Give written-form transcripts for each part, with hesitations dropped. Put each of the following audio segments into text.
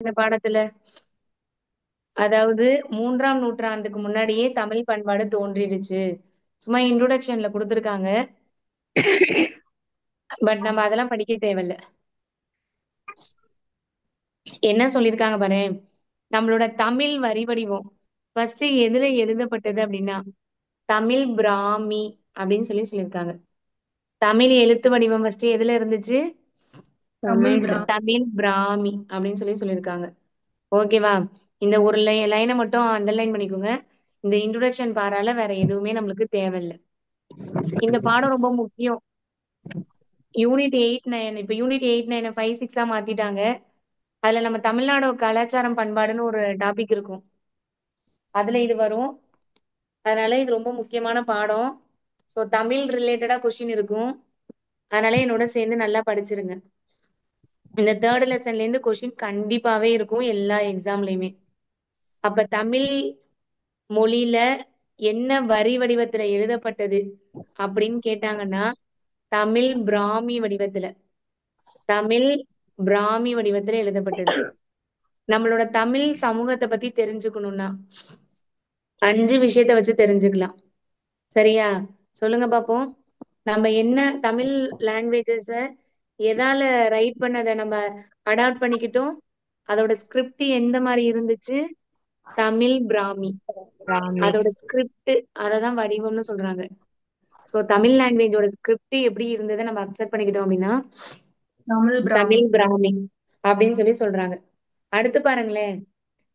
இந்த பாடத்துல அதாவது 3ஆம் நூற்றாண்டுக்கு முன்னாடியே தமிழ் பண்பாடு தோன்றிடுச்சு. சும்மா இன்ட்ரோடக்ஷன்ல கொடுத்துருக்காங்க. பட் நம்ம அதெல்லாம் படிக்க தேவையில்ல. என்ன சொல்லியிருக்காங்க பாரு, நம்மளோட தமிழ் வரி வடிவம் ஃபர்ஸ்ட் எதுல எழுதப்பட்டது அப்படின்னா தமிழ் பிராமி அப்படின்னு சொல்லியிருக்காங்க. தமிழ் எழுத்து வடிவம் ஃபர்ஸ்ட் எதுல இருந்துச்சு? தமிழ் தமிழ் பிராமி அப்படின்னு சொல்லியிருக்காங்க. ஓகேவா? இந்த ஒரு லைனை மட்டும் அண்டர்லைன் பண்ணிக்கோங்க. இந்த இன்ட்ரோடக்ஷன் பாரால வேற எதுவுமே நம்மளுக்கு தேவையில்லை. இந்த பாடம் ரொம்ப முக்கியம். யூனிட் 8-9 இப்ப யூனிட் 8-9 5-6 மாத்திட்டாங்க. அதுல நம்ம தமிழ்நாடு கலாச்சாரம் பண்பாடுன்னு ஒரு டாபிக் இருக்கும். அதுல இது வரும். அதனால இது ரொம்ப முக்கியமான பாடம். ஸோ தமிழ் ரிலேட்டடா கொஸ்டின் இருக்கும். அதனால என்னோட சேர்ந்து நல்லா படிச்சிருங்க. இந்த தேர்ட் லெசன்ல இருந்து கொஸ்டின் கண்டிப்பாவே இருக்கும் எல்லா எக்ஸாம்லயுமே. அப்ப தமிழ் மொழியில என்ன வரி வடிவத்துல எழுதப்பட்டது அப்படின்னு கேட்டாங்கன்னா தமிழ் பிராமி வடிவத்துல தமிழ் பிராமி வடிவத்துல எழுதப்பட்டது. நம்மளோட தமிழ் சமூகத்தை பத்தி தெரிஞ்சுக்கணும்னா 5 விஷயத்த வச்சு தெரிஞ்சுக்கலாம். சரியா? சொல்லுங்க பாப்போம். நம்ம என்ன தமிழ் லாங்குவேஜஸ எதால ரைட் பண்ணதை நம்ம அடாப்ட் பண்ணிக்கிட்டோம்? அதோட ஸ்கிரிப்ட் எந்த மாதிரி இருந்துச்சு? தமிழ் பிராமி. பிராமி. அதோட ஸ்கிரிப்ட் அததான் வடிவம்னு சொல்றாங்க. சோ தமிழ் லாங்குவேஜோட ஸ்கிரிப்ட் எப்படி இருந்ததை நம்ம அக்செப்ட் பண்ணிக்கிட்டோம் அப்படின்னா தமிழ் பிராமி. தமிழ் பிராமி அப்படின்னு சொல்றாங்க. அடுத்து பாருங்களேன்,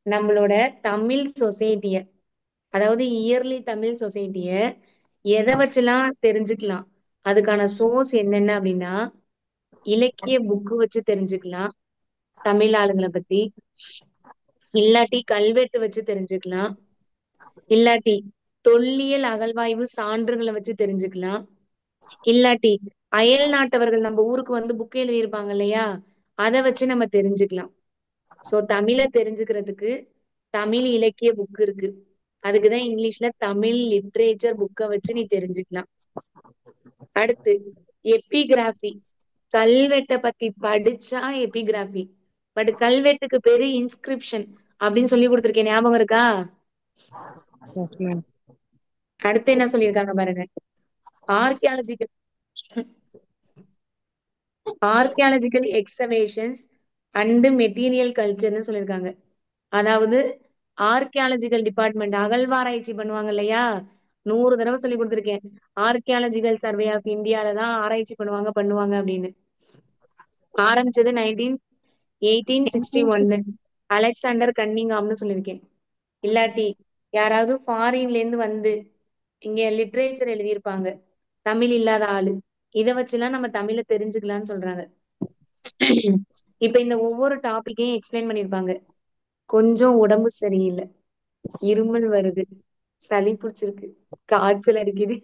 நம்மளோட தமிழ் சொசைட்டிய, அதாவது இயர்லி தமிழ் சொசைட்டிய எதை வச்சுலாம் தெரிஞ்சுக்கலாம்? அதுக்கான சோர்ஸ் என்னென்ன அப்படின்னா இலக்கிய புக்கு வச்சு தெரிஞ்சுக்கலாம் தமிழ் ஆளுங்களை பத்தி, இல்லாட்டி கல்வெட்டு வச்சு தெரிஞ்சுக்கலாம், இல்லாட்டி தொல்லியல் அகழ்வாய்வு சான்றுகளை வச்சு தெரிஞ்சுக்கலாம், இல்லாட்டி அயல் நாட்டவர்கள் நம்ம ஊருக்கு வந்து புக் எழுதியிருப்பாங்க இல்லையா, அதை வச்சு நம்ம தெரிஞ்சுக்கலாம். சோ தமிழை தெரிஞ்சுக்கிறதுக்கு தமிழ் இலக்கிய புக் இருக்கு. அதுக்குதான் இங்கிலீஷ்ல தமிழ் லிட்ரேச்சர் புக்கை வச்சு நீ தெரிஞ்சுக்கலாம். அடுத்து எபிகிராபி. கல்வெட்டை பத்தி படிச்சா எபிகிராபி. பட் கல்வெட்டுக்கு பேரு இன்ஸ்கிரிப்ஷன் அப்படின்னு சொல்லி கொடுத்துருக்கேன், ஞாபகம் இருக்கா? Yes ma'am. அடுத்து என்ன சொல்லியிருக்காங்க பாருங்க, ஆர்கியாலஜிக்கல் ஆர்கியாலஜிக்கல் எக்ஸவேஷன்ஸ் அண்ட் மெட்டீரியல் கல்ச்சர்னு சொல்லியிருக்காங்க. அதாவது ஆர்கியாலஜிக்கல் டிபார்ட்மெண்ட் அகழ்வாராய்ச்சி பண்ணுவாங்க இல்லையா, 100 தடவை சொல்லி கொடுத்துருக்கேன். ஆர்கியாலஜிக்கல் சர்வே ஆஃப் இந்தியால தான் ஆராய்ச்சி பண்ணுவாங்க அப்படின்னு. ஆரம்பிச்சது 1861 அலெக்சாண்டர் கன்னிங்ஹாம்னு சொல்லியிருக்கேன். இல்லாட்டி யாராவது ஃபாரின்ல இருந்து வந்து இங்க லிட்ரேச்சர் எழுதியிருப்பாங்க, தமிழ் இல்லாத ஆளு, இதை வச்சுலாம் நம்ம தமிழை தெரிஞ்சுக்கலாம்னு சொல்றாங்க. இப்ப இந்த ஒவ்வொரு டாபிக்கையும் எக்ஸ்பிளைன் பண்ணிருப்பாங்க. கொஞ்சம் உடம்பு சரியில்லை, இருமல் வருது, சளி பிடிச்சிருக்கு, காய்ச்சல் அடிக்குது,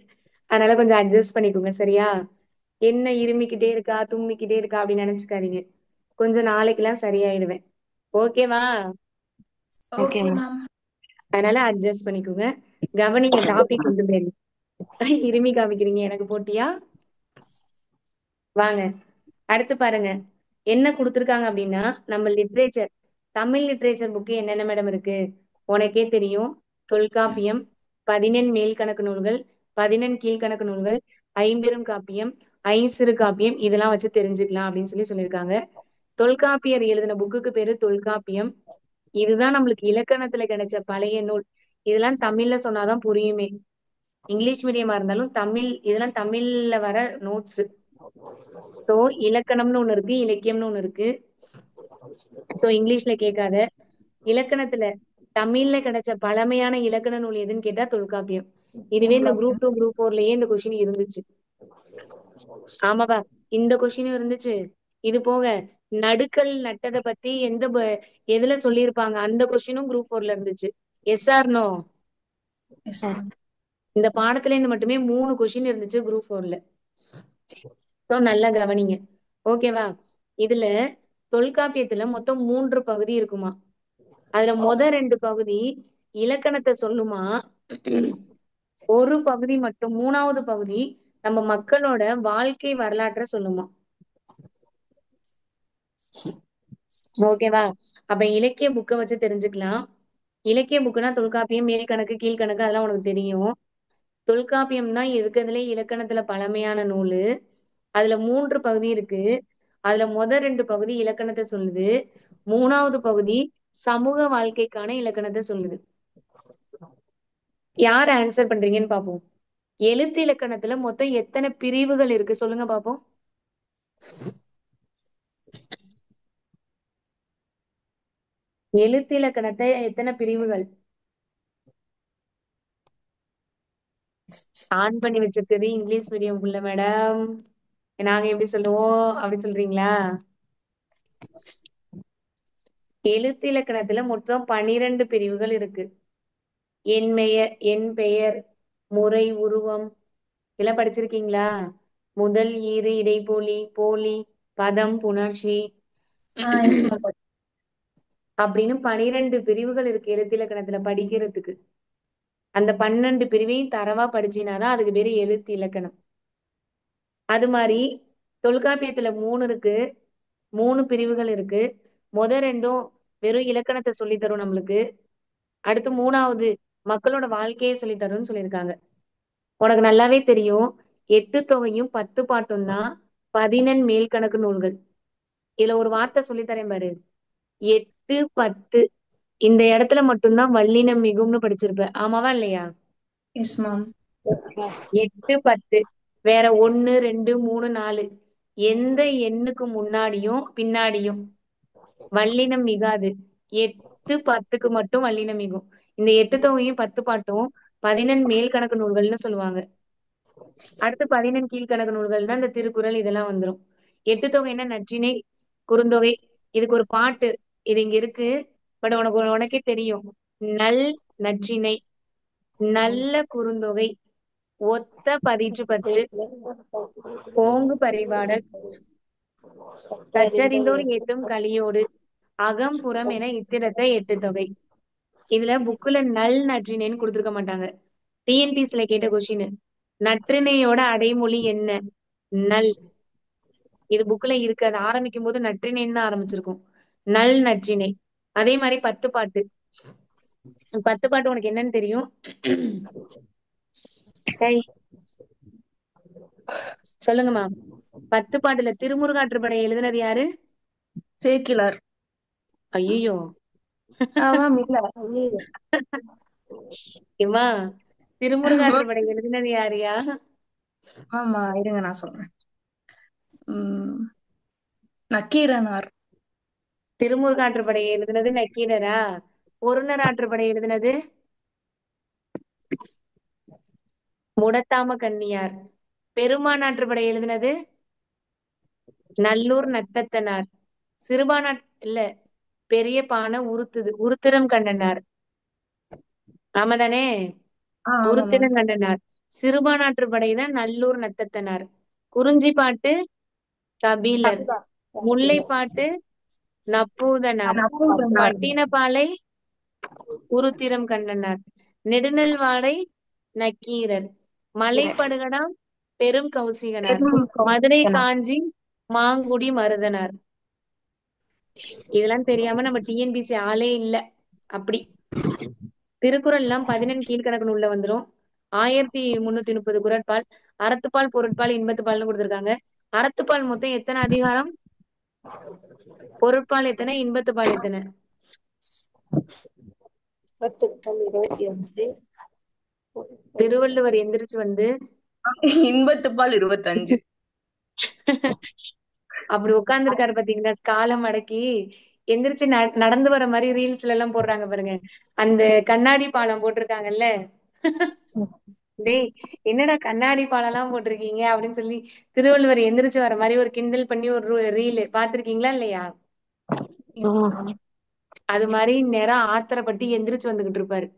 அதனால கொஞ்சம் அட்ஜஸ்ட் பண்ணிக்கோங்க. சரியா? என்ன இருமிக்கிட்டே இருக்கா தும்மிக்கிட்டே இருக்கா அப்படின்னு நினைச்சுக்காதீங்க. கொஞ்சம் நாளைக்கெல்லாம் சரியாயிடுவேன். ஓகேவா? Okay ma'am. அதனால அட்ஜஸ்ட் பண்ணிக்கோங்க. கவனிங்க, டாபிக் கொண்டு போயிருங்க. இருமி காமிக்கிறீங்க, எனக்கு போட்டியா? வாங்க அடுத்து பாருங்க என்ன கொடுத்துருக்காங்க அப்படின்னா நம்ம லிட்ரேச்சர், தமிழ் லிட்ரேச்சர் புக்கு என்னென்ன மேடம் இருக்கு? உனக்கே தெரியும். தொல்காப்பியம், 14 மேல்கணக்கு நூல்கள், 14 கீழ்கணக்கு நூல்கள், ஐம்பெரும் காப்பியம், ஐஞ்சிறு காப்பியம், இதெல்லாம் வச்சு தெரிஞ்சுக்கலாம் அப்படின்னு சொல்லியிருக்காங்க. தொல்காப்பியர் எழுதின புக்குக்கு பேரு தொல்காப்பியம். இதுதான் நம்மளுக்கு இலக்கணத்துல கிடைச்ச பழைய நூல். இதெல்லாம் தமிழ்ல சொன்னாதான் புரியுமே. இங்கிலீஷ் மீடியமா இருந்தாலும் தமிழ், இதெல்லாம் தமிழ்ல வர நோட்ஸ். சோ இலக்கணம்னு ஒண்ணு இருக்கு, இலக்கியம்னு ஒண்ணு இருக்கு. சோ இங்கிலீஷ்ல கேட்காத. இலக்கணத்துல தமிழ்ல கிடைச்ச பழமையான இலக்கண நூல் எதுன்னு கேட்டா தொல்காப்பியம். இதுவே இந்த குரூப் தொல்காப்பியம். 2 குரூப் 4லயே இந்த கொஸ்டின் இருந்துச்சு. ஆமாவா? இந்த கொஸ்டினும் இருந்துச்சு. இது போக நடுக்கல் நட்டதை பத்தி எதுல சொல்லியிருப்பாங்க, அந்த கொஸ்டினும் குரூப் 4ல இருந்துச்சு. Yes or no? Yes ma'am. இந்த பாடத்துல இருந்து மட்டுமே 3 கொஸ்டின் இருந்துச்சு குரூப் 4ல. சோ நல்லா கவனிங்க. ஓகேவா? இதுல தொல்காப்பியத்துல மொத்தம் 3 பகுதி இருக்குமா. அதுல முத 2 பகுதி இலக்கணத்தை சொல்லுமா. ஒரு பகுதி மட்டும், 3வது பகுதி நம்ம மக்களோட வாழ்க்கை வரலாற்றை சொல்லுமா. ஓகேவா? அப்ப இலக்கிய புக்க வச்சு தெரிஞ்சுக்கலாம். இலக்கிய புக்குனா தொல்காப்பியம், மேல்கணக்கு, கீழ்கணக்கு அதெல்லாம் உனக்கு தெரியும். தொல்காப்பியம் தான் இருக்கிறதுலே இலக்கணத்துல பழமையான நூலு. அதுல 3 பகுதி இருக்கு. அதுல ரெண்டு பகுதி இலக்கணத்தை சொல்லுது. 3வது பகுதி சமூக வாழ்க்கைக்கான இலக்கணத்தை சொல்லுது. யார் ஆன்சர் பண்றீங்கன்னு பாப்போம். எழுத்து இலக்கணத்துல மொத்தம் எத்தனை பிரிவுகள் இருக்கு சொல்லுங்க பாப்போம். எழுத்து இலக்கணத்தை எத்தனை பிரிவுகள் ஆன் பண்ணி வச்சிருக்கிறது இங்கிலீஷ் மீடியம் உள்ள மேடம். நாங்க எப்படி சொல்லுவோம் அப்படி சொல்றீங்களா? எழுத்து இலக்கணத்துல மொத்தம் 12 பிரிவுகள் இருக்கு. என் பெயர், முறை, உருவம் இதெல்லாம் படிச்சிருக்கீங்களா? முதல், ஈறு, இடைப்போலி, போலி, பதம், புணர்ச்சி எஸ் மேம். அப்படின்னு 12 பிரிவுகள் இருக்கு எழுத்து இலக்கணத்துல படிக்கிறதுக்கு. அந்த 12 பிரிவையும் தரவா படிச்சினாதான் அதுக்கு பேரு எழுத்து இலக்கணம். அது மாதிரி தொல்காப்பியத்துல 3 இருக்கு. 3 பிரிவுகள் இருக்கு. ரெண்டும் வெறும் இலக்கணத்தை சொல்லி தரும் நம்மளுக்கு. அடுத்து 3வது மக்களோட வாழ்க்கையை சொல்லி தரும்னு சொல்லியிருக்காங்க. உனக்கு நல்லாவே தெரியும். 8 தொகையும் 10 பாட்டும் தான் 11 மேல்கணக்கு நூல்கள். இதுல ஒரு வார்த்தை சொல்லித்தரேன் பாரு. 8, 10 இந்த இடத்துல மட்டும்தான் வல்லினம் மிகும்னு படிச்சிருப்ப. ஆமாவா இல்லையா? Yes ma'am. 8, 10 வேற 1, 2, 3, 4 எந்த எண்ணுக்கு முன்னாடியும் பின்னாடியும் வல்லினம் மிகாது. 8, 10க்கு மட்டும் வல்லினம் மிகும். இந்த 8 தொகையும் 10 பாட்டும் 11 மேல் கணக்கு நூல்கள்னு சொல்லுவாங்க. அடுத்து 11 கீழ்கணக்கு நூல்கள்னா இந்த திருக்குறள் இதெல்லாம் வந்துரும். 8 தொகைன்னா நற்றிணை, குறுந்தொகை. இதுக்கு ஒரு பாட்டு இது இங்க இருக்கு. பட் உனக்கே தெரியும். நல் நற்றிணை, நல்ல குறுந்தொகை, ஒத்த பதிற்று பத்து, ஓங்கு பரிபாடல், கற்றறிந்தோர் ஏத்தும் கலியோடு, அகம் புறம் என இத்திரத்த 8 தொகை. இதுல புக்ல நல் நற்றிணைன்னு கொடுத்திருக்க மாட்டாங்க. டிஎன்பிஎஸ்ல கேட்ட கொஸ்டின் நற்றிணையோட அடைமொழி என்ன? நல். இது புக்ல இருக்கு. அது ஆரம்பிக்கும் போது நற்றிணைன்னு தான் ஆரம்பிச்சிருக்கும். நல் நற்றிணை. அதே மாதிரி 10 பாட்டு. 10 பாட்டு உனக்கு என்னன்னு தெரியும்? டேய், சொல்லுங்கம்மா. 10 பாட்டுல திருமுருகாற்றுப்படை எழுதினது யாரு? சேக்கிலார். ஐயோ மேம் இல்ல. இம்மா திருமுருகாற்றுப்படை எழுதினது யாருயா? ஆமா இருங்க நான் சொல்றேன். நக்கீரனார். திருமுருகாற்றுப்படை எழுதினது நக்கீரரா? பொருணர் ஆற்றுப்படை எழுதினது முடத்தாம கன்னியார். பெருமான் ஆற்றுப்படை எழுதினது நல்லூர் நட்டத்தனார். சிறுபானாட் இல்ல பெரிய பானை உருத்திரம் கண்டனார். ஆமாதானே? ஆமா மேம். உருத்திரம் கண்டனார். சிறுபானாற்றுப்படை தான் நல்லூர் நட்டத்தனார். குறிஞ்சி பாட்டு கபிலர். முல்லைப்பாட்டு நப்பூதனார். நப்பூதனார். பட்டினப்பாலை உருத்திரம் கண்டனார். நெடுநல்வாடை நக்கீரர். மலைப்படுகடாம் பெரும் கௌசிகனார். மதுரை காஞ்சி மாங்குடி மருதனார். இதெல்லாம் தெரியாம நம்ம டிஎன்பிசி ஆளே இல்ல. அப்படி திருக்குறள் எல்லாம் 11 கீழ்கணக்கு நூல்ல வந்துரும். 1330 குறட்பால், அறத்துப்பால், பொருட்பால், இன்பத்துப்பால்னு கொடுத்திருக்காங்க. அறத்துப்பால் மொத்தம் எத்தனை அதிகாரம்? பொருட்பால் எத்தனை? இன்பத்துப்பால் எத்தனை? 10, 25. திருவள்ளுவர் எந்திரிச்சு வந்து இன்பத்துப்பால் 25. அப்படி உட்கார்ந்துருக்காரு பாத்தீங்களா? காலம் அடக்கி எந்திரிச்சு நடந்து வர மாதிரி ரீல்ஸ்ல எல்லாம் போடுறாங்க பாருங்க. அந்த கண்ணாடி பாலம் போட்டிருக்காங்கல்ல. டேய் என்னடா கண்ணாடி பாலம் எல்லாம் போட்டிருக்கீங்க அப்படின்னு சொல்லி திருவள்ளுவர் எந்திரிச்சு வர மாதிரி ஒரு கிண்டல் பண்ணி ஒரு ரீல் பாத்திருக்கீங்களா இல்லையா? அது மாதிரி நேரம் ஆத்திரப்பட்டு எந்திரிச்சு வந்துகிட்டு இருப்பாரு.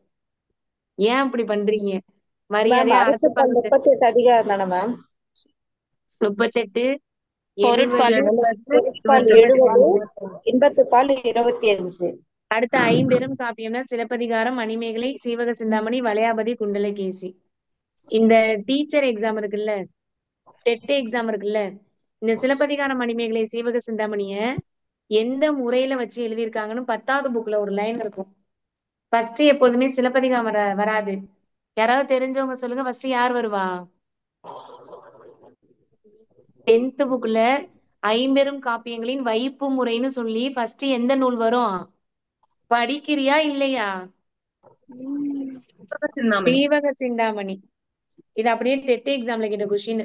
ஏன் அப்படி பண்றீங்க? மேம் மரியாதையா அறத்துப்பால் 38 அதிகாரம் தானே மேம்? 38, பொருட்பால் 70, 70, இன்பத்துப்பால் 25. அடுத்த 50 காப்பியம்னா சிலப்பதிகாரம், மணிமேகலை, சீவக சிந்தாமணி, வளையாபதி, குண்டலகேசி. இந்த டீச்சர் எக்ஸாம் இருக்குல்ல, டெட் எக்ஸாம் இருக்குல்ல, இந்த சிலப்பதிகாரம், மணிமேகலை, சீவக சிந்தாமணிய எந்த முறையில வச்சு எழுதியிருக்காங்கன்னு 10வது புக்ல ஒரு லைன் இருக்கும். ஃபர்ஸ்ட் எப்பொழுதுமே சிலப்பதிகாரம் வராது. யாராவது தெரிஞ்சவங்க சொல்லுங்க, ஃபர்ஸ்ட் யார் வருவா? 10th புக்ல ஐம்பெரும் காப்பியங்களின் வைப்பு முறைன்னு சொல்லி ஃபர்ஸ்ட் எந்த நூல் வரும்? படிக்கிறியா இல்லையா? சிந்தாமணி. சீவக சிந்தாமணி. இது அப்படியே டெட் எக்ஸாம்ல கேட்ட கொஸ்டின்.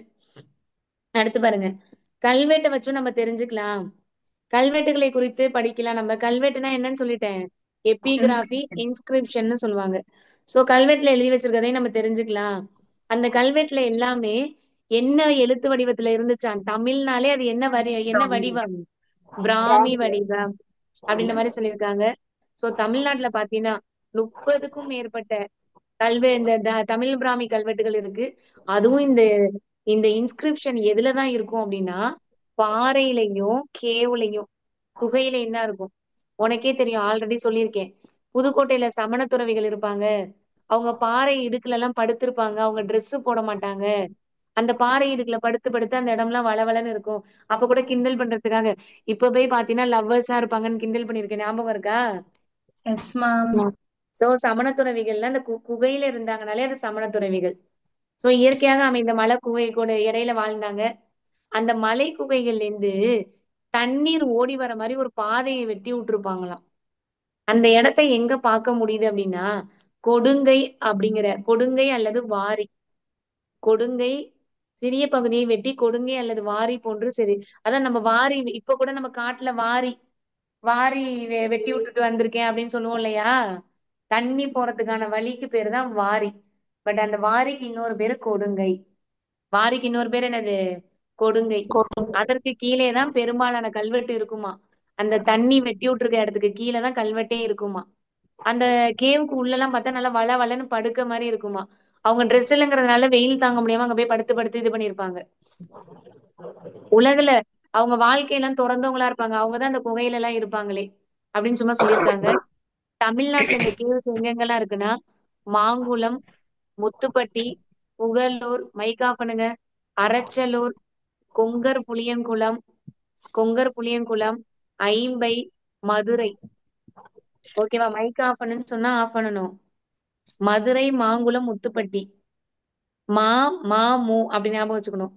அடுத்து பாருங்க, கல்வெட்டை வச்சும் நம்ம தெரிஞ்சுக்கலாம். கல்வெட்டுகளை குறித்து படிக்கலாம். நம்ம கல்வெட்டுனா என்னன்னு சொல்லிட்டேன், எபிகிராபி இன்ஸ்கிரிப்ஷன் சொல்லுவாங்க. சோ கல்வெட்டுல எழுதி வச்சிருக்கதையும் நம்ம தெரிஞ்சுக்கலாம். அந்த கல்வெட்டுல எல்லாமே என்ன எழுத்து வடிவத்துல இருந்துச்சான், தமிழ்னாலே அது என்ன என்ன வடிவம்? பிராமி வடிவம் அப்படின்ற மாதிரி சொல்லியிருக்காங்க. சோ தமிழ்நாட்டுல பாத்தீங்கன்னா 30க்கும் மேற்பட்ட இந்த தமிழ் பிராமி கல்வெட்டுகள் இருக்கு. அதுவும் இந்த இந்த இன்ஸ்கிரிப்ஷன் எதுலதான் இருக்கும் அப்படின்னா, பாறையிலையும் கேவுலையும் குகையிலையும் தான் இருக்கும். உனக்கே தெரியும், ஆல்ரெடி சொல்லியிருக்கேன். புதுக்கோட்டையில சமண துறவிகள் இருப்பாங்க. அவங்க பாறை இடுக்குல எல்லாம் படுத்திருப்பாங்க. அவங்க Dress போட மாட்டாங்க. அந்த பாறை இடுக்குல படுத்து படுத்து அந்த இடம்லாம் வளவளன்னு இருக்கும். அப்ப கூட கிண்டல் பண்றதுக்காக இப்ப போய் பாத்தீங்கன்னா லவ்வர்ஸா இருப்பாங்கன்னு கிண்டல் பண்ணிருக்கேன். ஞாபகம் இருக்கா? Yes ma'am. சோ சமண துறவிகள்லாம் அந்த குகையில இருந்தாங்கனாலே அது சமண துறவிகள். சோ இயற்கையாக அமைந்த மலை குகை கூட இடையில வாழ்ந்தாங்க. அந்த மலை குகைகள்ல இருந்து தண்ணீர் ஓடி வர மாதிரி ஒரு பாதையை வெட்டி விட்டுருப்பாங்களாம். அந்த இடத்தை எங்க பார்க்க முடியுது அப்படின்னா, கொடுங்கை கொடுங்கை அல்லது வாரி. கொடுங்கை சிறிய பகுதியை வெட்டி கொடுங்கை அல்லது வாரி போன்று சரி. அதான் நம்ம வாரி இப்ப கூட நம்ம காட்டுல வாரி வாரி வெட்டி விட்டுட்டு வந்திருக்கேன் அப்படின்னு சொல்லுவோம் இல்லையா? தண்ணி போறதுக்கான வழிக்கு பேரு தான் வாரி. பட் அந்த வாரிக்கு இன்னொரு பேரு கொடுங்கை. வாரிக்கு இன்னொரு பேர் என்னது? கொடுங்கை. அதற்கு கீழே தான் பெரும்பாலான கல்வெட்டு இருக்குமா. அந்த தண்ணி வெட்டி விட்டுருக்க இடத்துக்கு கீழே தான் கல்வெட்டே இருக்குமா. அந்த கேவுக்கு உள்ள எல்லாம் பார்த்தா நல்லா வள வளன்னு படுக்க மாதிரி இருக்குமா. அவங்க ட்ரெஸ் இல்லைங்கிறதுனால வெயில் தாங்க முடியாம அங்க போய் படுத்து படுத்து இது பண்ணிருப்பாங்க. உலகுல அவங்க வாழ்க்கையெல்லாம் திறந்தவங்களா இருப்பாங்க. அவங்கதான் அந்த குகையில எல்லாம் இருப்பாங்களே அப்படின்னு சும்மா சொல்லியிருக்காங்க. தமிழ்நாட்டுல இந்த கேவ்ஸ் எங்கெங்கெல்லாம் இருக்குன்னா, மாங்குளம், முத்துப்பட்டி, புகழூர், மைக்காப்பனுங்க, அரச்சலூர், கொங்கர் புளியங்குளம், ஐம்பை, மதுரை. ஓகேவா? மைக் ஆஃப் பண்ணுன்னு சொன்னா ஆஃப் பண்ணணும். மதுரை, மாங்குளம், முத்துப்பட்டி, மா மா மூ அப்படி ஞாபகம் வச்சுக்கணும்.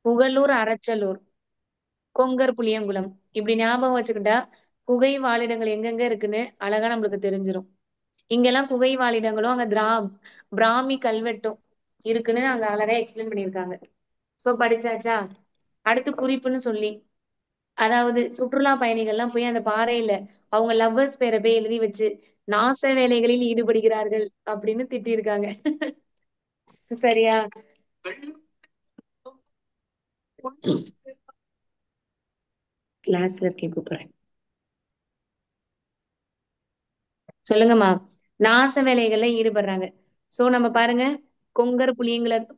புகழூர், அரச்சலூர், கொங்கர் புளியங்குளம். இப்படி ஞாபகம் வச்சுக்கிட்டா குகை வாழிடங்கள் எங்கெங்க இருக்குன்னு அழகா நம்மளுக்கு தெரிஞ்சிரும். இங்கெல்லாம் குகை வாழிடங்களும் அங்க பிராமி கல்வெட்டும் இருக்குன்னு அங்க அழகா எக்ஸ்பிளைன் பண்ணியிருக்காங்க. சோ படிச்சாச்சா? அடுத்து குறிப்புன்னு சொல்லி, அதாவது சுற்றுலா பயணிகள்லாம் போய் அந்த பாறையில அவங்க லவ்வர்ஸ் பேரை போய் எழுதி வச்சு நாச வேலைகளில் ஈடுபடுகிறார்கள் அப்படின்னு திட்டியிருக்காங்க. சரியா? கிளாஸ்ல இருக்கேன், கூப்பிடுறேன். சொல்லுங்கம்மா. நாச வேலைகள்ல ஈடுபடுறாங்க. சோ நம்ம பாருங்க, கொங்கர்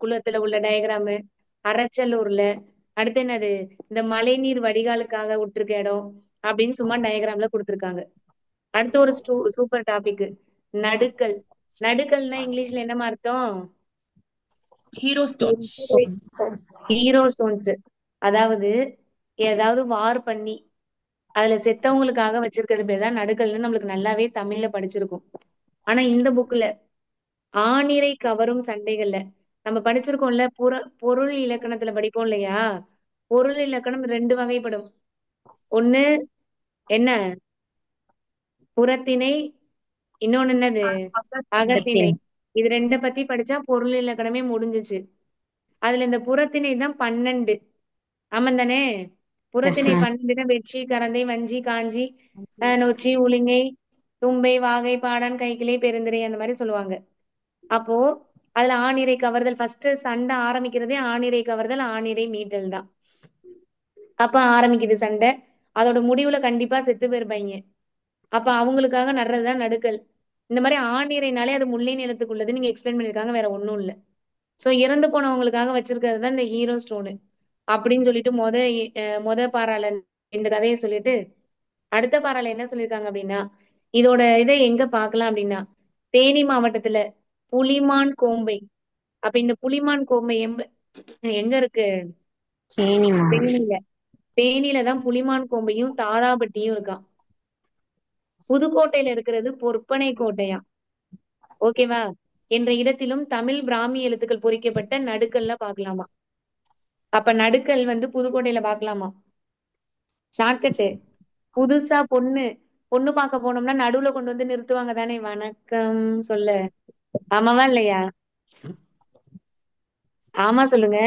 குளத்துல உள்ள டயக்ராமு, அரச்சலூர்ல அடுத்து என்னது, இந்த மழைநீர் வடிகாலுக்காக விட்டுருக்க இடம் அப்படின்னு சும்மா டயக்ராம்ல கொடுத்துருக்காங்க. அடுத்து ஒரு சூப்பர் டாபிக், நடுக்கல். நடுக்கல்னா இங்கிலீஷ்ல என்னமா அர்த்தம்? Hero stones. Hero stones. அதாவது ஏதாவது வார் பண்ணி அதுல செத்தவங்களுக்காக வச்சிருக்கிறது பேர் தான் நடுக்கல்னு நம்மளுக்கு நல்லாவே தமிழ்ல படிச்சிருக்கும். ஆனா இந்த புக்ல ஆணிரை கவரும் சண்டைகள்ல நம்ம படிச்சிருக்கோம்ல, பொருள் இலக்கணத்துல படிப்போம் இல்லையா? பொருள் இலக்கணம் 2 வகைப்படும். ஒண்ணு என்ன? புறத்திணை, இன்னொன்னு என்னது? அகத்திணை. இது 2 பத்தி படிச்சா பொருள் இலக்கணமே முடிஞ்சிச்சு. அதுல இந்த புறத்திணை தான் 12. ஆமாம் தானே? புறத்திணை 12 வெற்றி, கரந்தை, வஞ்சி, காஞ்சி, நொச்சி, உளிங்கை, தும்பை, வாகை, பாடான், கைக்கிளை, பெருந்திரை அந்த மாதிரி சொல்லுவாங்க. அப்போ அதுல ஆணிரை கவர்தல் ஃபர்ஸ்ட் சண்டை ஆரம்பிக்கிறதே ஆணிரை கவர்தல், ஆணிரை மீட்டல் தான். அப்ப ஆரம்பிக்குது சண்டை. அதோட முடிவுல கண்டிப்பா செத்து போயிருப்பாங்க. அப்ப அவங்களுக்காக நடுறதுதான் நடுக்கல். இந்த மாதிரி ஆணிரைனாலே அது முல்லை நிலத்துக்குள்ளது நீங்க எக்ஸ்பிளைன் பண்ணிருக்காங்க, வேற ஒண்ணும் இல்ல. சோ இறந்து போனவங்களுக்காக வச்சிருக்கிறது தான் இந்த ஹீரோ ஸ்டோனு அப்படின்னு சொல்லிட்டு மொத பாறால இந்த கதையை சொல்லிட்டு, அடுத்த பாறால என்ன சொல்லியிருக்காங்க அப்படின்னா, இதோட இதை எங்க பார்க்கலாம் அப்படின்னா, தேனி மாவட்டத்துல புலிமான் கோம்பை. அப்ப இந்த புலிமான் கோம்பை எங்க இருக்கு? தேனியில. தேனியில தான் புலிமான் கோம்பையும் தாதாபட்டியும் இருக்கான். புதுக்கோட்டையில இருக்கிறது பொற்பனை கோட்டையா. ஓகேவா? என்ற இடத்திலும் தமிழ் பிராமி எழுத்துக்கள் பொறிக்கப்பட்ட நடுக்கல்ல பார்க்கலாமா. அப்ப நடுக்கல் வந்து புதுக்கோட்டையில பார்க்கலாமா. ஷார்ட்கட்டு. புதுசா பொண்ணு பொண்ணு பார்க்க போனோம்னா நடுவுல கொண்டு வந்து நிறுத்துவாங்க தானே வணக்கம் சொல்ல. ஆமாவா இல்லையா? ஆமா சொல்லுங்க.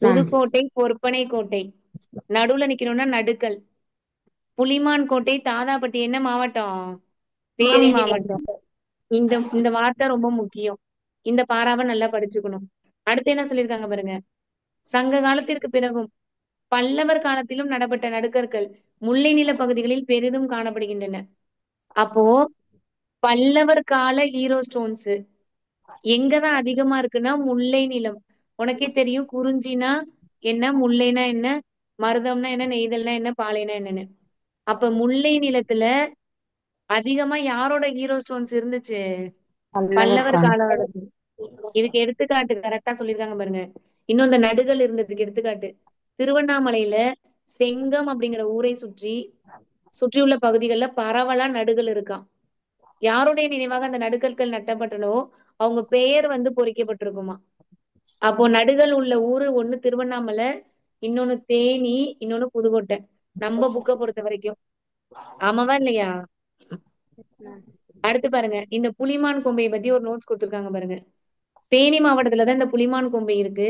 புதுக்கோட்டை பொற்பனை கோட்டை. நடுவுல நிக்கணும்னா நடுக்கல். புலிமான் கோட்டை தாதாபட்டி என்ன மாவட்டம்? தேனி மாவட்டம். இந்த இந்த வார்த்தை ரொம்ப முக்கியம். இந்த பாராவை நல்லா படிச்சுக்கணும். அடுத்து என்ன சொல்லியிருக்காங்க பாருங்க. சங்க காலத்திற்கு பிறகும் பல்லவர் காலத்திலும் நடப்பட்ட நடுக்கற்கள் முல்லை நில பகுதிகளில் பெரிதும் காணப்படுகின்றன. அப்போ பல்லவர் கால ஹீரோ ஸ்டோன்ஸ் எங்கதான் அதிகமா இருக்குன்னா முல்லை நிலம். உனக்கே தெரியும் குறிஞ்சினா என்ன, முல்லைனா என்ன, மருதம்னா என்ன, நெய்தல்னா என்ன, பாலைனா என்னன்னு. அப்ப முல்லை நிலத்துல அதிகமா யாரோட ஹீரோ ஸ்டோன்ஸ் இருந்துச்சு? பல்லவர் காலகட்டத்துல. இதுக்கு எடுத்துக்காட்டு கரெக்டா சொல்லியிருக்காங்க பாருங்க. இன்னும் இந்த நடுகள் இருந்ததுக்கு எடுத்துக்காட்டு திருவண்ணாமலையில செங்கம் அப்படிங்கிற ஊரை சுற்றியுள்ள பகுதிகளில் பரவலா நடுகள் இருக்காம். யாருடைய நினைவாக அந்த நடுகற்கள் நட்டப்பட்டனோ அவங்க பெயர் வந்து பொறிக்கப்பட்டிருக்குமா. அப்போ நடுகள் உள்ள ஊரு ஒண்ணு திருவண்ணாமலை, இன்னொன்னு தேனி, இன்னொன்னு புதுக்கோட்டை. நம்ம புக்கை பொறுத்த வரைக்கும். ஆமாவா இல்லையா? அடுத்து பாருங்க, இந்த புலிமான் கொம்பையை பத்தி ஒரு நோட்ஸ் கொடுத்துருக்காங்க பாருங்க. தேனி மாவட்டத்துலதான் இந்த புலிமான் கோம்பை இருக்கு.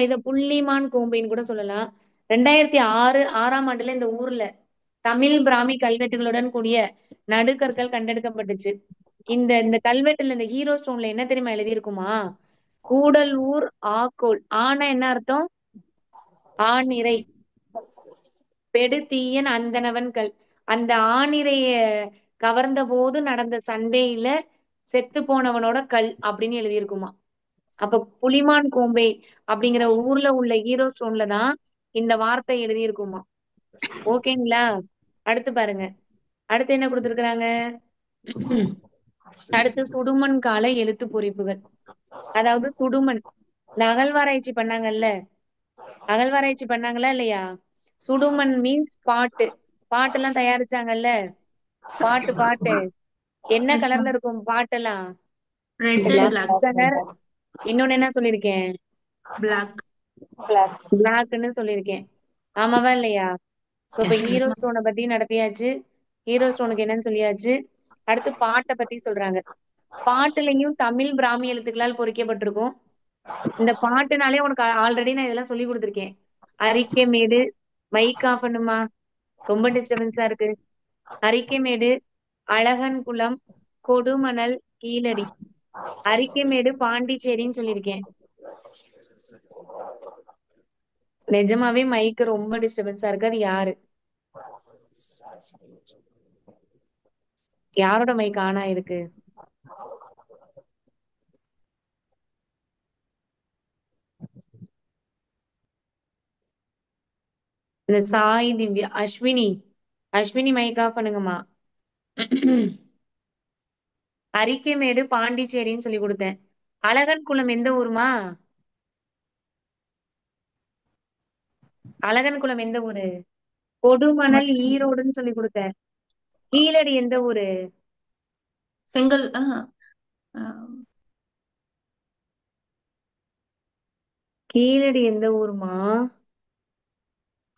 இத புள்ளிமான் கோம்பைன்னு கூட சொல்லலாம். 2006ஆம் ஆண்டுல இந்த ஊர்ல தமிழ் பிராமி கல்வெட்டுகளுடன் கூடிய நடுகற்கள் கண்டெடுக்கப்பட்டுச்சு. இந்த இந்த கல்வெட்டுல இந்த ஹீரோ ஸ்டோன்ல என்ன தெரியுமா எழுதியிருக்குமா? கூடலூர் ஆக்கோல். ஆனா என்ன அர்த்தம்? ஆணிரை. பெடுதீயன் அந்தணவன் கல். அந்த ஆணிரைய கவர்ந்த போது நடந்த சண்டையில செத்து போனவனோட கல் அப்படின்னு எழுதியிருக்குமா. அப்ப புலிமான் கோம்பை அப்படிங்கிற ஊர்ல உள்ள ஹீரோ ஸ்டோன்ல தான் இந்த வார்த்தை எழுதியிருக்குமா. ஓகேங்களா? அடுத்து பாருங்க. அடுத்து என்ன கொடுத்திருக்கிறாங்க? அடுத்து சுடுமண் கால எழுத்து பொறிப்புகள். அதாவது சுடுமண் இந்த அகழ்வாராய்ச்சி பண்ணாங்கல்ல, அகழ்வாராய்ச்சி பண்ணாங்களா இல்லையா? சுடுமண் மீன்ஸ் பாட்டு. பாட்டு எல்லாம் தயாரிச்சாங்கல்ல. பாட்டு என்ன Yes, கலர்ல ma'am. இருக்கும் பாட்டெல்லாம்? Red and Black. black. Colour. இன்னொன்னு என்ன சொல்லியிருக்கேன்? Black. Black. பிளாக்ன்னு சொல்லியிருக்கேன். ஆமாவா இல்லையா? சோ இப்ப Yes, ஹீரோ ma'am. ஸ்டோனை பத்தி நடத்தியாச்சு. ஹீரோ ஸ்டோனுக்கு என்னன்னு சொல்லியாச்சு. அடுத்து பாட்டை பத்தி சொல்றாங்க. பாட்டுலயும் தமிழ் பிராமி எழுத்துக்களால் பொறிக்கப்பட்டிருக்கும். இந்த பாட்டுனாலே உனக்கு ஆல்ரெடி நான் இதெல்லாம் சொல்லி கொடுத்துருக்கேன். அரிக்கைமேடு. மைக் ஆஃப் பண்ணுமா, ரொம்ப டிஸ்டர்பன்ஸா இருக்கு. அரிக்கைமேடு, அழகன்குளம், கொடுமணல், கீழடி. அரிக்கைமேடு பாண்டிச்சேரின்னு சொல்லியிருக்கேன். நிஜமாவே மைக் ரொம்ப டிஸ்டர்பன்ஸா இருக்கு. அது யாரு? யாரோட மைக் ஆனா இருக்கு? இந்த சாய் திவ்யா, அஸ்வினி. அஸ்வினி மைக் ஆஃப் பண்ணுங்கம்மா. அரிக்கைமேடு பாண்டிச்சேரின்னு சொல்லி கொடுத்தேன். அழகன்குளம் எந்த ஊருமா? அழகன்குளம் எந்த ஊரு? கொடுமணல் ஈரோடுன்னு சொல்லி கொடுத்தேன். கீழடி எந்த ஊரு? செங்கல். கீழடி எந்த ஊருமா?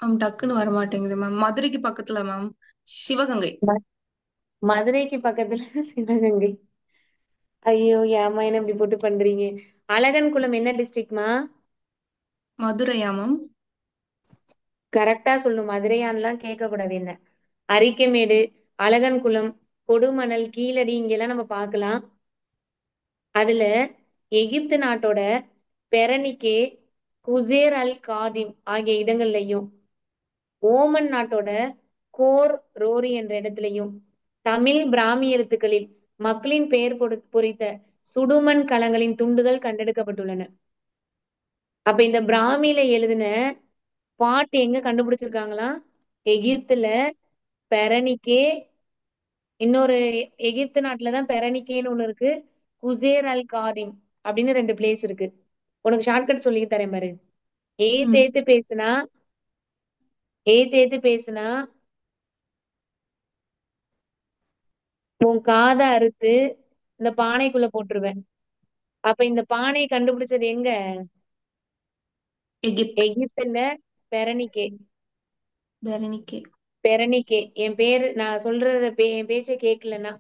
மேம் டக்குன்னு வர மாட்டேங்குது மேம். மதுரைக்கு பக்கத்துல மேம். சிவகங்கை. மதுரைக்கு பக்கத்துல சிவகங்கை. ஐயோ ஏமா என்ன இப்படி போட்டு பண்றீங்க? அழகன்குளம் என்ன டிஸ்ட்ரிக்ட்மா? மதுரையா மேம்? கரெக்டா சொல்லணும். மதுரையான்லாம் கேட்க கூடாது என்ன. அரிக்கமேடு, அழகன்குளம், கொடுமணல், கீழடி இங்கெல்லாம் நம்ம பார்க்கலாம். அதுல எகிப்து நாட்டோட பெரனிக்கே, குசேர் அல் காதிம் ஆகிய இடங்கள்லயும், ஓமன் நாட்டோட கோர் ரோரி என்ற இடத்துலயும், தமிழ் பிராமி எழுத்துக்களில் மக்களின் பெயர் பொறித்த சுடுமண் கலங்களின் துண்டுகள் கண்டெடுக்கப்பட்டுள்ளன. அப்ப இந்த பிராமியில எழுதின பாட்டு எங்க கண்டுபிடிச்சிருக்காங்களா? எகிப்துல பெரனிக்கே. இன்னொரு எகிப்து நாட்டுலதான் பெரனிக்கேன்னு ஒண்ணு இருக்கு. குசேர் அல் காதிம் அப்படின்னு 2 பிளேஸ் இருக்கு. உனக்கு ஷார்ட்கட் சொல்லி தரேன் பாரு. ம். ஏத்து பேசுனா ஏத்து பேசுனா உன் காதை அறுத்து இந்த பானைக்குள்ள போட்டுருவேன். அப்ப இந்த பானையை கண்டுபிடிச்சது எங்க? எகிப்த். எகிப்துல பெரனிக்கே. பெரனிக்கே. பெரனிக்கே என் பேரு நான் சொல்றத என் பேச்சை கேட்கலன்னா,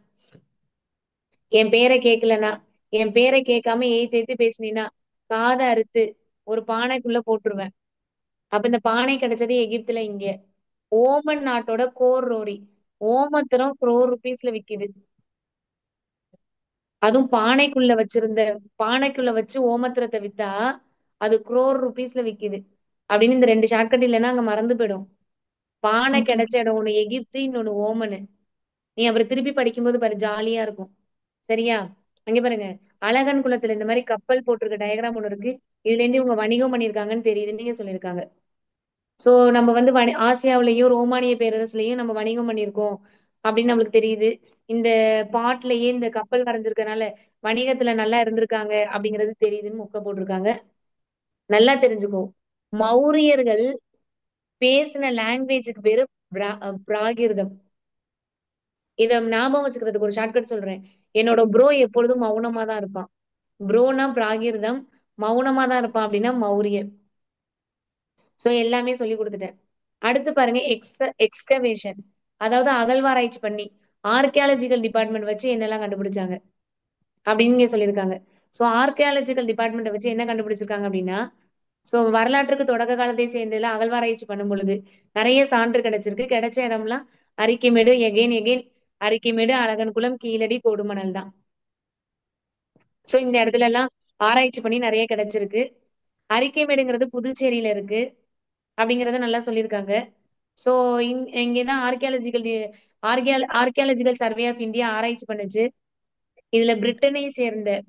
என் பேரை கேட்கலன்னா, என் பேரை கேட்காம ஏத்து பேசுனீன்னா காதை அறுத்து ஒரு பானைக்குள்ள போட்டுருவேன். அப்ப இந்த பானை கிடைச்சது எகிப்துல இங்க. ஓமன் நாட்டோட கோர் ரோரி. ஓமத்திரம் ₹1,00,00,000 விக்குது. அதுவும் பானைக்குள்ள வச்சு ஓமத்திரத்தை வித்தா அது ₹1,00,00,000 விக்குது. அப்படின்னு இந்த 2 ஷார்ட்கட் இல்லைன்னா அங்க மறந்து போயிடும். பானை ஓகே. கிடைச்ச இடம் ஒண்ணு எகிப்து, இன்னொன்னு ஓமனு. நீ அப்புறம் திருப்பி படிக்கும்போது பாரு, ஜாலியா இருக்கும். சரியா? அங்க பாருங்க, அழகன் குளத்துல இந்த மாதிரி கப்பல் போட்டிருக்க டயக்ராம் ஒண்ணு இருக்கு. இதுல இருந்து இவங்க வணிகம் பண்ணிருக்காங்கன்னு தெரியுதுன்னு நீங்க சொல்லியிருக்காங்க. சோ நம்ம வந்து ஆசியாவிலையும் ரோமானிய பேரரசுலயும் நம்ம வணிகம் பண்ணியிருக்கோம் அப்படின்னு நம்மளுக்கு தெரியுது. இந்த பாட்லயே இந்த கப்பல் வரைஞ்சிருக்கனால வணிகத்துல நல்லா இருந்திருக்காங்க அப்படிங்கிறது தெரியுதுன்னு மொக்க போட்டிருக்காங்க. நல்லா தெரிஞ்சுக்கோ. மௌரியர்கள் பேசின லாங்குவேஜுக்கு பேரு பிராகிருதம். இத ஞாபகம் வச்சுக்கிறதுக்கு ஒரு ஷார்ட்கட் சொல்றேன். என்னோட ப்ரோ எப்பொழுதும் மௌனமா தான் இருப்பான். ப்ரோனா பிராகிருதம், மௌனமா தான் இருப்பான் அப்படின்னா மௌரியர். சோ எல்லாமே சொல்லி கொடுத்துட்டேன். அடுத்து பாருங்க, எக்ஸ்கவேஷன், அதாவது அகழ்வாராய்ச்சி பண்ணி ஆர்கியாலஜிக்கல் டிபார்ட்மெண்ட் வச்சு என்னெல்லாம் கண்டுபிடிச்சாங்க அப்படின்னு இங்க சொல்லியிருக்காங்க. சோ ஆர்கியாலஜிக்கல் டிபார்ட்மெண்ட் வச்சு என்ன கண்டுபிடிச்சிருக்காங்க அப்படின்னா, சோ வரலாற்றுக்கு தொடக்க காலத்தை சேர்ந்ததுல அகழ்வாராய்ச்சி பண்ணும் பொழுது நிறைய சான்று கிடைச்சிருக்கு. கிடைச்ச இடம்லாம் அரிக்கைமேடு, எகெயின் எகெயின் அரிக்கைமேடு, அழகன்குளம், கீழடி, கொடுமணல் தான். சோ இந்த இடத்துல எல்லாம் ஆராய்ச்சி பண்ணி நிறைய கிடைச்சிருக்கு. அரிக்கைமேடுங்கிறது புதுச்சேரியில இருக்கு அப்படிங்கறத நல்லா சொல்லியிருக்காங்க. சோ இங்கதான் ஆர்கியாலஜிக்கல் சர்வே ஆஃப் இந்தியா ஆராய்ச்சி பண்ணுச்சு. இதுல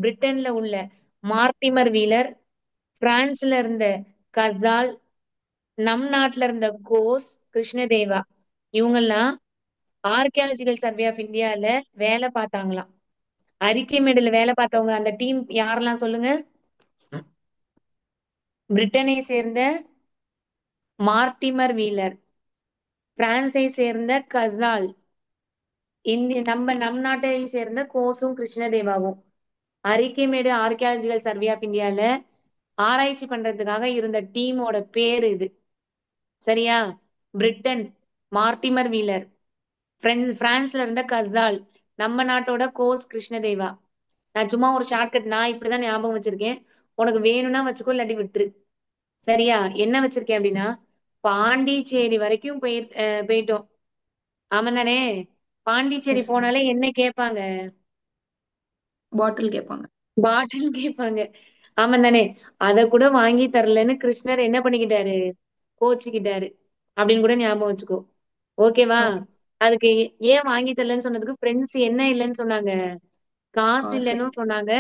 பிரிட்டன்ல உள்ள மார்டிமர் வீலர், பிரான்ஸ்ல இருந்த கசால், நம் நாட்டுல இருந்த கோஸ் கிருஷ்ணதேவா, இவங்கெல்லாம் ஆர்கியாலஜிக்கல் சர்வே ஆஃப் இந்தியால வேலை பார்த்தாங்களாம். அரிக்கைமேடுல வேலை பார்த்தவங்க அந்த டீம் யாரெல்லாம் சொல்லுங்க? பிரிட்டனை சேர்ந்த மார்டிமர் வீலர், பிரான்ஸை சேர்ந்த கசால், நம் நாட்டை சேர்ந்த கோசும் கிருஷ்ணதேவாவும். அரிக்கைமேடு ஆர்கியாலஜிக்கல் சர்வே ஆஃப் இந்தியால ஆராய்ச்சி பண்றதுக்காக இருந்த டீமோட பேரு இது. சரியா? பிரிட்டன் மார்டிமர் வீலர், பிரான்ஸ்ல இருந்த கசால், நம்ம நாட்டோட கோஸ் கிருஷ்ணதேவா. நான் சும்மா ஒரு ஷார்ட்கட், நான் இப்படிதான் ஞாபகம் வச்சிருக்கேன். உனக்கு வேணும்னா வச்சுக்கோ, இல்லாட்டி விட்டுரு. சரியா? என்ன வச்சிருக்கேன் அப்படின்னா, பாண்டிச்சேரி வரைக்கும் போயிட்டோம். ஆமா தானே? Pondicherry yes ma'am. போனாலே என்ன கேட்பாங்க? பாட்டில் கேட்பாங்க. பாட்டில் கேட்பாங்க. ஆமா தானே? அத கூட வாங்கி தரலன்னு கிருஷ்ணர் என்ன பண்ணிக்கிட்டாரு? கோச்சுக்கிட்டாரு அப்படின்னு கூட ஞாபகம் வச்சுக்கோ. ஓகேவா? ஓ, அதுக்கு ஏன் வாங்கி தரலன்னு சொன்னதுக்கு ஃப்ரெண்ட்ஸ் என்ன இல்லைன்னு சொன்னாங்க? காசு காசு. இல்லைன்னு சொன்னாங்க.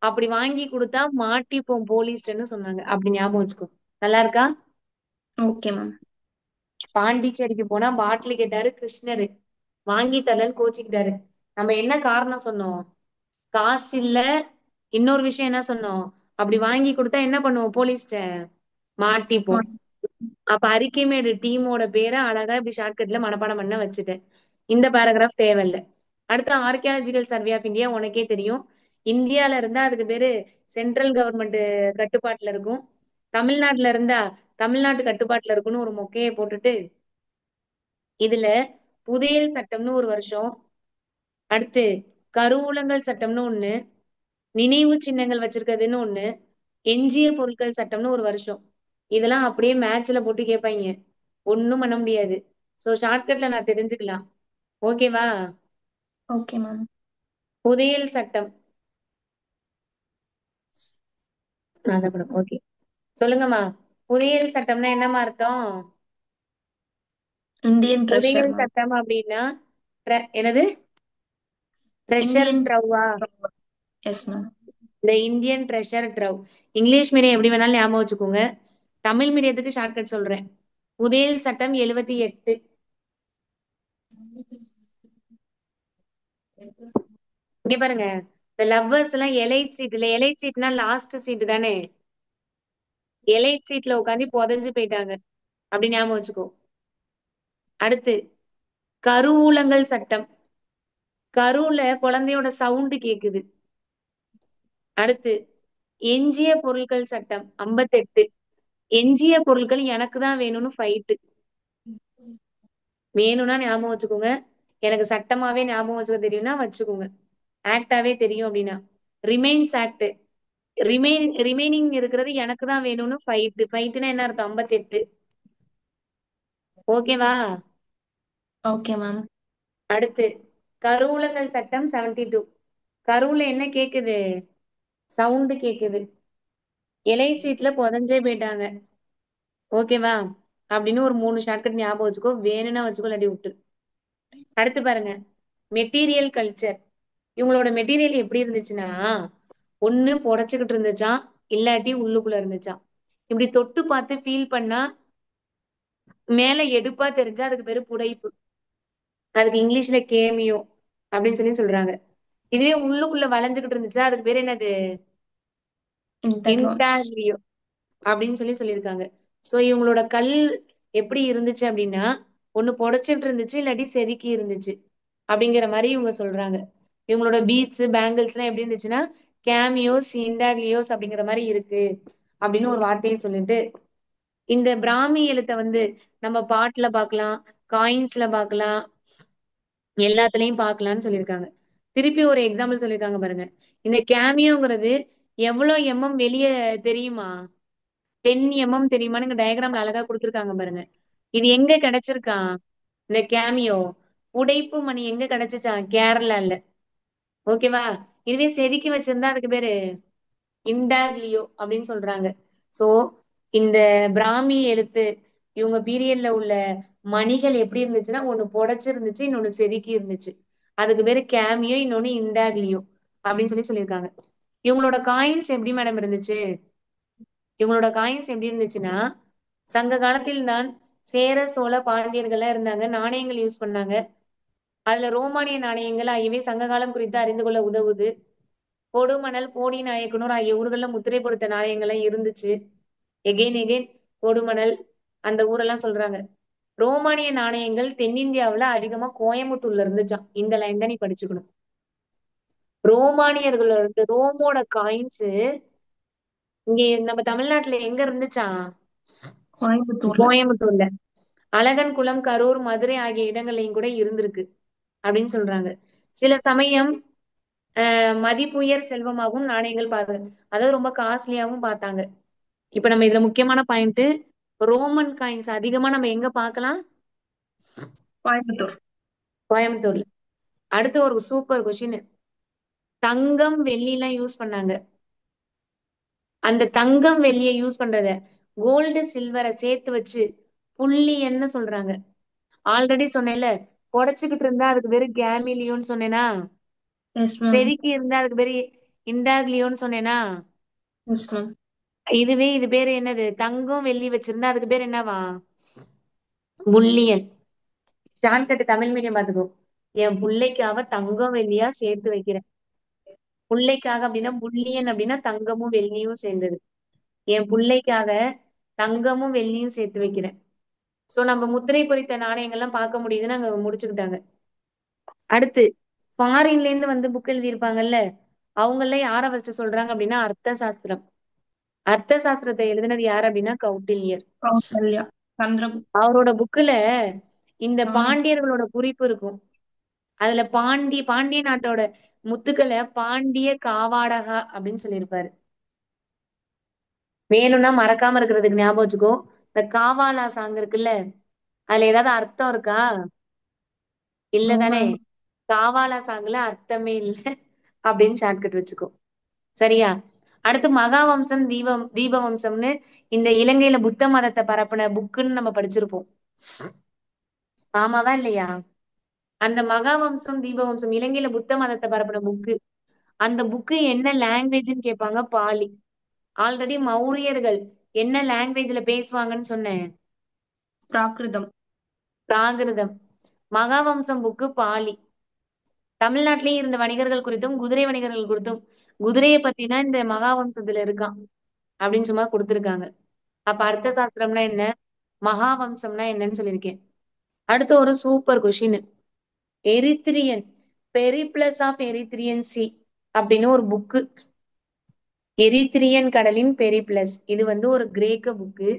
அப்படி வாங்கி கொடுத்தா மாட்டிப்போம் போலீஸ்ன்னு சொன்னாங்க. அப்படி ஞாபகம் வச்சுக்கோ. நல்லா இருக்கா? Okay ma'am. பாண்டிச்சேரிக்கு போனா பாட்டில் கேட்டாரு கிருஷ்ணரு, வாங்கி தரலன்னு கோச்சுக்கிட்டாரு. நம்ம என்ன காரணம் சொன்னோம்? காசு இல்ல. இன்னொரு விஷயம் என்ன சொன்னோம்? அப்படி வாங்கி கொடுத்தா என்ன பண்ணுவோம்? போலீஸ்ட மாட்டிப்போம். அப்ப அரிக்கைமேடு டீமோட பேரை அழகா இப்படி ஷார்ட்கட்ல மனப்பாடம் பண்ண வச்சுட்டேன். இந்த பேராகிராஃப் தேவையில்ல. அடுத்து ஆர்கியாலஜிக்கல் சர்வே ஆஃப் இந்தியா உனக்கே தெரியும். இந்தியால இருந்தா அதுக்கு பேரு சென்ட்ரல் கவர்மெண்ட் கட்டுப்பாட்டுல இருக்கும். தமிழ்நாட்டுல இருந்தா தமிழ்நாட்டு கட்டுப்பாட்டுல இருக்குன்னு ஒரு மொக்கையை போட்டுட்டு இதுல புதையல் சட்டம்னு ஒரு வருஷம், அடுத்து கருவூலங்கள் சட்டம்னு ஒண்ணு, நினைவு சின்னங்கள் வச்சிருக்கிறதுன்னு ஒண்ணு, எஞ்சிய பொருட்கள் சட்டம்னு ஒரு வருஷம். இதெல்லாம் அப்படியே மேட்ச்ல போட்டு கேட்பாங்க. ஒண்ணும் பண்ண முடியாது. சோ ஷார்ட்கட்ல நான் தெரிஞ்சுக்கலாம். ஓகேவா? Okay ma'am. புதையல் சட்டம். ஓகே, சொல்லுங்கம்மா. புதையல் சட்டம்னா என்னம்மா அர்த்தம்? இந்தியன் ட்ரெஷர் புதையல் மேம். சட்டம் அப்படின்னா என்னது? Treasure Indian. ட்ரவ்வா? Yes ma'am. இந்த Indian treasure trove. English medium எப்படி வேணாலும் ஞாபகம் வச்சுக்கோங்க. தமிழ் மீடியத்துக்கு ஷார்ட்கட் சொல்றேன். புதையல் சட்டம் 78. இங்க பாருங்க, இந்த லவ்வர்ஸ் எல்லாம் எலைட் சீட் இல்ல, எலைட் சீட்னா லாஸ்ட் சீட் தானே? எலைட் சீட்ல உட்காந்து புதைஞ்சு போயிட்டாங்க அப்படி ஞாபகம் வச்சுக்கோ. அடுத்து கருவூலங்கள் சட்டம். கருவுல குழந்தையோட சவுண்டு கேக்குது. அடுத்து எஞ்சிய பொருட்கள் சட்டம் 58. எஞ்சிய பொருட்கள் எனக்கு தான் வேணும்னு ஃபைட்டு. வேணும்னா ஞாபகம் வச்சுக்கோங்க. எனக்கு சட்டமாவே ஞாபகம் வச்சுக்க தெரியும்னா வச்சுக்கோங்க. ஆக்டாவே தெரியும் அப்படின்னா ரிமைன்ஸ் ஆக்ட். ரிமைனிங் இருக்கிறது எனக்கு தான் வேணும்னு ஃபைட்டு. ஃபைட்டுனா என்ன அர்த்தம்? 58. ஓகேவா? Okay ma'am. அடுத்து கருவூலங்கள் சட்டம் 72. கருவுல என்ன கேக்குது? சவுண்டு கேக்குது. இலை சீட்ல புதஞ்சே போயிட்டாங்க. ஓகேவா? அப்படின்னு ஒரு 3 ஷார்ட்கட் ஞாபகம் வச்சுக்கோ. வேணும்னா வச்சுக்கோ, இல்லாட்டி விட்டு. அடுத்து பாருங்க, மெட்டீரியல் கல்ச்சர். இவங்களோட மெட்டீரியல் எப்படி இருந்துச்சுன்னா, ஒண்ணு புடைச்சுக்கிட்டு இருந்துச்சாம், இல்லாட்டி உள்ளுக்குள்ள இருந்துச்சாம். இப்படி தொட்டு பார்த்து ஃபீல் பண்ணா மேல எடுப்பா தெரிஞ்சா அதுக்கு பேரு புடைப்பு. அதுக்கு இங்கிலீஷ்ல கேமியோ அப்படின்னு சொல்றாங்க. இதுவே உள்ளுக்குள்ள வளைஞ்சுக்கிட்டு இருந்துச்சா அதுக்கு பேரு என்னது? இன்டர்லான்ஸ். இன்டாக்ரியோ அப்படின்னு சொல்லியிருக்காங்க. சோ இவங்களோட கல் எப்படி இருந்துச்சு அப்படின்னா, ஒண்ணு புடைச்சிட்டு இருந்துச்சு, இல்லாட்டி செதுக்கி இருந்துச்சு அப்படிங்கிற மாதிரி இவங்க சொல்றாங்க. இவங்களோட பீட்ஸ் பேங்கிள்ஸ் எல்லாம் எப்படி இருந்துச்சுன்னா கேமியோஸ் இன்டாக்லியோஸ் அப்படிங்கிற மாதிரி இருக்கு அப்படின்னு ஒரு வார்த்தையை சொல்லிட்டு, இந்த பிராமி எழுத்தை வந்து நம்ம பாட்டுல பார்க்கலாம், காயின்ஸ்ல பார்க்கலாம், எல்லாத்துலயும் பார்க்கலாம்னு சொல்லியிருக்காங்க. திருப்பி ஒரு எக்ஸாம்பிள் சொல்லியிருக்காங்க பாருங்க. இந்த கேமியோங்கிறது எவ்வளவு வெளியே தெரியுமா? 10 தெரியுமான்னு இங்க டயக்ராம்ல அழகா கொடுத்துருக்காங்க பாருங்க. இது எங்க கிடைச்சிருக்கான்? இந்த கேமியோ உடைப்பு மணி எங்க கிடைச்சிச்சான்? கேரளால. ஓகேவா? இதுவே செதுக்கி வச்சிருந்தா அதுக்கு பேரு இண்டாக்லியோ அப்படின்னு சொல்றாங்க. சோ இந்த பிராமி எழுத்து இவங்க பீரியட்ல உள்ள மணிகள் எப்படி இருந்துச்சுன்னா, ஒண்ணு புடைச்சிருந்துச்சு, இன்னொன்னு செதுக்கி இருந்துச்சு. அதுக்கு பேரு கேமியோ, இன்னொன்னு இண்டாக்லியோ அப்படின்னு சொல்லியிருக்காங்க. இவங்களோட காயின்ஸ் எப்படி மேடம் இருந்துச்சு? இவங்களோட காயின்ஸ் எப்படி இருந்துச்சுன்னா, சங்க காலத்தில் தான் சேர சோழ பாண்டியர்கள்லாம் இருந்தாங்க, நாணயங்கள் யூஸ் பண்ணாங்க. அதுல ரோமானிய நாணயங்கள் ஆகியவை சங்க காலம் குறித்து அறிந்து கொள்ள உதவுது. கொடுமணல் போடி நாயக்கனூர் ஆகிய ஊர்கள்ல முத்திரை பொருத்த நாணயங்கள்லாம் இருந்துச்சு. எகெயின் கொடுமணல் அந்த ஊரெல்லாம் சொல்றாங்க. ரோமானிய நாணயங்கள் தென்னிந்தியாவுல அதிகமா கோயம்புத்தூர்ல இருந்துச்சாம். இந்த லைன் தான் நீ படிச்சுக்கணும். ரோமானியர்களோட ரோமோட காயின்ஸ் இங்க நம்ம தமிழ்நாட்டுல எங்க இருந்துச்சாம்? கோயம்புத்தூர்ல. கோயம்புத்தூர்ல. அழகன் குளம், கரூர், மதுரை ஆகிய இடங்கள்லயும் கூட இருந்திருக்கு அப்படின்னு சொல்றாங்க. சில சமயம் மதிப்புயர் செல்வமாகவும் நாணயங்கள் பார்த்தாங்க. அதாவது ரொம்ப காஸ்ட்லியாவும் பார்த்தாங்க. இப்ப நம்ம இதுல முக்கியமான பாயிண்ட், ரோமன் காயின்ஸ் அதிகமா நம்ம எங்க பார்க்கலாம்? கோயம்புத்தூர். கோயம்புத்தூர்ல. அடுத்து ஒரு சூப்பர் கொஸ்டின். தங்கம் வெள்ளி எல்லாம் யூஸ் பண்ணாங்க. அந்த தங்கம் வெள்ளியை யூஸ் பண்றத கோல்டு சில்வரை சேர்த்து வச்சு புள்ளி என்ன சொல்றாங்க? ஆல்ரெடி சொன்னேன்ல, புடைச்சுக்கிட்டு இருந்தா அதுக்கு பேரு கேமிலியோன்னு சொன்னேனா? Yes ma'am. செதுக்கி இருந்தா அதுக்கு பேரு இண்டாக்லியோன்னு சொன்னேனா? Yes ma'am. இதுவே இது பேரு என்னது? தங்கம் வெள்ளி வச்சிருந்தா அதுக்கு பேர் என்னவா? புள்ளியன். ஷார்ட்கட் தமிழ் மீடியம் பாத்துக்கோ. என் பிள்ளைக்காக தங்கம் வெள்ளியா சேர்த்து வைக்கிறேன். பிள்ளைக்காக அப்படின்னா புள்ளியன் அப்படின்னா தங்கமும் வெள்ளியும் சேர்ந்தது. என் பிள்ளைக்காக தங்கமும் வெள்ளியும் சேர்த்து வைக்கிறேன். சோ நம்ம முத்திரை பொறித்த நாணயங்கள்லாம் பார்க்க முடியுதுன்னு அங்க முடிச்சுக்கிட்டாங்க. அடுத்து ஃபாரின்ல இருந்து வந்து புக் எழுதியிருப்பாங்கல்ல, அவங்கள யார ஃபர்ஸ்ட் சொல்றாங்க அப்படின்னா அர்த்த சாஸ்திரம். அர்த்த சாஸ்திரத்தை எழுதினது யாரு அப்படின்னா கௌட்டில்யர். கௌசல்யா. சந்திரகுப்தா. அவரோட புக்ல இந்த மேம். பாண்டியர்களோட குறிப்பு இருக்கும். அதுல பாண்டிய நாட்டோட முத்துக்களை பாண்டிய காவாடகா அப்படின்னு சொல்லியிருப்பாரு. வேணும்னா மறக்காம இருக்கிறதுக்கு ஞாபகம் வச்சுக்கோ. இந்த காவாலா சாங் இருக்குல்ல, அதுல ஏதாவது அர்த்தம் இருக்கா? இல்ல நோ தானே? மேம். காவாலா சாங்ல அர்த்தமே இல்ல அப்படின்னு ஷார்ட்கட் வச்சுக்கோ. சரியா? அடுத்து மகாவம்சம் தீபவம்சம்னு இந்த இலங்கையில புத்த மதத்தை பரப்புன புக்குன்னு நம்ம படிச்சிருப்போம். ஆமாவா இல்லையா? அந்த மகாவம்சம் தீபவம்சம் இலங்கையில புத்த மதத்தை பரப்புன புக்கு. அந்த புக்கு என்ன லாங்குவேஜ்னு கேட்பாங்க? பாலி. ஆல்ரெடி மௌரியர்கள் என்ன லாங்குவேஜ்ல பேசுவாங்கன்னு சொன்னேன்? பிராகிருதம். பிராகிருதம். மகாவம்சம் புக்கு பாலி. தமிழ்நாட்டிலேயே இருந்த வணிகர்கள் குறித்தும் குதிரை வணிகர்கள் குறித்தும் குதிரையை பத்தினா இந்த மகாவம்சத்துல இருக்கான் அப்படின்னு சும்மா கொடுத்திருக்காங்க. அப்ப அர்த்த சாஸ்திரம்னா என்ன, மகாவம்சம்னா என்னன்னு சொல்லியிருக்கேன். அடுத்து ஒரு super question. Erythraean Periplus of Erythraean Sea அப்படின்னு ஒரு புக்கு. எரித்ரியன் கடலின் பெரிப்ளஸ், இது வந்து ஒரு கிரேக்க புக்கு.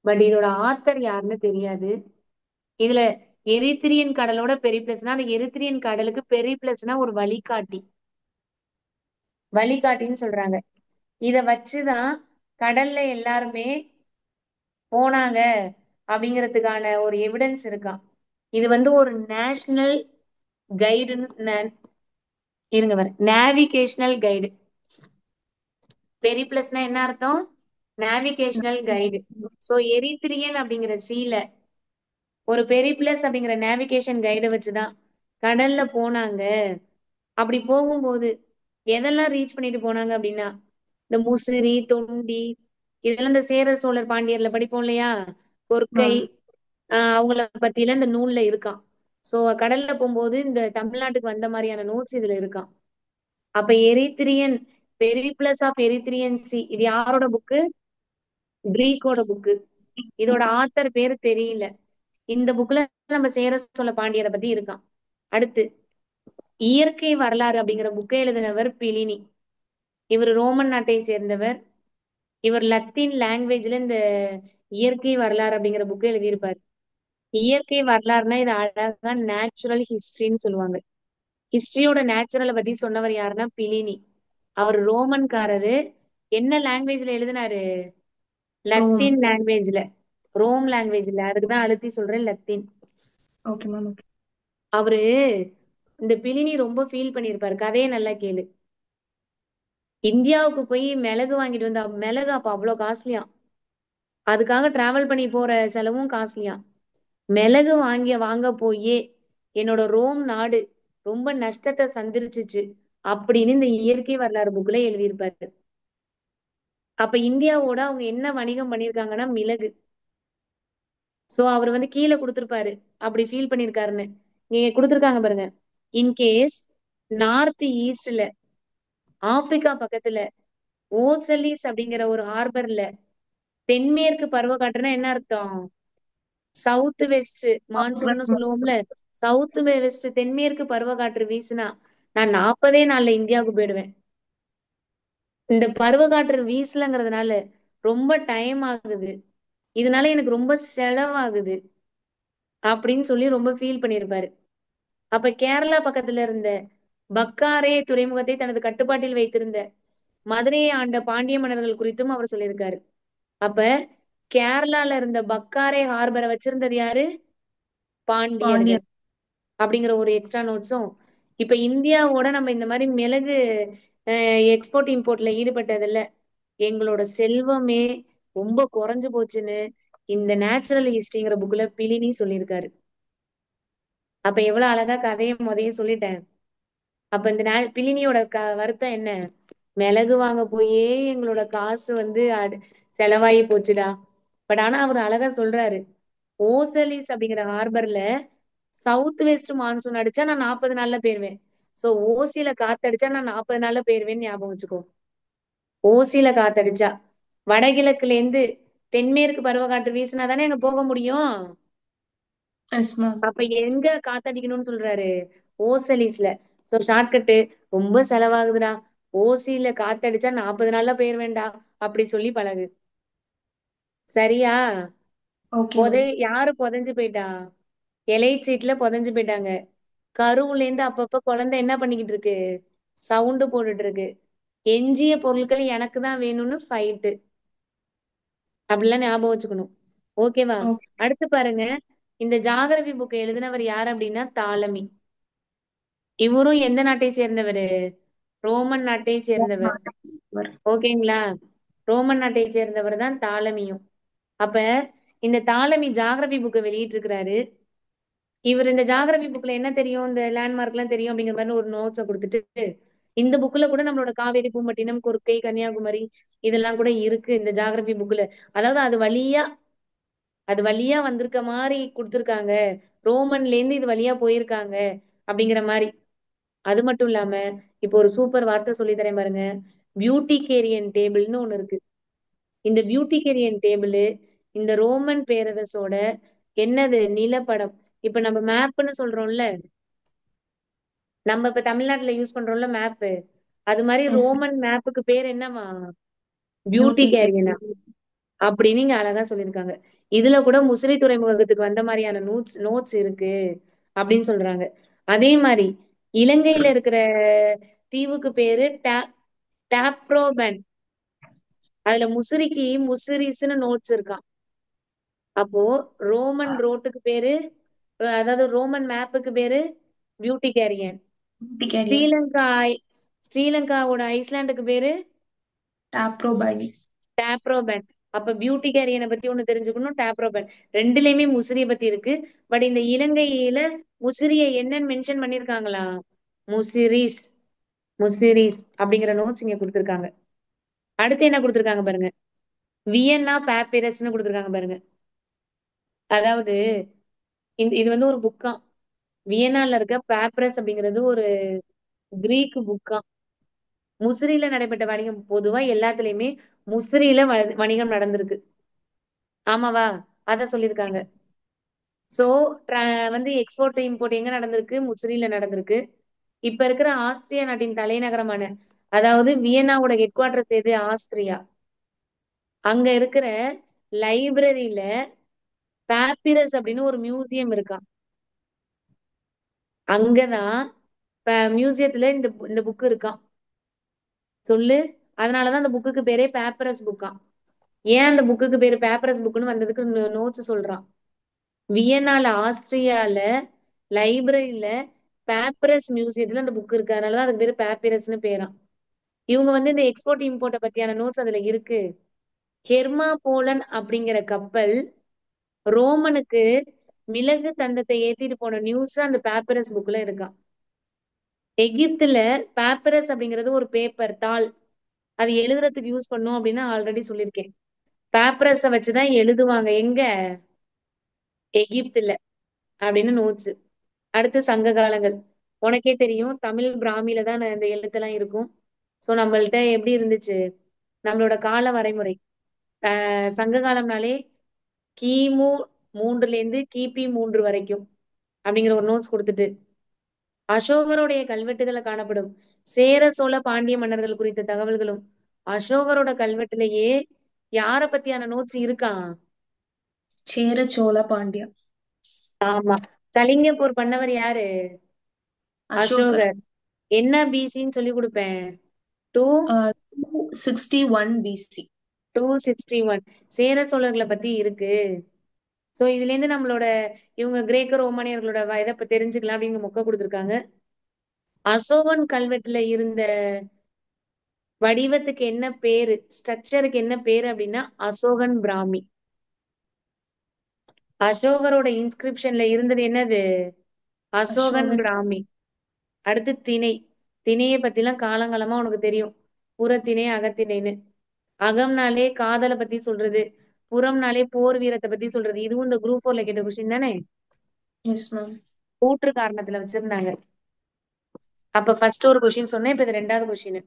பட் இதோட ஆத்தர் யாருன்னு தெரியாது. இதுல எரித்ரியன் கடலோட பெரிப்ளஸ்னா அந்த எரித்ரியன் கடலுக்கு பெரிப்ளஸ்னா ஒரு வழிகாட்டி, வழிகாட்டின்னு சொல்றாங்க. இத வச்சுதான் கடல்ல எல்லாருமே போனாங்க அப்படிங்கிறதுக்கான ஒரு எவிடன்ஸ் இருக்காம். இது வந்து ஒரு நேஷனல் கைடுன்னு, இருங்க வர நேவிகேஷனல் கைடு. பெரிப்ளஸ்னா என்ன அர்த்தம், நேவிகேஷனல் கைடு. சோ எரித்ரியன் அப்படிங்கிற சீல ஒரு பெரிப்ளஸ் அப்படிங்கிற நேவிகேஷன் கைடை வச்சுதான் கடல்ல போனாங்க. அப்படி போகும்போது எதெல்லாம் ரீச் பண்ணிட்டு போனாங்க அப்படின்னா, இந்த முசிறி, தொண்டி, இதெல்லாம் இந்த சேரர் சோழர் பாண்டியர்ல படிப்போம் இல்லையா, கொற்கை, மேம். அவங்கள பத்தியில இந்த நூல்ல இருக்கான். சோ கடல்ல போகும்போது இந்த தமிழ்நாட்டுக்கு வந்த மாதிரியான நோட்ஸ் இதுல இருக்கான். அப்ப Erythraean Periplus of Erythraean Sea, இது யாரோட புக்கு, கிரீக்கோட புக்கு. இதோட ஆத்தர் பேரு தெரியல. இந்த புக்ல நம்ம சேர சோழ பாண்டியரை பத்தி இருக்கான். அடுத்து இயற்கை வரலாறு அப்படிங்கிற புக்கை எழுதினவர் பிலினி. இவர் ரோமன் நாட்டை சேர்ந்தவர். இவர் லத்தீன் லாங்குவேஜ்ல இந்த இயற்கை வரலாறு அப்படிங்கிற புக்கை எழுதியிருப்பாரு. இயற்கை வரலாறுனா இது அழகா நேச்சுரல் ஹிஸ்டரின்னு சொல்லுவாங்க. ஹிஸ்டரியோட நேச்சுரலை பத்தி சொன்னவர் யாருன்னா பிலினி. அவர் ரோமன்காரரு. என்ன லாங்குவேஜ்ல எழுதினாரு, ரோம். லத்தீன் லாங்குவேஜ்ல. ரோம் லாங்குவேஜ்ல, அதுக்குதான் அழுத்தி சொல்றேன், லத்தீன். Okay ma'am. ஓகே. அவரு இந்த பிலினி ரொம்ப ஃபீல் பண்ணியிருப்பாரு. கதையை நல்லா கேளு. இந்தியாவுக்கு போய் மிளகு வாங்கிட்டு வந்தா, மிளகு அப்ப அவ்வளவு காஸ்ட்லியாம். அதுக்காக டிராவல் பண்ணி போற செலவும் காஸ்ட்லியாம். மிளகு வாங்க போயே என்னோட ரோம் நாடு ரொம்ப நஷ்டத்தை சந்திருச்சுச்சு அப்படின்னு இந்த இயற்கை வரலாறு புக்ல எழுதியிருப்பாரு. அப்ப இந்தியாவோட அவங்க என்ன வணிகம் பண்ணிருக்காங்கன்னா மிளகு. சோ அவர் வந்து கீழே கொடுத்திருப்பாரு, அப்படி ஃபீல் பண்ணிருக்காருன்னு. நீங்க கொடுத்திருக்காங்க பாருங்க. இன்கேஸ் நார்த் ஈஸ்ட்ல, ஆப்பிரிக்கா பக்கத்துல, ஓசலிஸ் அப்படிங்கிற ஒரு ஹார்பர்ல தென்மேற்கு பருவக்காற்றுனா என்ன அர்த்தம், சவுத் வெஸ்ட் மான்சூன்னு சொல்லுவோம்ல. சவுத் வெஸ்ட் தென்மேற்கு பருவக்காற்று வீசுனா நான் 40 நாள்ல இந்தியாவுக்கு போயிடுவேன். இந்த பருவக்காற்று வீசலங்கிறதுனால ரொம்ப டைம் ஆகுது, இதனால எனக்கு ரொம்ப செலவாகுது அப்படின்னு சொல்லி ரொம்ப ஃபீல் பண்ணியிருப்பாரு. அப்ப கேரளா பக்கத்துல இருந்த பக்காரே துறைமுகத்தை தனது கட்டுப்பாட்டில் வைத்திருந்த மதுரையை ஆண்ட பாண்டிய மன்னர்கள் குறித்தும் அவர் சொல்லியிருக்காரு. அப்ப கேரளால இருந்த பக்காரே ஹார்பரை வச்சிருந்தது யாரு, பாண்டியர்கள் பாண்டியர். அப்படிங்கிற ஒரு எக்ஸ்ட்ரா நோட்ஸும். இப்ப இந்தியாவோட நம்ம இந்த மாதிரி மிளகு எக்ஸ்போர்ட் இம்போர்ட்ல ஈடுபட்டதில்ல, எங்களோட செல்வமே ரொம்ப குறைஞ்சு போச்சுன்னு இந்த நேச்சுரல் ஹிஸ்டரிங்கிற புக்ல பிலினி சொல்லியிருக்காரு. அப்ப எவ்வளவு அழகா கதையை முதைய சொல்லிட்டேன். அப்ப இந்த பிலினியோட வருத்தம் என்ன, மிளகு வாங்க போயே எங்களோட காசு வந்து செலவாகி போச்சுடா. பட் ஆனா அவர் அழகா சொல்றாரு, ஓசலிஸ் அப்படிங்கிற ஹார்பர்ல சவுத் வெஸ்ட் மான்சூன் அடிச்சா நான் 40 நாள்ல போயிருவேன். சோ ஓசியில காத்தடிச்சா நான் 40 நாள்ல போயிருவேன்னு ஞாபகம் வச்சுக்கோ. ஓசியில காத்தடிச்சா வடகிழக்குல இருந்து தென்மேற்கு பருவக்காற்று வீசினா தானே அங்க போக முடியும். Yes ma'am. அப்ப எங்க காத்தடிக்கணும்னு சொல்றாரு, ஓசலிஸ்ல. சோ ஷார்ட்கட்டு, ரொம்ப செலவாகுதுடா, ஓசியில காத்தடிச்சா 40 நாள்ல போயிருவேண்டா அப்படி சொல்லி பழகு. சரியா. Okay ma'am. யாரு புதைஞ்சு போயிட்டா, எலைட் சீட்ல புதைஞ்சு போயிட்டாங்க. கருவுல இருந்து அப்பப்ப குழந்தை என்ன பண்ணிக்கிட்டு இருக்கு, சவுண்டு போட்டுட்டு இருக்கு. எஞ்சிய பொருட்கள் எனக்கு தான் வேணும்னு ஃபைட்டு. அப்படிலாம் ஞாபகம் வச்சுக்கணும். ஓகேவா. ஓகே. அடுத்து பாருங்க, இந்த ஜாகிரபி புக்கை எழுதினவர் யார் அப்படின்னா தாலமி. இவரும் எந்த நாட்டை சேர்ந்தவர், ரோமன் நாட்டை சேர்ந்தவர். ஓகேங்களா. ரோமன் நாட்டை சேர்ந்தவர் தான் தாலமியும். அப்ப இந்த தாலமி ஜாகிரபி புக்கை வெளியிட்டு இருக்கிறாரு. இவர் இந்த ஜாகிரபி புக்ல என்ன தெரியும், இந்த லேண்ட்மார்க் எல்லாம் தெரியும் அப்படிங்கிற மாதிரி ஒரு நோட்ஸை கொடுத்துட்டு, இந்த புக்ல கூட நம்மளோட காவேரி பூம்பட்டினம் கொர்க்கை கன்னியாகுமரி இதெல்லாம் கூட இருக்கு இந்த ஜாகிரபி புக்ல. அதாவது அது வழியா வந்திருக்க மாதிரி கொடுத்திருக்காங்க, ரோமன்ல இருந்து இது வழியா போயிருக்காங்க அப்படிங்கிற மாதிரி. அது மட்டும் இல்லாம இப்போ ஒரு சூப்பர் வார்த்தை சொல்லி தரேன் பாருங்க, பியூட்டிகேரியன் டேபிள்னு ஒண்ணு இருக்கு. இந்த பியூட்டிகேரியன் டேபிள் இந்த ரோமன் பேரரசோட என்னது நிலப்படம். இப்ப நம்ம மேப்னு சொல்றோம்ல, நம்ம இப்ப தமிழ்நாட்டுல யூஸ் பண்றோம்ல மேப், அது மாதிரி எஸ் ரோமன் மேப்புக்கு பேர் என்னவா? பியூட்டி பியூட்டி கேரியனா அப்படின்னு இங்க அழகா சொல்லியிருக்காங்க. இதுல கூட முசிறி துறைமுகத்துக்கு வந்த மாதிரியான நோட்ஸ் இருக்கு அப்படின்னு சொல்றாங்க. அதே மாதிரி இலங்கையில இருக்கிற தீவுக்கு பேரு டாப்ரோபன். அதுல முசிறிக்கு முசிறிஸ்னு நோட்ஸ் இருக்கான். அப்போ ரோமன் ரோட்டுக்கு பேரு, அதாவது ரோமன் மேப்புக்கு பேரு பியூட்டி கேரியன். கேரியன் ஸ்ரீலங்கா ஸ்ரீலங்காவோட ஐஸ்லாண்டுக்கு பேரு டாப்ரோபைட். டாப்ரோபன். அப்ப பியூட்டி கேரியனை பத்தி ஒண்ணு தெரிஞ்சுக்கணும், டாப்ரோபன். ரெண்டுலயுமே முசிறிய பத்தி இருக்கு. பட் இந்த இலங்கையில முசிறிய என்னன்னு மென்ஷன் பண்ணிருக்காங்களா? முசிறிஸ். முசிறிஸ் அப்படிங்கிற நோட்ஸ் இங்க கொடுத்திருக்காங்க. அடுத்து என்ன கொடுத்திருக்காங்க பாருங்க, வியன்னா பேப்பிரஸ்னு கொடுத்திருக்காங்க பாருங்க. அதாவது இது வந்து ஒரு புக்கா, வியன்னால இருக்க பேப்பரஸ் அப்படிங்கிறது ஒரு கிரீக் புக்கா. முசிறியில நடைபெற்ற வணிகம், பொதுவா எல்லாத்துலயுமே முசிறியில வணிகம் நடந்திருக்கு. ஆமாவா? அத சொல்லியிருக்காங்க. சோ வந்து எக்ஸ்போர்ட் இம்போர்ட் எங்க நடந்திருக்கு? முசிறியில நடந்திருக்கு. இப்ப இருக்கிற ஆஸ்திரியா நாட்டின் தலைநகரமான, அதாவது வியன்னாவோட ஹெட் குவார்டர்ஸ் எது? ஆஸ்திரியா. அங்க இருக்கிற லைப்ரரியில பேப்பிரஸ் அப்படின்னு ஒரு மியூசியம் இருக்கா. அங்கதான் மியூசியத்துல இந்த புக் இருக்கான். சொல்லு. அதனாலதான் அந்த புக்குக்கு பேரே பேப்பரஸ் புக்கா. ஏன் அந்த புக்குக்கு பேரு பேப்பரஸ் புக்னு வந்ததுக்கு நோட்ஸ் சொல்றான். வியன்னால ஆஸ்திரியால லைப்ரரியில பேப்பரஸ் மியூசியத்துல அந்த புக் இருக்கு, அதனாலதான் அதுக்கு பேரு பேப்பிரஸ்னு பேராம். இவங்க வந்து இந்த எக்ஸ்போர்ட் இம்போர்ட்டை பத்தியான நோட்ஸ் அதுல இருக்கு. ஹெர்மா போலன் அப்படிங்கிற கப்பல் ரோமனுக்கு மிளகு தந்தத்தை ஏத்திட்டு போன நியூஸ் அந்த பேப்பரஸ் புக்ல இருக்கா. எகிப்துல பேப்பரஸ் அப்படிங்கிறது ஒரு பேப்பர் தாள், அது எழுதுறதுக்கு யூஸ் பண்ணும் அப்படின்னு ஆல்ரெடி சொல்லியிருக்கேன். பேப்பரஸ வச்சுதான் எழுதுவாங்க எங்க? எகிப்துல அப்படின்னு நோட்ஸ். அடுத்து சங்க காலங்கள். உனக்கே தெரியும் தமிழ் பிராமியில தான் இந்த எழுத்தெல்லாம் இருக்கும். சோ நம்மள்ட்ட எப்படி இருந்துச்சு நம்மளோட கால வரைமுறை? சங்க காலம்னாலே கிமு 3ல இருந்து கிபி 3 வரைக்கும் அப்படிங்கிற ஒரு நோட்ஸ் கொடுத்துட்டு, அசோகருடைய கல்வெட்டுகளை காணப்படும் சேர சோழ பாண்டிய மன்னர்கள் குறித்த தகவல்களும் அசோகரோட கல்வெட்டுலயே யார பத்தியான நோட்ஸ் இருக்கான்? சேர சோழ பாண்டியா. ஆமா. கலிங்க போர் பண்ணவர் யாரு? அசோகர். அசோகர். என்ன பிசின்னு சொல்லி கொடுப்பேன்? Two 261 BC. 261. சேர சோழர்களை பத்தி இருக்கு. சோ இதுல இருந்து நம்மளோட இவங்க கிரேக்க ரோமானியர்களோட இதை தெரிஞ்சுக்கலாம் அப்படின்னு மொக்க கொடுத்துருக்காங்க. அசோகன் கல்வெட்டுல இருந்த வடிவத்துக்கு என்ன பேரு, ஸ்ட்ரக்சருக்கு என்ன பேரு அப்படின்னா அசோகன் பிராமி. அசோகரோட இன்ஸ்கிரிப்ஷன்ல இருந்தது என்னது? அசோகன் அசோகர். பிராமி. அடுத்து திணை. திணையை பத்தி எல்லாம் காலங்காலமா உனக்கு தெரியும், புறத்திணை அகத்திணைன்னு. அகம்னாலே காதலை பத்தி சொல்றது, புறம்னாலே போர் வீரத்தை பத்தி சொல்றது. இதுவும் இந்த குரூப் 4ல கேட்ட கொஸ்டின் தானே? Yes ma'am. கூற்று காரணத்துல வச்சிருந்தாங்க. அப்ப ஃபர்ஸ்ட் ஒரு கொஸ்டின் சொன்னேன், இப்ப இது ரெண்டாவது கொஸ்டின்.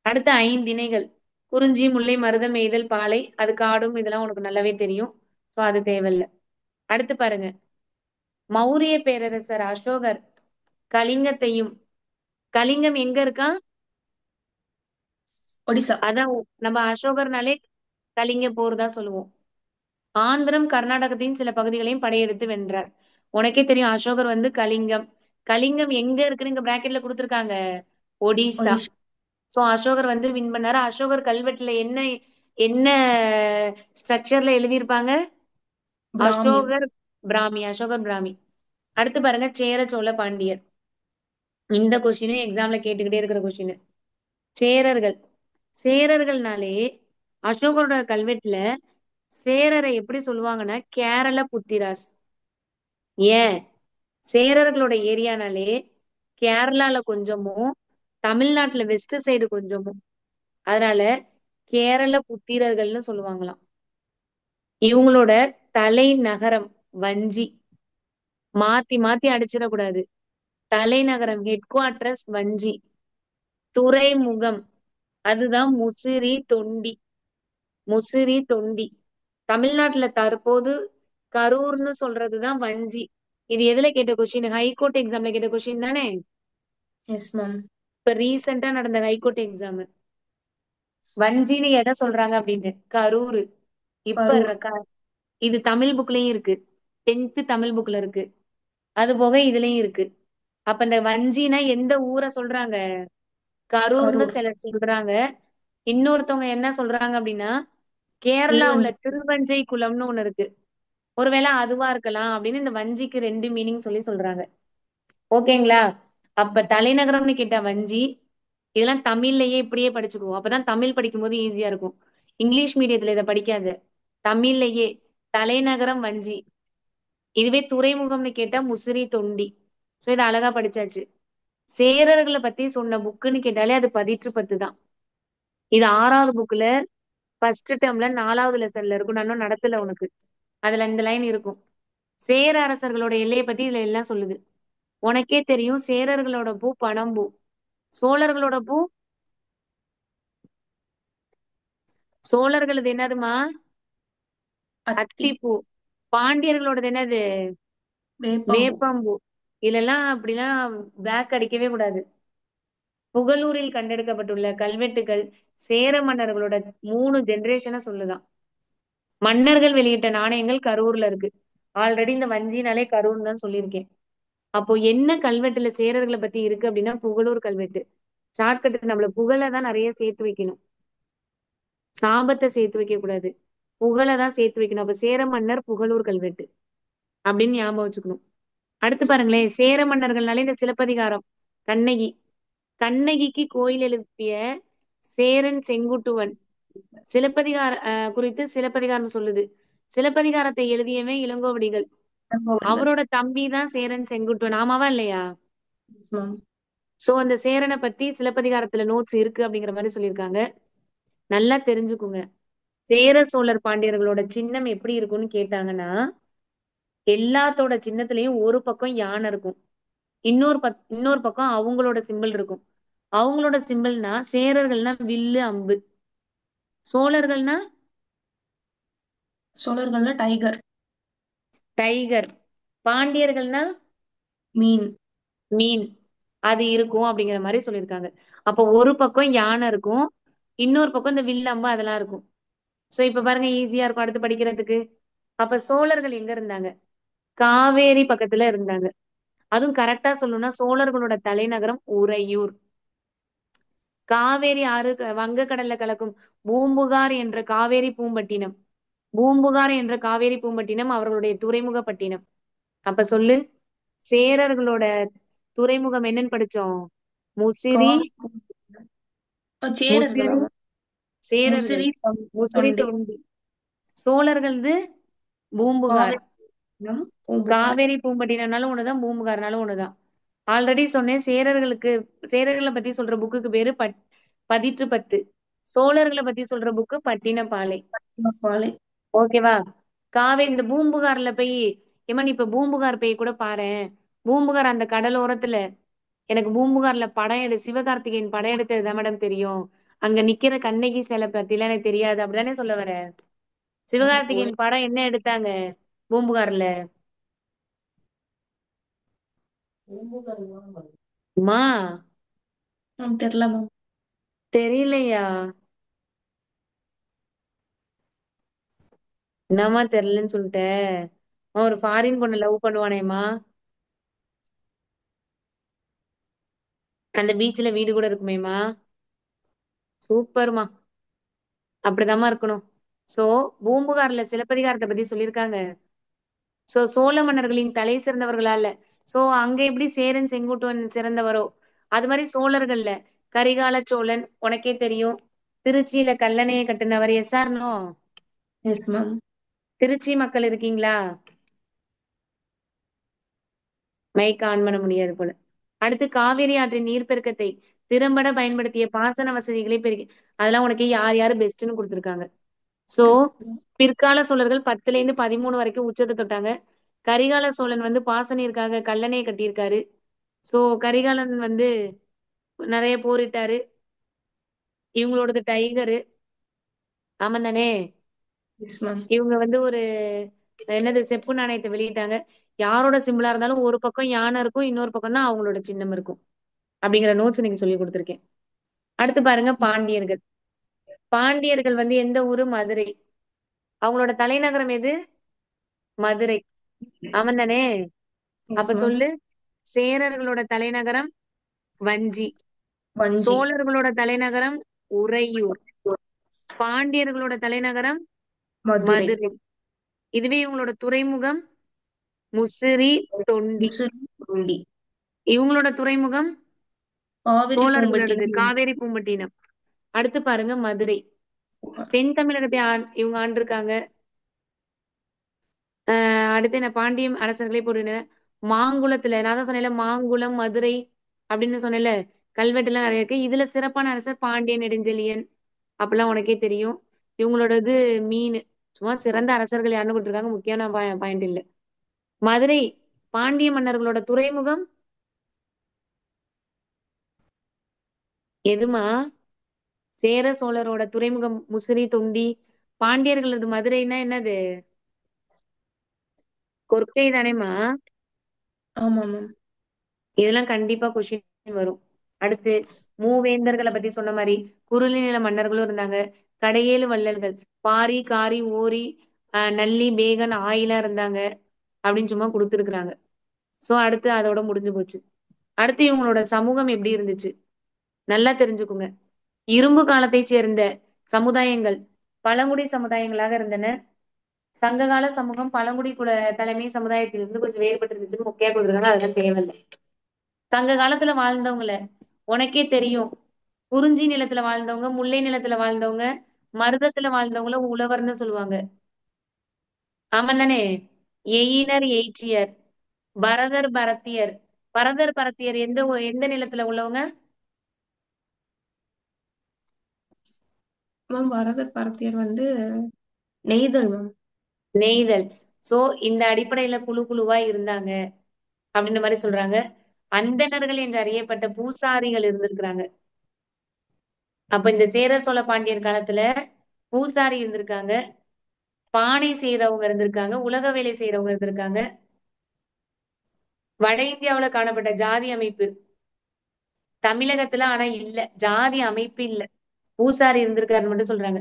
அடுத்த 5 திணைகள்: குறிஞ்சி, முல்லை, மருதம், எய்தல், பாலை. அது காடும், இதெல்லாம் உனக்கு நல்லாவே தெரியும். சோ அது தேவையில்ல. அடுத்து பாருங்க, மௌரிய பேரரசர் அசோகர் கலிங்கத்தையும், கலிங்கம் எங்க இருக்கா? ஒடிசா. அதான் நம்ம அசோகர்னாலே கலிங்க போர் தான் சொல்லுவோம். ஆந்திரம் கர்நாடகத்தின் சில பகுதிகளையும் படையெடுத்து வென்றார். உனக்கே தெரியும் அசோகர் வந்து கலிங்கம். கலிங்கம் எங்க இருக்குன்னு இங்க பிராக்கெட்ல கொடுத்திருக்காங்க, ஒடிசா. ஒடிஷா. சோ அசோகர் வந்து வின் பண்ணாரு. அசோகர் கல்வெட்டுல என்ன என்ன ஸ்ட்ரக்சர்ல எழுதியிருப்பாங்க? பிராமியம். அசோகர் பிராமி. அசோகர் பிராமி. அடுத்து பாருங்க, சேர சோழ பாண்டியர். இந்த கொஸ்டினும் எக்ஸாம்ல கேட்டுக்கிட்டே இருக்கிற கொஸ்டின். சேரர்கள். சேரர்கள்னாலே அசோகரோட கல்வெட்டுல சேரரை எப்படி சொல்லுவாங்கன்னா கேரள புத்திராஸ். ஏன்? சேரர்களோட ஏரியானாலே கேரளால கொஞ்சமும் தமிழ்நாட்டுல வெஸ்ட் சைடு கொஞ்சமும், அதனால கேரள புத்திரர்கள்னு சொல்லுவாங்களாம். இவங்களோட தலைநகரம் வஞ்சி. மாத்தி மாத்தி அடிச்சிடக்கூடாது. தலைநகரம் ஹெட் குவார்டர்ஸ் வஞ்சி. துறைமுகம் அதுதான் முசிறி தொண்டி. முசிறி, தொண்டி. தமிழ்நாட்டுல தற்போது கரூர்னு சொல்றதுதான் வஞ்சி. இது எதுல கேட்ட கொஸ்டின்? ஹைகோர்ட் எக்ஸாம்ல கேட்ட கொஸ்டின் தானே? Yes ma'am. இப்ப ரீசெண்டா நடந்த ஹைகோர்ட் எக்ஸாம். வஞ்சின்னு எதை சொல்றாங்க அப்படின்னு கரூர். இப்ப கரூர். இது தமிழ் புக்லயும் இருக்கு. 10th தமிழ் புக்ல இருக்கு. அது போக இதுலயும் இருக்கு. அப்ப இந்த வஞ்சினா எந்த ஊரை சொல்றாங்க? கரூர்னு கரூர். சிலர் சொல்றாங்க. இன்னொருத்தவங்க என்ன சொல்றாங்க அப்படின்னா கேரளாவுல திருவஞ்சி. திருவஞ்சை குளம்னு ஒண்ணு இருக்கு. ஒருவேளை அதுவா இருக்கலாம் அப்படின்னு இந்த வஞ்சிக்கு 2 மீனிங் சொல்லி சொல்றாங்க. ஓகேங்களா? அப்ப தலைநகரம்னு கேட்டா வஞ்சி. இதெல்லாம் தமிழ்லயே இப்படியே படிச்சுக்குவோம். அப்பதான் தமிழ் படிக்கும்போது ஈஸியா இருக்கும். இங்கிலீஷ் மீடியத்துல இதை படிக்காத. தமிழ்லயே தலைநகரம் வஞ்சி. இதுவே துறைமுகம்னு கேட்டா முசிறி, தொண்டி. சோ இதை அழகா படிச்சாச்சு. சேரர்களை பத்தி சொன்ன புக்குன்னு கேட்டாலே அது பதிற்று 10 தான். இது 6வது புக்ல ஃபர்ஸ்ட் டேர்ம்ல 4வது லெசன்ல இருக்கும். நான் இன்னும் நடத்தல உனக்கு. அதுல இந்த லைன் இருக்கும். சேர அரசர்களோட எல்லையை பத்தி இதுல எல்லாம் சொல்லுது. உனக்கே தெரியும் சேரர்களோட பூ பனம்பூ. சோழர்களோட பூ சோழர்களது என்னதுமா? அத்தி. அத்திப்பூ. பாண்டியர்களோடது என்னது? வேப்பம்பூ. வேப்பம்பூ. இதெல்லாம் அப்படிலாம் பேக் அடிக்கவே கூடாது. புகழூரில் கண்டெடுக்கப்பட்டுள்ள கல்வெட்டுகள் சேர மன்னர்களோட 3 ஜெனரேஷனை சொல்லுதான். மன்னர்கள் வெளியிட்ட நாணயங்கள் கரூர்ல இருக்கு. ஆல்ரெடி இந்த வஞ்சினாலே கரூர்னு தான் சொல்லியிருக்கேன். அப்போ என்ன கல்வெட்டுல சேரர்களை பத்தி இருக்கு அப்படின்னா புகழூர் கல்வெட்டு. ஷார்ட்கட் நம்மள புகழை தான் நிறைய சேர்த்து வைக்கணும். சாபத்தை சேர்த்து வைக்க கூடாது. புகழை தான் சேர்த்து வைக்கணும். அப்ப சேர மன்னர் புகழூர் கல்வெட்டு அப்படின்னு ஞாபகம் வச்சுக்கணும். அடுத்து பாருங்களேன், சேர மன்னர்கள்னாலே இந்த சிலப்பதிகாரம். கண்ணகி. கண்ணகிக்கு கோயில் எழுப்பிய சேரன் செங்குட்டுவன். சிலப்பதிகார குறித்து சிலப்பதிகாரம் சொல்லுது. சிலப்பதிகாரத்தை எழுதியவன் இளங்கோவடிகள். இளங்கோவடிகள். அவரோட தம்பி தான் சேரன் செங்குட்டுவன். ஆமாவா இல்லையா? Yes ma'am. சோ அந்த சேரனை பத்தி சிலப்பதிகாரத்துல நோட்ஸ் இருக்கு அப்படிங்கிற மாதிரி சொல்லியிருக்காங்க. நல்லா தெரிஞ்சுக்குங்க. சேர சோழர் பாண்டியர்களோட சின்னம் எப்படி இருக்கும்னு கேட்டாங்கன்னா எல்லாத்தோட சின்னத்திலயும் ஒரு பக்கம் யானை இருக்கும். இன்னொரு பக்கம் அவங்களோட சிம்பிள் இருக்கும். அவங்களோட சிம்பிள்னா சேரர்கள்னா வில்லு, அம்பு. சோழர்கள்னா சோழர்கள்ல டைகர். டைகர். பாண்டியர்கள்னா மீன். மீன். அது இருக்கும் அப்படிங்கிற மாதிரி சொல்லியிருக்காங்க. அப்போ ஒரு பக்கம் யானை இருக்கும். இன்னொரு பக்கம் இந்த வில், அம்பு அதெல்லாம் இருக்கும். சோ இப்ப பாருங்க ஈஸியா இருக்கும் அடுத்து படிக்கிறதுக்கு. அப்ப சோழர்கள் எங்க இருந்தாங்க? காவேரி பக்கத்துல இருந்தாங்க. அதுவும் கரெக்டா சொல்லணும்னா சோழர்களோட தலைநகரம் உறையூர். காவேரி ஆறு வங்கக்கடல்ல கலக்கும் பூம்புகார் என்ற காவேரி பூம்பட்டினம். பூம்புகார் என்ற காவேரி பூம்பட்டினம் அவர்களுடைய துறைமுக பட்டினம். அப்ப சொல்லு, சேரர்களோட துறைமுகம் என்னன்னு படிச்சோம்? முசிறி. கார். சேரர்களா? முசிறி சேரர்கள். முசிறி, முசிறி, தொண்டி. தொண்டி. சோழர்கள்து பூம்புகார். காவிரி, பூம்புகார். காவேரி பூம்பட்டினம்னாலும் ஒண்ணுதான், பூம்புகார்னாலும் ஒண்ணுதான். ஆல்ரெடி சொன்னேன் சேரர்களை பத்தி சொல்ற புக்குக்கு பேரு பதிற்று 10. சோழர்களை பத்தி சொல்ற புக்கு பட்டினப்பாலை. பாலை. ஓகேவா? காவேரி இந்த பூம்புகார்ல போய் ஏமா நீ இப்ப பூம்புகார் போய் கூட பாரேன். பூம்புகார் அந்த கடலோரத்துல எனக்கு பூம்புகார்ல படம் சிவகார்த்திகேயன் படம் எடுத்ததுதான் மேடம் தெரியும். அங்க நிக்கிற கண்ணகி சிலை பத்திலாம் எனக்கு தெரியாது அப்படிதானே சொல்ல வர? சிவகார்த்திகேயன் படம் என்ன எடுத்தாங்க பூம்புகார்ல? அம்மா தெரியல மேம். தெரியலையா? என்னம்மா தெரியலன்னு சொல்லிட்ட? அவன் ஒரு ஃபாரின் பொண்ணு லவ் பண்ணுவானேம்மா. அந்த பீச்ல வீடு கூட இருக்குமேம்மா. சூப்பர்மா. அப்படிதாம்மா இருக்கணும். சோ பூம்புகார்ல சிலப்பதிகாரத்தை பத்தி சொல்லியிருக்காங்க. சோ சோழ மன்னர்களின் தலை சிறந்தவர்களால சோ அங்க எப்படி சேரன் செங்குட்டுவன் சிறந்தவரோ அது மாதிரி சோழர்கள்ல கரிகால சோழன் உனக்கே தெரியும். திருச்சியில கல்லணையை கட்டினவர். எஸ்ஆர்னோ? Yes ma'am. திருச்சி மக்கள் இருக்கீங்களா? மைக் ஆன் பண்ண முடியாது போல. அடுத்து காவிரி ஆற்றின் நீர்ப்பெருக்கத்தை திறம்பட பயன்படுத்திய பாசன வசதிகளை பெருக்கி அதெல்லாம் உனக்கு யார் யாரு பெஸ்ட்னு கொடுத்திருக்காங்க. சோ பிற்கால சோழர்கள் 10ல இருந்து 13 வரைக்கும் உச்சத்தை தொட்டாங்க. கரிகால சோழன் வந்து பாசனிற்காக கல்லணையை கட்டியிருக்காரு. சோ கரிகாலன் வந்து நிறைய போரிட்டாரு. இவங்களோடது டைகரு. ஆமா தானே? Yes ma'am. இவங்க வந்து ஒரு என்னது செப்பு நாணயத்தை வெளியிட்டாங்க. யாரோட சிம்பிளா இருந்தாலும் ஒரு பக்கம் யானை இருக்கும், இன்னொரு பக்கம் தான் அவங்களோட சின்னம் இருக்கும். அப்படிங்கிற நோட்ஸ் இன்னைக்கு சொல்லி கொடுத்துருக்கேன். அடுத்து பாருங்க பாண்டியர்கள். பாண்டியர்கள் வந்து எந்த ஊரு? மதுரை. அவங்களோட தலைநகரம் எது? மதுரை. ஆமாம் தானே? எஸ் அப்ப மேம். சொல்லு. சேரர்களோட தலைநகரம் வஞ்சி. வஞ்சி. சோழர்களோட தலைநகரம் உறையூர். பாண்டியர்களோட தலைநகரம் மதுரை. மதுரை. இதுவே இவங்களோட துறைமுகம் முசிறி, தொண்டி. முசிறி, தொண்டி. இவங்களோட துறைமுகம் காவிரி, சோழர்களோடது பூம்பட்டினம். காவேரி பூம்பட்டினம். அடுத்து பாருங்க மதுரை. தென் தமிழகத்தை இவங்க ஆண்டிருக்காங்க. அடுத்து என்ன பாண்டியம் அரசர்களே போடுறேன். மாங்குளத்துல நான் தான் சொன்னேன்ல, மாங்குளம் மதுரை அப்படின்னு சொன்னேன்ல, கல்வெட்டு எல்லாம் நிறைய இருக்கு. இதுல சிறப்பான அரசர் பாண்டியன் நெடுஞ்செழியன் அப்பெல்லாம் உனக்கே தெரியும். இவங்களோடது மீன். சும்மா சிறந்த அரசர்கள் யாருன்னு கொடுத்துருக்காங்க, முக்கியமான பாயிண்ட் இல்ல. மதுரை பாண்டிய மன்னர்களோட துறைமுகம் எதுமா? சேர சோழரோட துறைமுகம் முசிறி, தொண்டி. பாண்டியர்களது மதுரைன்னா என்னது? கொற்கை தானேமா? ஆமா மேம். இதெல்லாம் கண்டிப்பா கொஸ்டின் வரும். அடுத்து மூவேந்தர்களை பத்தி சொன்ன மாதிரி குறுநில நில மன்னர்களும் இருந்தாங்க. கடையேழு வள்ளல்கள் பாரி, காரி, ஓரி, நல்லி, பேகன், ஆயிலா இருந்தாங்க அப்படின்னு சும்மா கொடுத்துருக்குறாங்க. சோ அடுத்து அதோட முடிஞ்சு போச்சு. அடுத்து இவங்களோட சமூகம் எப்படி இருந்துச்சு நல்லா தெரிஞ்சுக்குங்க. இரும்பு காலத்தை சேர்ந்த சமுதாயங்கள் பழங்குடி சமுதாயங்களாக இருந்தன. சங்ககால சமூகம் பழங்குடி குல தலைமை சமுதாயத்திலிருந்து கொஞ்சம் வேறுபட்டு இருந்துச்சுன்னு முக்கிய கொடுக்குறாங்க. அதெல்லாம் தேவையில்லை. சங்க காலத்துல வாழ்ந்தவங்கள உனக்கே தெரியும். குறிஞ்சி நிலத்துல வாழ்ந்தவங்க, முல்லை நிலத்துல வாழ்ந்தவங்க, மருதத்துல வாழ்ந்தவங்கள உழவர்னு சொல்லுவாங்க. ஆமா தானே? எயினர் எயிற்றியர், பரதர் பரத்தியர். பரதர் பரத்தியர் எந்த நிலத்துல உள்ளவங்க? மேம் வரதர் பரத்தியர் வந்து நெய்தல் மேம். நெய்தல். சோ இந்த அடிப்படையில குழு குழுவா இருந்தாங்க அப்படின்ற மாதிரி சொல்றாங்க. அந்தணர்கள் என்று அறியப்பட்ட பூசாரிகள் இருந்திருக்கிறாங்க. அப்ப இந்த சேர சோழ பாண்டியர் காலத்துல பூசாரி இருந்திருக்காங்க, பானை செய்யறவங்க இருந்திருக்காங்க, உலக வேலை செய்யறவங்க இருந்திருக்காங்க. வட இந்தியாவுல காணப்பட்ட ஜாதி அமைப்பு தமிழகத்துல ஆனா இல்ல, ஜாதி அமைப்பு இல்ல. பூசாரி இருந்திருக்காருன்னு மட்டும் சொல்றாங்க.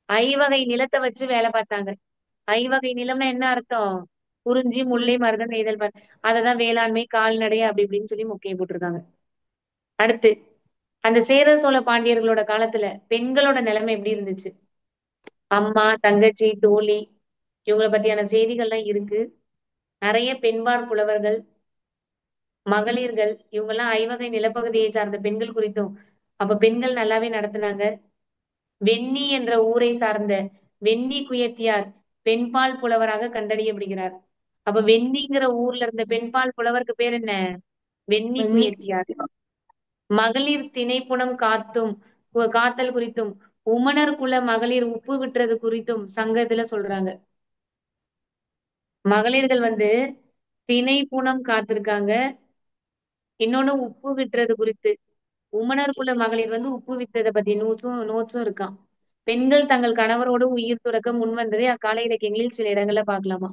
ஐவகை நிலத்தை வச்சு வேலை பார்த்தாங்க. ஐவகை நிலம்னா என்ன அர்த்தம்? குறிஞ்சி, முல்லை, மருதம், நெய்தல், அததான் வேளாண்மை, கால்நடை அப்படி இப்படின்னு சொல்லி முக்கிய போட்டிருக்காங்க. அடுத்து அந்த சேர சோழ பாண்டியர்களோட காலத்துல பெண்களோட நிலைமை எப்படி இருந்துச்சு? அம்மா, தங்கச்சி, தோழி, இவங்களை பத்தியான செய்திகள்லாம் இருக்கு. நிறைய பெண்பாற் புலவர்கள், மகளிர்கள் இவங்க எல்லாம் ஐவகை நிலப்பகுதியை சார்ந்த பெண்கள் குறித்தும் அப்ப பெண்கள் நல்லாவே நடத்துனாங்க. வெண்ணி என்ற ஊரை சார்ந்த வெண்ணி குயத்தியார் பெண்பால் புலவராக கண்டறியப்படுகிறார். அப்ப வெண்ணிங்கிற ஊர்ல இருந்த பெண்பால் புலவருக்கு பேர் என்ன? வெண்ணி வெண்ணி. குயத்தியார். மகளிர் திணைப்புணம் காத்தல் குறித்தும் உமணர் குல மகளிர் உப்பு விட்டுறது குறித்தும் சங்கத்துல சொல்றாங்க. மகளிர்கள் வந்து திணைப்புணம் காத்திருக்காங்க. இன்னொன்னு உப்பு விட்டுறது குறித்து. உமணர் குல மகளிர் வந்து உப்பு வித்ததை பத்தி நோட்ஸும் இருக்காம். பெண்கள் தங்கள் கணவரோடு உயிர் துறக்க முன் வந்ததை அக்கால இலக்கியங்களில் சில இடங்கள்ல பாக்கலாமா.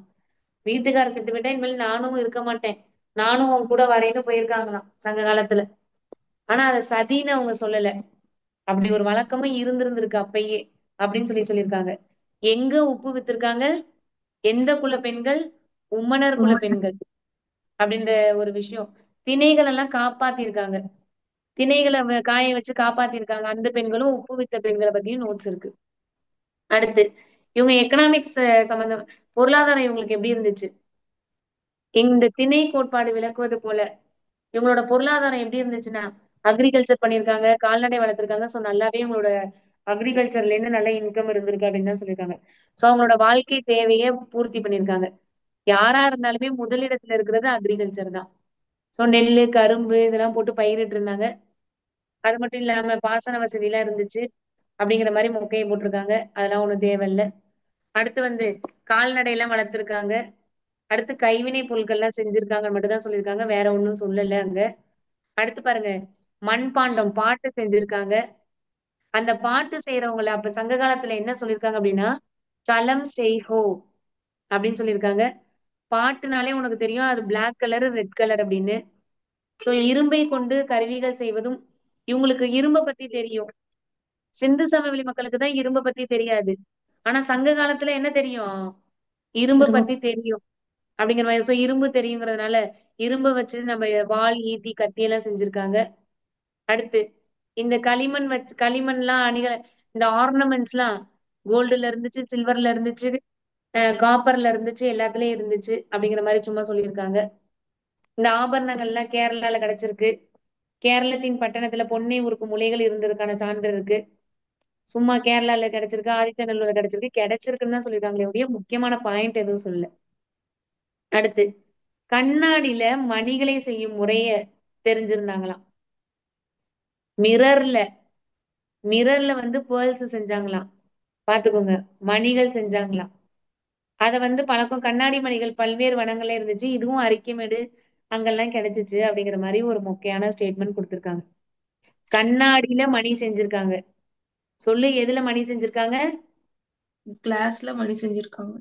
வீட்டுக்கார செத்து விட்டா இனிமேல் நானும் இருக்க மாட்டேன், நானும் உன் கூட வரேன்னு போயிருக்காங்களாம் சங்க காலத்துல. ஆனா அதை சதின்னு அவங்க சொல்லல. அப்படி ஒரு வழக்கமும் இருந்திருக்கு அப்பயே அப்படின்னு சொல்லியிருக்காங்க. எங்க உப்பு வித்திருக்காங்க? எந்த குல பெண்கள்? உம்மனர் குல பெண்கள் அப்படின்ற ஒரு விஷயம். திணைகள் எல்லாம் காப்பாத்திருக்காங்க. திணைகளை காய வச்சு காப்பாத்திருக்காங்க. அந்த பெண்களும் உப்பு வித்த பெண்களை பத்தியும் நோட்ஸ் இருக்கு. அடுத்து இவங்க எக்கனாமிக்ஸ் சம்பந்தம் பொருளாதாரம் இவங்களுக்கு எப்படி இருந்துச்சு? இந்த திணை கோட்பாடு விளக்குவது போல இவங்களோட பொருளாதாரம் எப்படி இருந்துச்சுன்னா அக்ரிகல்ச்சர் பண்ணியிருக்காங்க, கால்நடை வளர்த்திருக்காங்க. சோ நல்லாவே இவங்களோட அக்ரிகல்ச்சர்ல இருந்து நல்ல இன்கம் இருந்திருக்கு அப்படின்னு தான் சொல்லியிருக்காங்க. சோ அவங்களோட வாழ்க்கை தேவையை பூர்த்தி பண்ணியிருக்காங்க. யாரா இருந்தாலுமே முதலிடத்துல இருக்கிறது அக்ரிகல்ச்சர் தான். சோ நெல்லு, கரும்பு இதெல்லாம் போட்டு பயிரிட்டு இருந்தாங்க. அது மட்டும் இல்லாம பாசன வசதி எல்லாம் இருந்துச்சு அப்படிங்கிற மாதிரி மொக்கையை போட்டிருக்காங்க. அதெல்லாம் ஒண்ணும் தேவையில்ல. அடுத்து வந்து கால்நடை எல்லாம் வளர்த்திருக்காங்க. அடுத்து கைவினை பொருட்கள் எல்லாம் செஞ்சிருக்காங்க மட்டும் தான் சொல்லியிருக்காங்க, வேற ஒண்ணும் சொல்லல அங்க. அடுத்து பாருங்க மண்பாண்டம் பாட்டு செஞ்சிருக்காங்க. அந்த பாட்டு செய்யறவங்கள அப்ப சங்க காலத்துல என்ன சொல்லியிருக்காங்க அப்படின்னா களம் செய்ஹோ அப்படின்னு சொல்லியிருக்காங்க. பாட்டுனாலே உனக்கு தெரியும் அது பிளாக் கலர் ரெட் கலர் அப்படின்னு. சோ இரும்பை கொண்டு கருவிகள் செய்வதும் இவங்களுக்கு இரும்ப பத்தி தெரியும். சிந்து சமவெளி மக்களுக்கு தான் இரும்ப பத்தி தெரியாது. ஆனா சங்க காலத்துல என்ன தெரியும்? இரும்ப இரும்பு பத்தி தெரியும் அப்படிங்கிற மாதிரி. சோ இரும்பு தெரியுங்கிறதுனால இரும்ப வச்சு நம்ம வாள் ஈட்டி கத்தி எல்லாம் செஞ்சிருக்காங்க. அடுத்து இந்த களிமண் வச்சு களிமண்லாம் அணிகள் இந்த ஆர்னமெண்ட்ஸ் எல்லாம் கோல்டுல இருந்துச்சு, சில்வர்ல இருந்துச்சு, காப்பர்ல இருந்துச்சு, எல்லாத்துலயும் இருந்துச்சு அப்படிங்கிற மாதிரி சும்மா சொல்லியிருக்காங்க. இந்த ஆபரணங்கள்லாம் கேரளால கிடைச்சிருக்கு. கேரளத்தின் பட்டணத்துல பொன்னை உருக்கும் முலைகள் இருந்ததுக்கான சான்று இருக்கு. சும்மா கேரளால கிடைச்சிருக்கு, ஆதிச்சநல்லூர்ல கிடைச்சிருக்கு, கிடைச்சிருக்குன்னு தான் சொல்லியிருக்காங்களே ஒழிய முக்கியமான பாயிண்ட் எதுவும் சொல்லல. அடுத்து கண்ணாடியில மணிகளை செய்யும் முறைய தெரிஞ்சிருந்தாங்களாம். மிரர்ல மிரர்ல வந்து பேர்ல்ஸ் செஞ்சாங்களாம். பாத்துக்கோங்க, மணிகள் செஞ்சாங்களாம். அத வந்து பழக்கம் கண்ணாடி மணிகள் பல்வேறு வனங்கள்ல இருந்துச்சு. இதுவும் அரிக்குமேடு அங்கெல்லாம் கிடைச்சிச்சு அப்படிங்கிற மாதிரி ஒரு மொக்கையான ஸ்டேட்மெண்ட் கொடுத்திருக்காங்க. கண்ணாடியில மணி செஞ்சிருக்காங்க. சொல்லு, எதுல மணி செஞ்சிருக்காங்க? கிளாஸ்ல மணி செஞ்சிருக்காங்க.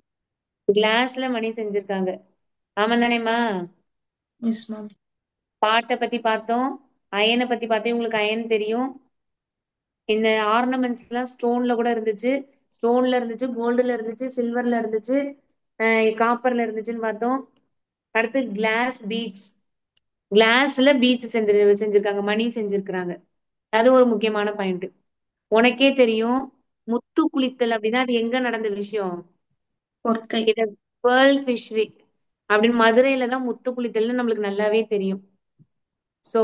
கிளாஸ்ல மணி செஞ்சிருக்காங்க. ஆமா தானேம்மா? Yes ma'am. பாட்டை பத்தி பார்த்தோம், அயனை பத்தி பார்த்தோம். உங்களுக்கு அயன் தெரியும். இந்த ஆர்னமெண்ட்ஸ் எல்லாம் ஸ்டோன்ல கூட இருந்துச்சு. ஸ்டோன்ல இருந்துச்சு, கோல்டுல இருந்துச்சு, சில்வர்ல இருந்துச்சு, காப்பர்ல இருந்துச்சுன்னு பார்த்தோம். அடுத்து கிளாஸ் பீட்ஸ், கிளாஸ்ல பீட்ஸ் செஞ்சிருக்காங்க, மணி செஞ்சிருக்கிறாங்க. அது ஒரு முக்கியமான பாயிண்ட். உனக்கே தெரியும், முத்து குளித்தல் அப்படின்னா அது எங்க நடந்த விஷயம்? பொற்கை. இத பேர்ல் ஃபிஷரி அப்படின்னு மதுரையில தான் முத்து குளித்தல்னு நம்மளுக்கு நல்லாவே தெரியும். சோ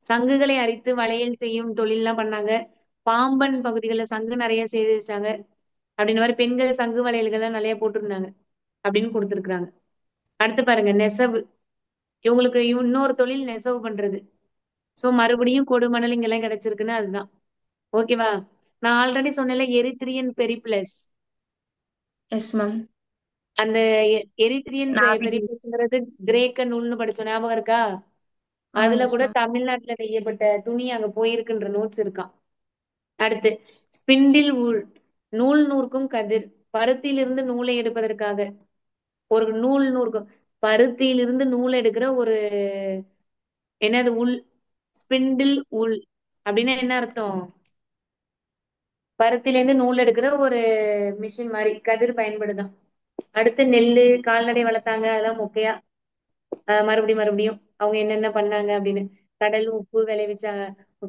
சங்குகளை அரித்து வளையல் செய்யும் தொழில் எல்லாம் பண்ணாங்க. பாம்பன் பகுதிகளில் சங்கு நிறைய சேகரிச்சாங்க அப்படின்னு மாதிரி பெண்கள் சங்கு வளையல்கள் எல்லாம் நிறைய போட்டிருந்தாங்க அப்படின்னு கொடுத்துருக்காங்க. அடுத்து பாருங்க, நெசவு. இவங்களுக்கு இன்னொரு தொழில் நெசவு பண்றது. சோ மறுபடியும் கொடுமணல் இங்கெல்லாம் கிடைச்சிருக்குன்னு அதுதான். ஓகேவா? நான் ஆல்ரெடி சொன்னேன்ல எரித்ரியன் பெரிப்ளஸ். Yes ma'am. அந்த எரித்ரியன் நாவிகை. பெரிப்ளஸ்ங்கிறது கிரேக்க நூல்னு படிச்சோம், ஞாபகம் இருக்கா? அதுல எஸ் கூட மேம். தமிழ்நாட்டுல நெய்யப்பட்ட துணி அங்க போயிருக்குன்ற நோட்ஸ் இருக்கான். அடுத்து ஸ்பிண்டில் ஊல், நூல் நூற்கும் கதிர். பருத்தியிலிருந்து நூலை எடுப்பதற்காக ஒரு நூல் நூற்கும், பருத்தியிலிருந்து நூல் எடுக்கிற ஒரு என்னது உள், ஸ்பிண்டில் உள் அப்படின்னா என்ன அர்த்தம்? பருத்தில இருந்து நூல் எடுக்கிற ஒரு மிஷின் மாதிரி கதிர் பயன்படுதான். அடுத்து நெல்லு கால்நடை வளர்த்தாங்க, அதெல்லாம் மொக்கையா. மறுபடியும் அவங்க என்னென்ன பண்ணாங்க அப்படின்னு. கடல் உப்பு விளைவிச்சாங்க.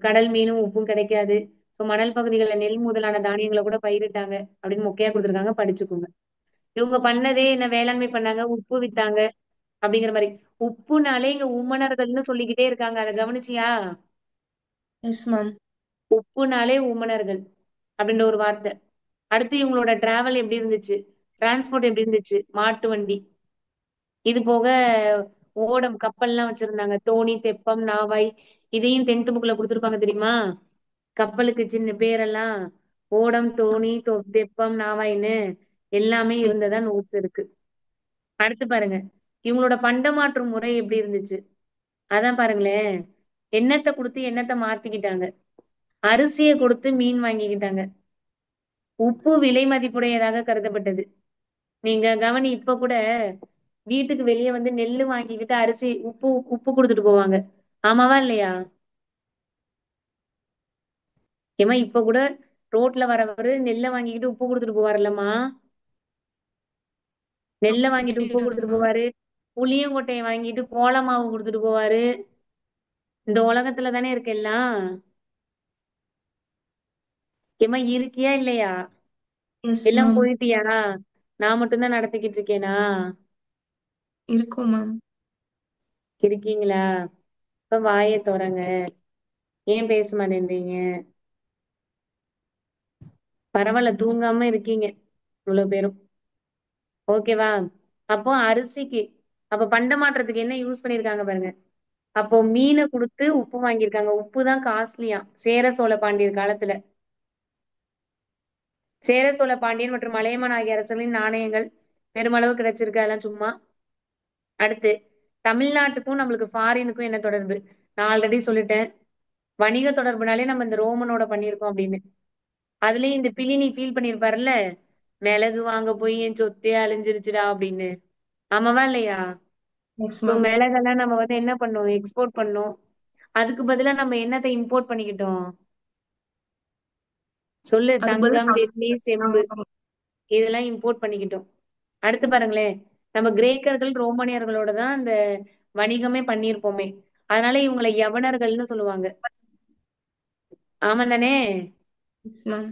கடல் மீனும் உப்பும் கிடைக்காது. ஸோ மணல் பகுதிகளில் நெல் முதலான தானியங்களை கூட பயிரிட்டாங்க அப்படின்னு மொக்கையா கொடுத்துருக்காங்க, படிச்சுக்கோங்க. இவங்க பண்ணதே என்ன வேளாண்மை பண்ணாங்க? உப்பு வித்தாங்க அப்படிங்கிற மாதிரி. உப்புனாலே இங்க உமணர்கள்னு சொல்லிக்கிட்டே இருக்காங்க, அதை கவனிச்சியா? Yes ma'am. உப்புனாலே உமணர்கள் அப்படின்ற ஒரு வார்த்தை. அடுத்து இவங்களோட டிராவல் எப்படி இருந்துச்சு? டிரான்ஸ்போர்ட் எப்படி இருந்துச்சு? மாட்டு வண்டி. இது போக ஓடம் கப்பல்லாம் வச்சிருந்தாங்க, தோணி தெப்பம் நாவாய். இதையும் டென்த் புக்ல கொடுத்துருப்பாங்க தெரியுமா? கப்பலுக்கு சின்ன பேரெல்லாம் ஓடம் தோணி தெப்பம் நாவாய்ன்னு எல்லாமே இருந்ததா நோட்ஸ் இருக்கு. அடுத்து பாருங்க, இவங்களோட பண்டமாற்று முறை எப்படி இருந்துச்சு? அதான் பாருங்களேன், எண்ணத்தை கொடுத்து எண்ணத்தை மாத்திக்கிட்டாங்க. அரிசியை கொடுத்து மீன் வாங்கிக்கிட்டாங்க. உப்பு விலை மதிப்புடையதாக கருதப்பட்டது. நீங்க கவனி, இப்ப கூட வீட்டுக்கு வெளியே வந்து நெல்லு வாங்கிக்கிட்டு அரிசி உப்பு உப்பு கொடுத்துட்டு போவாங்க. ஆமாவா இல்லையா? ஏமா இப்ப கூட ரோட்ல வரவரு நெல்லை வாங்கிக்கிட்டு உப்பு கொடுத்துட்டு போவாருல்லம்மா. நெல்லை வாங்கிட்டு உப்பு அப்படியா கொடுத்துட்டு மேம்? போவாரு. புளியங்கொட்டையை வாங்கிட்டு கோல மாவு கொடுத்துட்டு போவாரு. இந்த உலகத்துல தானே இருக்கு எல்லாம். ஏமா இருக்கியா இல்லையா? எஸ் எல்லாம் மேம். போயிட்டியா? நான் மட்டும்தான் நடத்திக்கிட்டு இருக்கேனா? இருக்கும் மேம். இருக்கீங்களா? இப்ப வாயை திறங்க. ஏன் பேச மாட்டேன்றீங்க? பரவாயில்ல, தூங்காம இருக்கீங்க இவ்வளவு பேரும். ஓகேவா? அப்போ அரிசிக்கு அப்ப பண்டமாற்றத்துக்கு என்ன யூஸ் பண்ணிருக்காங்க பாருங்க. அப்போ மீனை கொடுத்து உப்பு வாங்கியிருக்காங்க. உப்பு தான் காஸ்ட்லியா சேர சோழ பாண்டியர் காலத்துல. சேர சோழ பாண்டியன் மற்றும் மலையமான் ஆகிய அரசர்களின் நாணயங்கள் பெருமளவு கிடைச்சிருக்கு, அதெல்லாம் சும்மா. அடுத்து தமிழ்நாட்டுக்கும் நம்மளுக்கு ஃபாரினுக்கும் என்ன தொடர்பு? நான் ஆல்ரெடி சொல்லிட்டேன், வணிக தொடர்புனாலே நம்ம இந்த ரோமனோட பண்ணியிருக்கோம் அப்படின்னு. அதுலயும் இந்த பிலினி ஃபீல் பண்ணிருப்பாருல்ல, மிளகு வாங்க போய் என் சொத்தே அழிஞ்சிருச்சுடா அப்படின்னு. ஆமாவா இல்லையா? S so ma'am. மிளகெல்லாம் நம்ம வந்து என்ன பண்ணோம், எக்ஸ்போர்ட் பண்ணோம். அதுக்கு பதிலா நம்ம என்னத்தை இம்போர்ட் பண்ணிக்கிட்டோம்? சொல்லு. அதுக்கு பதிலா தங்கம், வெள்ளி, செம்பு இதெல்லாம் இம்போர்ட் பண்ணிக்கிட்டோம். அடுத்து பாருங்களேன், நம்ம கிரேக்கர்கள் ரோமானியர்களோட தான் அந்த வணிகமே பண்ணியிருப்போமே. அதனால இவங்களை யவனர்கள்னு சொல்லுவாங்க. ஆமா தானே? Yes ma'am.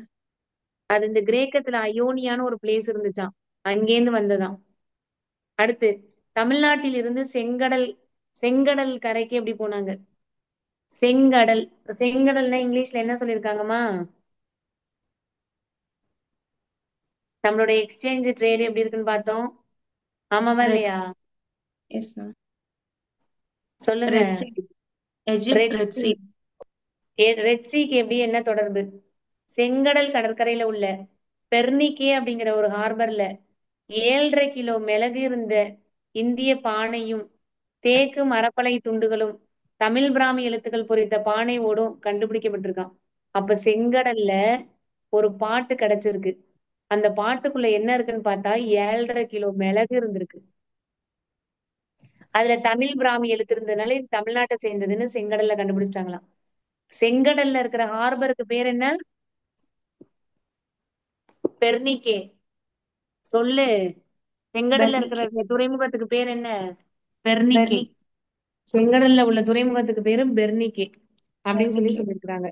அது இந்த கிரேக்கத்துல அயோனியான்னு ஒரு பிளேஸ் இருந்துச்சாம். அங்கேருந்து வந்ததாம். அடுத்து தமிழ்நாட்டில் இருந்து செங்கடல் செங்கடல் கரைக்கு எப்படி போனாங்க? செங்கடல். செங்கடல்னா இங்கிலீஷ்ல என்ன சொல்லியிருக்காங்கம்மா? நம்மளோட எக்ஸ்சேஞ்ச் ட்ரேட் எப்படி இருக்குன்னு பார்த்தோம். ஆமாவா ரெட். இல்லையா? Yes ma'am. சொல்லுங்க. Red sea. Egypt red red sea. Sea. Red சீக்கு எப்படி என்ன தொடர்பு? செங்கடல் கடற்கரையில உள்ள பெர்னிக்கே அப்படிங்கிற ஒரு ஹார்பர்ல 7.5 கிலோ மிளகு இருந்த இந்திய பானையும் தேக்கு மரப்பலை துண்டுகளும் தமிழ் பிராமி எழுத்துக்கள் பொறித்த பானை ஓடும் கண்டுபிடிக்கப்பட்டிருக்கான். அப்ப செங்கடல்ல ஒரு பாட்டு கிடைச்சிருக்கு. அந்த பாட்டுக்குள்ள என்ன இருக்குன்னு பார்த்தா 7.5 கிலோ மிளகு இருந்திருக்கு. அதுல தமிழ் பிராமி எழுத்து இருந்ததுனால இது தமிழ்நாட்டை சேர்ந்ததுன்னு செங்கடல்ல கண்டுபிடிச்சிட்டாங்களாம். செங்கடல்ல இருக்கிற ஹார்பருக்கு பேர் என்ன? பெர்னிக்கே. சொல்லு. செங்கடல்ல இருக்கிற பெர்னிக்கி. துறைமுகத்துக்கு பேர் என்ன? பெர்னிக்கே. பெர்னி. செங்கடல்ல உள்ள துறைமுகத்துக்கு பேரு பெர்னிக்கே அப்படின்னு சொல்லி பெர்னிக்கி. சொல்லியிருக்கிறாங்க.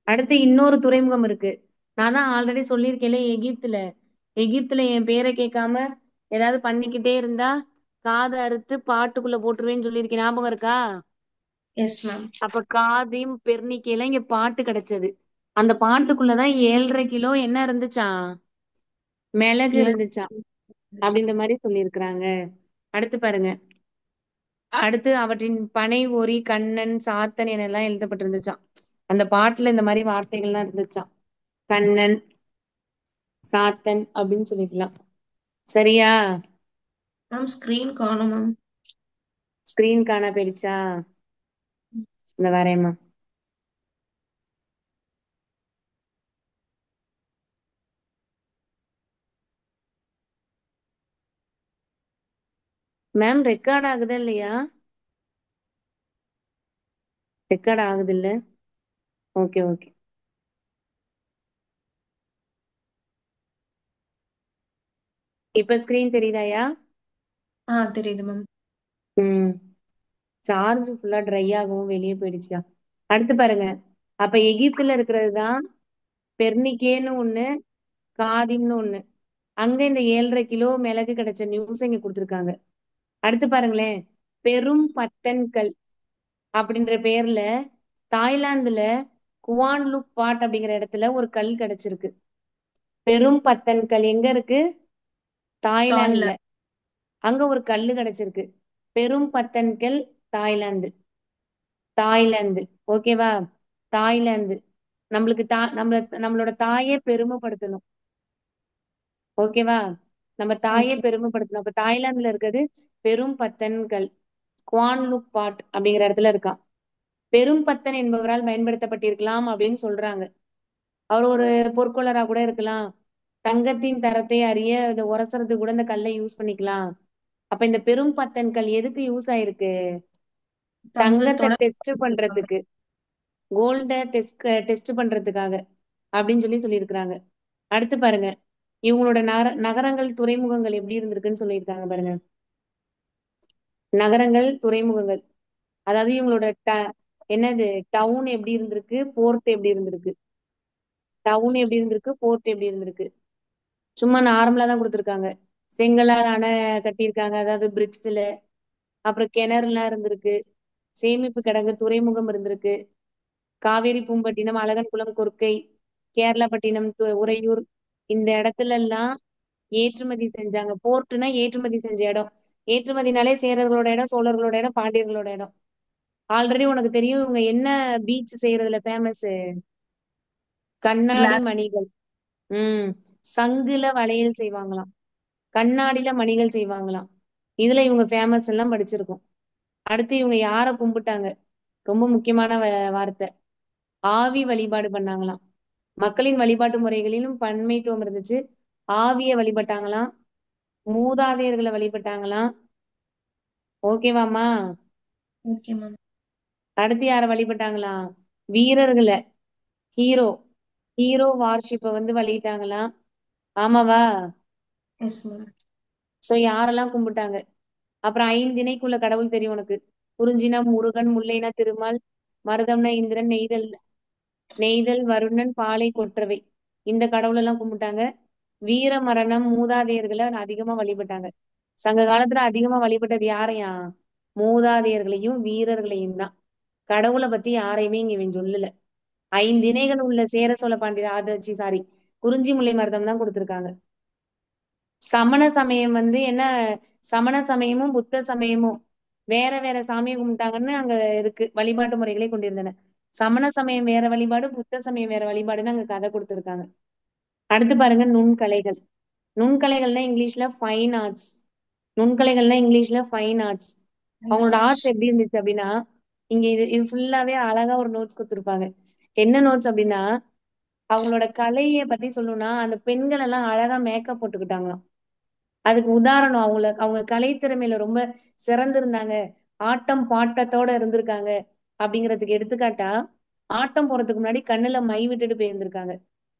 அடுத்து இன்னொரு துறைமுகம் இருக்கு. நான் தான் ஆல்ரெடி சொல்லியிருக்கேன்ல, எகிப்துல. எகிப்துல என் பேரை கேட்காம ஏதாவது பண்ணிக்கிட்டே இருந்தா காதை அறுத்து பாட்டுக்குள்ள போட்டுருவேன்னு சொல்லியிருக்கேன். ஞாபகம் இருக்கா? Yes ma'am. அப்ப காதையும் பெர்னிக்கையில இங்க பாட்டு கிடைச்சது. அந்த பாட்டுக்குள்ளதான் 7.5 கிலோ என்ன இருந்துச்சாம்? மிளகு ஏழு. இருந்துச்சாம். அப்படின்ற மாதிரி சொல்லியிருக்கிறாங்க. அடுத்து பாருங்க. அடுத்து அவற்றின் பனை ஓரி கண்ணன் சாத்தன் என எல்லாம் எழுதப்பட்டிருந்துச்சாம். அந்த பாட்டுல இந்த மாதிரி வார்த்தைகள்லாம் இருந்துச்சாம். கண்ணன் சாத்தன் அப்படின்னு சொல்லிக்கலாம். சரியா? மேம் ஸ்கிரீன் காணும் மேம். ஸ்கிரீன் காண போயிடுச்சா? இந்த வரேம்மா. மேம் ரெக்கார்ட் ஆகுதா இல்லையா? ரெக்கார்ட் ஆகுது இல்ல? Okay okay. இப்ப ஸ்கிரீன் தெரியுதாயா? தெரியுது மேம். ம். சார்ஜ் ஃபுல்லா ட்ரை ஆகவும் வெளியே போயிடுச்சா. அடுத்து பாருங்க. அப்ப எகிப்துல இருக்கிறது தான் பெர்னிக்கேன்னு ஒண்ணு, காதிம்னு ஒண்ணு. அங்க இந்த 7.5 கிலோ மிளகு கிடைச்ச நியூஸ் இங்க கொடுத்திருக்காங்க. அடுத்து பாருங்களேன். பெரும் பத்தன்கல் அப்படின்ற பேர்ல தாய்லாந்துல குவான்லுக் பாட் அப்படிங்கிற இடத்துல ஒரு கல் கிடைச்சிருக்கு. பெரும் பத்தன்கல் எங்க இருக்கு? தாய்லாந்துல. தாய்லாந்து. அங்க ஒரு கல்லு கிடைச்சிருக்கு. பெரும் பத்தன்கல், தாய்லாந்து. தாய்லாந்து. ஓகேவா? தாய்லாந்து. நம்மளுக்கு நம்மளோட தாயே பெருமைப்படுத்தணும். ஓகேவா? நம்ம தாயே ஓகே. பெருமைப்படுத்தணும். அப்ப தாய்லாந்துல இருக்கிறது பெரும் பத்தன்கல். குவான்லுக் பாட் அப்படிங்கிற இடத்துல இருக்கான். பெரும் பத்தன் என்பவரால் பயன்படுத்தப்பட்டிருக்கலாம் அப்படின்னு சொல்றாங்க. அவர் ஒரு பொற்கொள்ளரா கூட இருக்கலாம். தங்கத்தின் தரத்தை அறிய இதை உரசறதுக்கு கூட இந்த கல்லை யூஸ் பண்ணிக்கலாம். அப்ப இந்த பெரும் பத்தன் கல் எதுக்கு யூஸ் ஆயிருக்கு? தங்கத்தை தங்கத்தோட. டெஸ்ட் பண்றதுக்கு, கோல்ட டெஸ்ட் பண்றதுக்காக அப்படின்னு சொல்லியிருக்கிறாங்க. அடுத்து பாருங்க. இவங்களோட நகரங்கள் துறைமுகங்கள் எப்படி இருந்திருக்குன்னு சொல்லியிருக்காங்க பாருங்க. நகரங்கள் துறைமுகங்கள். அதாவது இவங்களோட என்னது டவுன் எப்படி இருந்திருக்கு, போர்ட் எப்படி இருந்திருக்கு. டவுன் எப்படி இருந்திருக்கு, போர்ட் எப்படி இருந்திருக்கு. சும்மா நார்மலா தான் கொடுத்துருக்காங்க. செங்கலால் அணை கட்டியிருக்காங்க, அதாவது பிரிட்ஜ்ல. அப்புறம் கிணறுலாம் இருந்திருக்கு. சேமிப்பு கிடங்கு துறைமுகம் இருந்திருக்கு. காவேரி பூம்பட்டினம், அழகன்குளம், கொர்க்கை, கேரளப்பட்டினம், உறையூர் இந்த இடத்துல எல்லாம் ஏற்றுமதி செஞ்சாங்க. போர்ட்னா ஏற்றுமதி செஞ்ச இடம். ஏற்றுமதினாலே சேரர்களோட இடம், சோழர்களோட இடம், பாண்டியர்களோட இடம். ஆல்ரெடி உனக்கு தெரியும் இவங்க என்ன பீச் செய்யறதுல ஃபேமஸ்? கண்ணாடி கிளாஸ். மணிகள். உம் சங்குல வளையல் செய்வாங்களாம். கண்ணாடியில மணிகள் செய்வாங்களாம். இதுல இவங்க ஃபேமஸ் எல்லாம் படிச்சிருக்கோம். அடுத்து இவங்க யார கும்பிட்டாங்க? ரொம்ப முக்கியமான வார்த்தை. ஆவி வழிபாடு பண்ணாங்களாம். மக்களின் வழிபாட்டு முறைகளிலும் பன்மைத்துவம் இருந்துச்சு. ஆவிய வழிபட்டாங்களாம், மூதாதையர்களை வழிபட்டாங்களாம். ஓகேவாம்மா? Okay ma'am. அடுத்து யாரை வழிபட்டாங்களாம்? வீரர்களை, ஹீரோ ஹீரோ வார்ஷிப்பை வந்து வழியிட்டாங்களாம். ஆமாவா? Yes ma'am. சோ யாரெல்லாம் கும்பிட்டாங்க? அப்புறம் ஐந்திணைக்குள்ள கடவுள் தெரியும் உனக்கு. குறிஞ்சினா முருகன், முல்லைனா திருமால், மருதம்னா இந்திரன், நெய்தல் வருணன், பாலை கொற்றவை. இந்த கடவுள் எல்லாம் கும்பிட்டாங்க. வீர மரணம் மூதாதையர்களை அதிகமா வழிபட்டாங்க. சங்க காலத்துல அதிகமா வழிபட்டது யாரையா? மூதாதையர்களையும் வீரர்களையும் தான். கடவுளை பத்தி யாரையுமே இங்க இவன் சொல்லல. ஐந்திணைகள் உள்ள சேர சோழ பாண்டிய ஆதர்ச்சி சாரி குறிஞ்சி முல்லை மருதம் தான் கொடுத்திருக்காங்க. சமண சமயம் வந்து என்ன? சமண சமயமும் புத்த சமயமும் வேற வேற சாமியை கும்பிட்டாங்கன்னு அங்க இருக்கு. வழிபாட்டு முறைகளை கொண்டிருந்தன. சமண சமயம் வேற வழிபாடு, புத்த சமயம் வேற வழிபாடுன்னு அங்க கதை கொடுத்திருக்காங்க. அடுத்து பாருங்க, நுண்கலைகள். நுண்கலைகள்னா இங்கிலீஷ்ல ஃபைன் ஆர்ட்ஸ். நுண்கலைகள்னா இங்கிலீஷ்ல ஃபைன் ஆர்ட்ஸ். அவங்களோட ஆர்ட்ஸ் எப்படி இருந்துச்சு அப்படின்னா, இங்க இது ஃபுல்லாவே அழகா ஒரு நோட்ஸ் கொடுத்திருப்பாங்க. என்ன நோட்ஸ் அப்படின்னா, அவங்களோட கலைய பத்தி சொல்லணும்னா அந்த பெண்கள் எல்லாம் அழகா மேக்கப் போட்டுக்கிட்டாங்களாம். அதுக்கு உதாரணம் அவங்க கலைத்திறமையில ரொம்ப சிறந்திருந்தாங்க, ஆட்டம் பாட்டத்தோட இருந்திருக்காங்க அப்படிங்கிறதுக்கு எடுத்துக்காட்டா, ஆட்டம் போறதுக்கு முன்னாடி கண்ணுல மை விட்டுட்டு போயிருந்திருக்காங்க.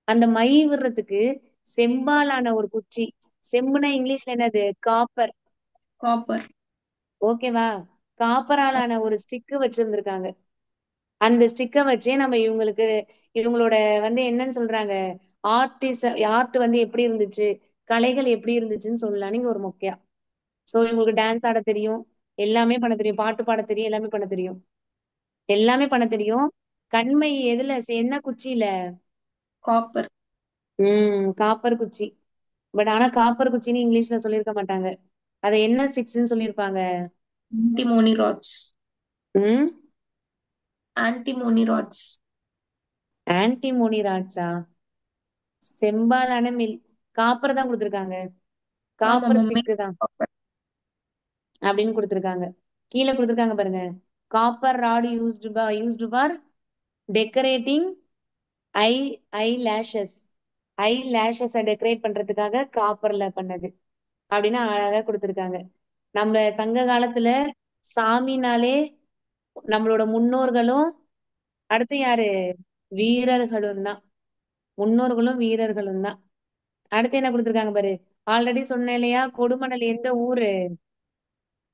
அந்த மை விடுறதுக்கு செம்பாலான ஒரு குச்சி, செம்புனா இங்கிலீஷ்ல என்னது? காப்பர். காப்பர். ஓகேவா? காப்பராலான ஒரு ஸ்டிக்கு வச்சிருந்திருக்காங்க. அந்த ஸ்டிக்கை வச்சே நம்ம இவங்களோட வந்து என்னன்னு சொல்றாங்க, ஆர்ட் வந்து எப்படி இருந்துச்சு, கலைகள் எப்படி இருந்துச்சுன்னு சொல்லலாம் நீங்க ஒரு மொக்கையா. சோ இவங்களுக்கு டான்ஸ் ஆட தெரியும், எல்லாமே பண்ண தெரியும், பாட்டு பாட தெரியும், எல்லாமே பண்ண தெரியும், எல்லாமே பண்ண தெரியும். கண்மை எதுல என்ன குச்சியில? காப்பர். காப்பர் குச்சி. பட் ஆனா காப்பர் குச்சின்னு இங்கிலீஷ்ல சொல்லியிருக்க மாட்டாங்க. அதை என்ன ஸ்டிக்ஸ்ன்னு சொல்லியிருப்பாங்க? Antimony rods. ம் ஆன்டிமோனி ராட்ஸ். ஆன்டிமோனி ராட்ஸா? செம்பாலான காப்பர் தான் கொடுத்திருக்காங்க. ஆமா காப்பர் மேம். ஸ்டிக்கு தான் அப்படின்னு கொடுத்திருக்காங்க. கீழே கொடுத்திருக்காங்க பாருங்க. Copper rod used for decorating eye eye lashes. Eye லேஷஸை டெக்கரேட் பண்றதுக்காக காப்பர்ல பண்ணது அப்படின்னு அழகா கொடுத்திருக்காங்க. நம்ம சங்க காலத்துல சாமினாலே நம்மளோட முன்னோர்களும், அடுத்து யாரு? வீரர்களும் தான். முன்னோர்களும் வீரர்களும் தான். அடுத்து என்ன கொடுத்திருக்காங்க பாரு. ஆல்ரெடி சொன்னேன் இல்லையா, கொடுமணல் எந்த ஊரு?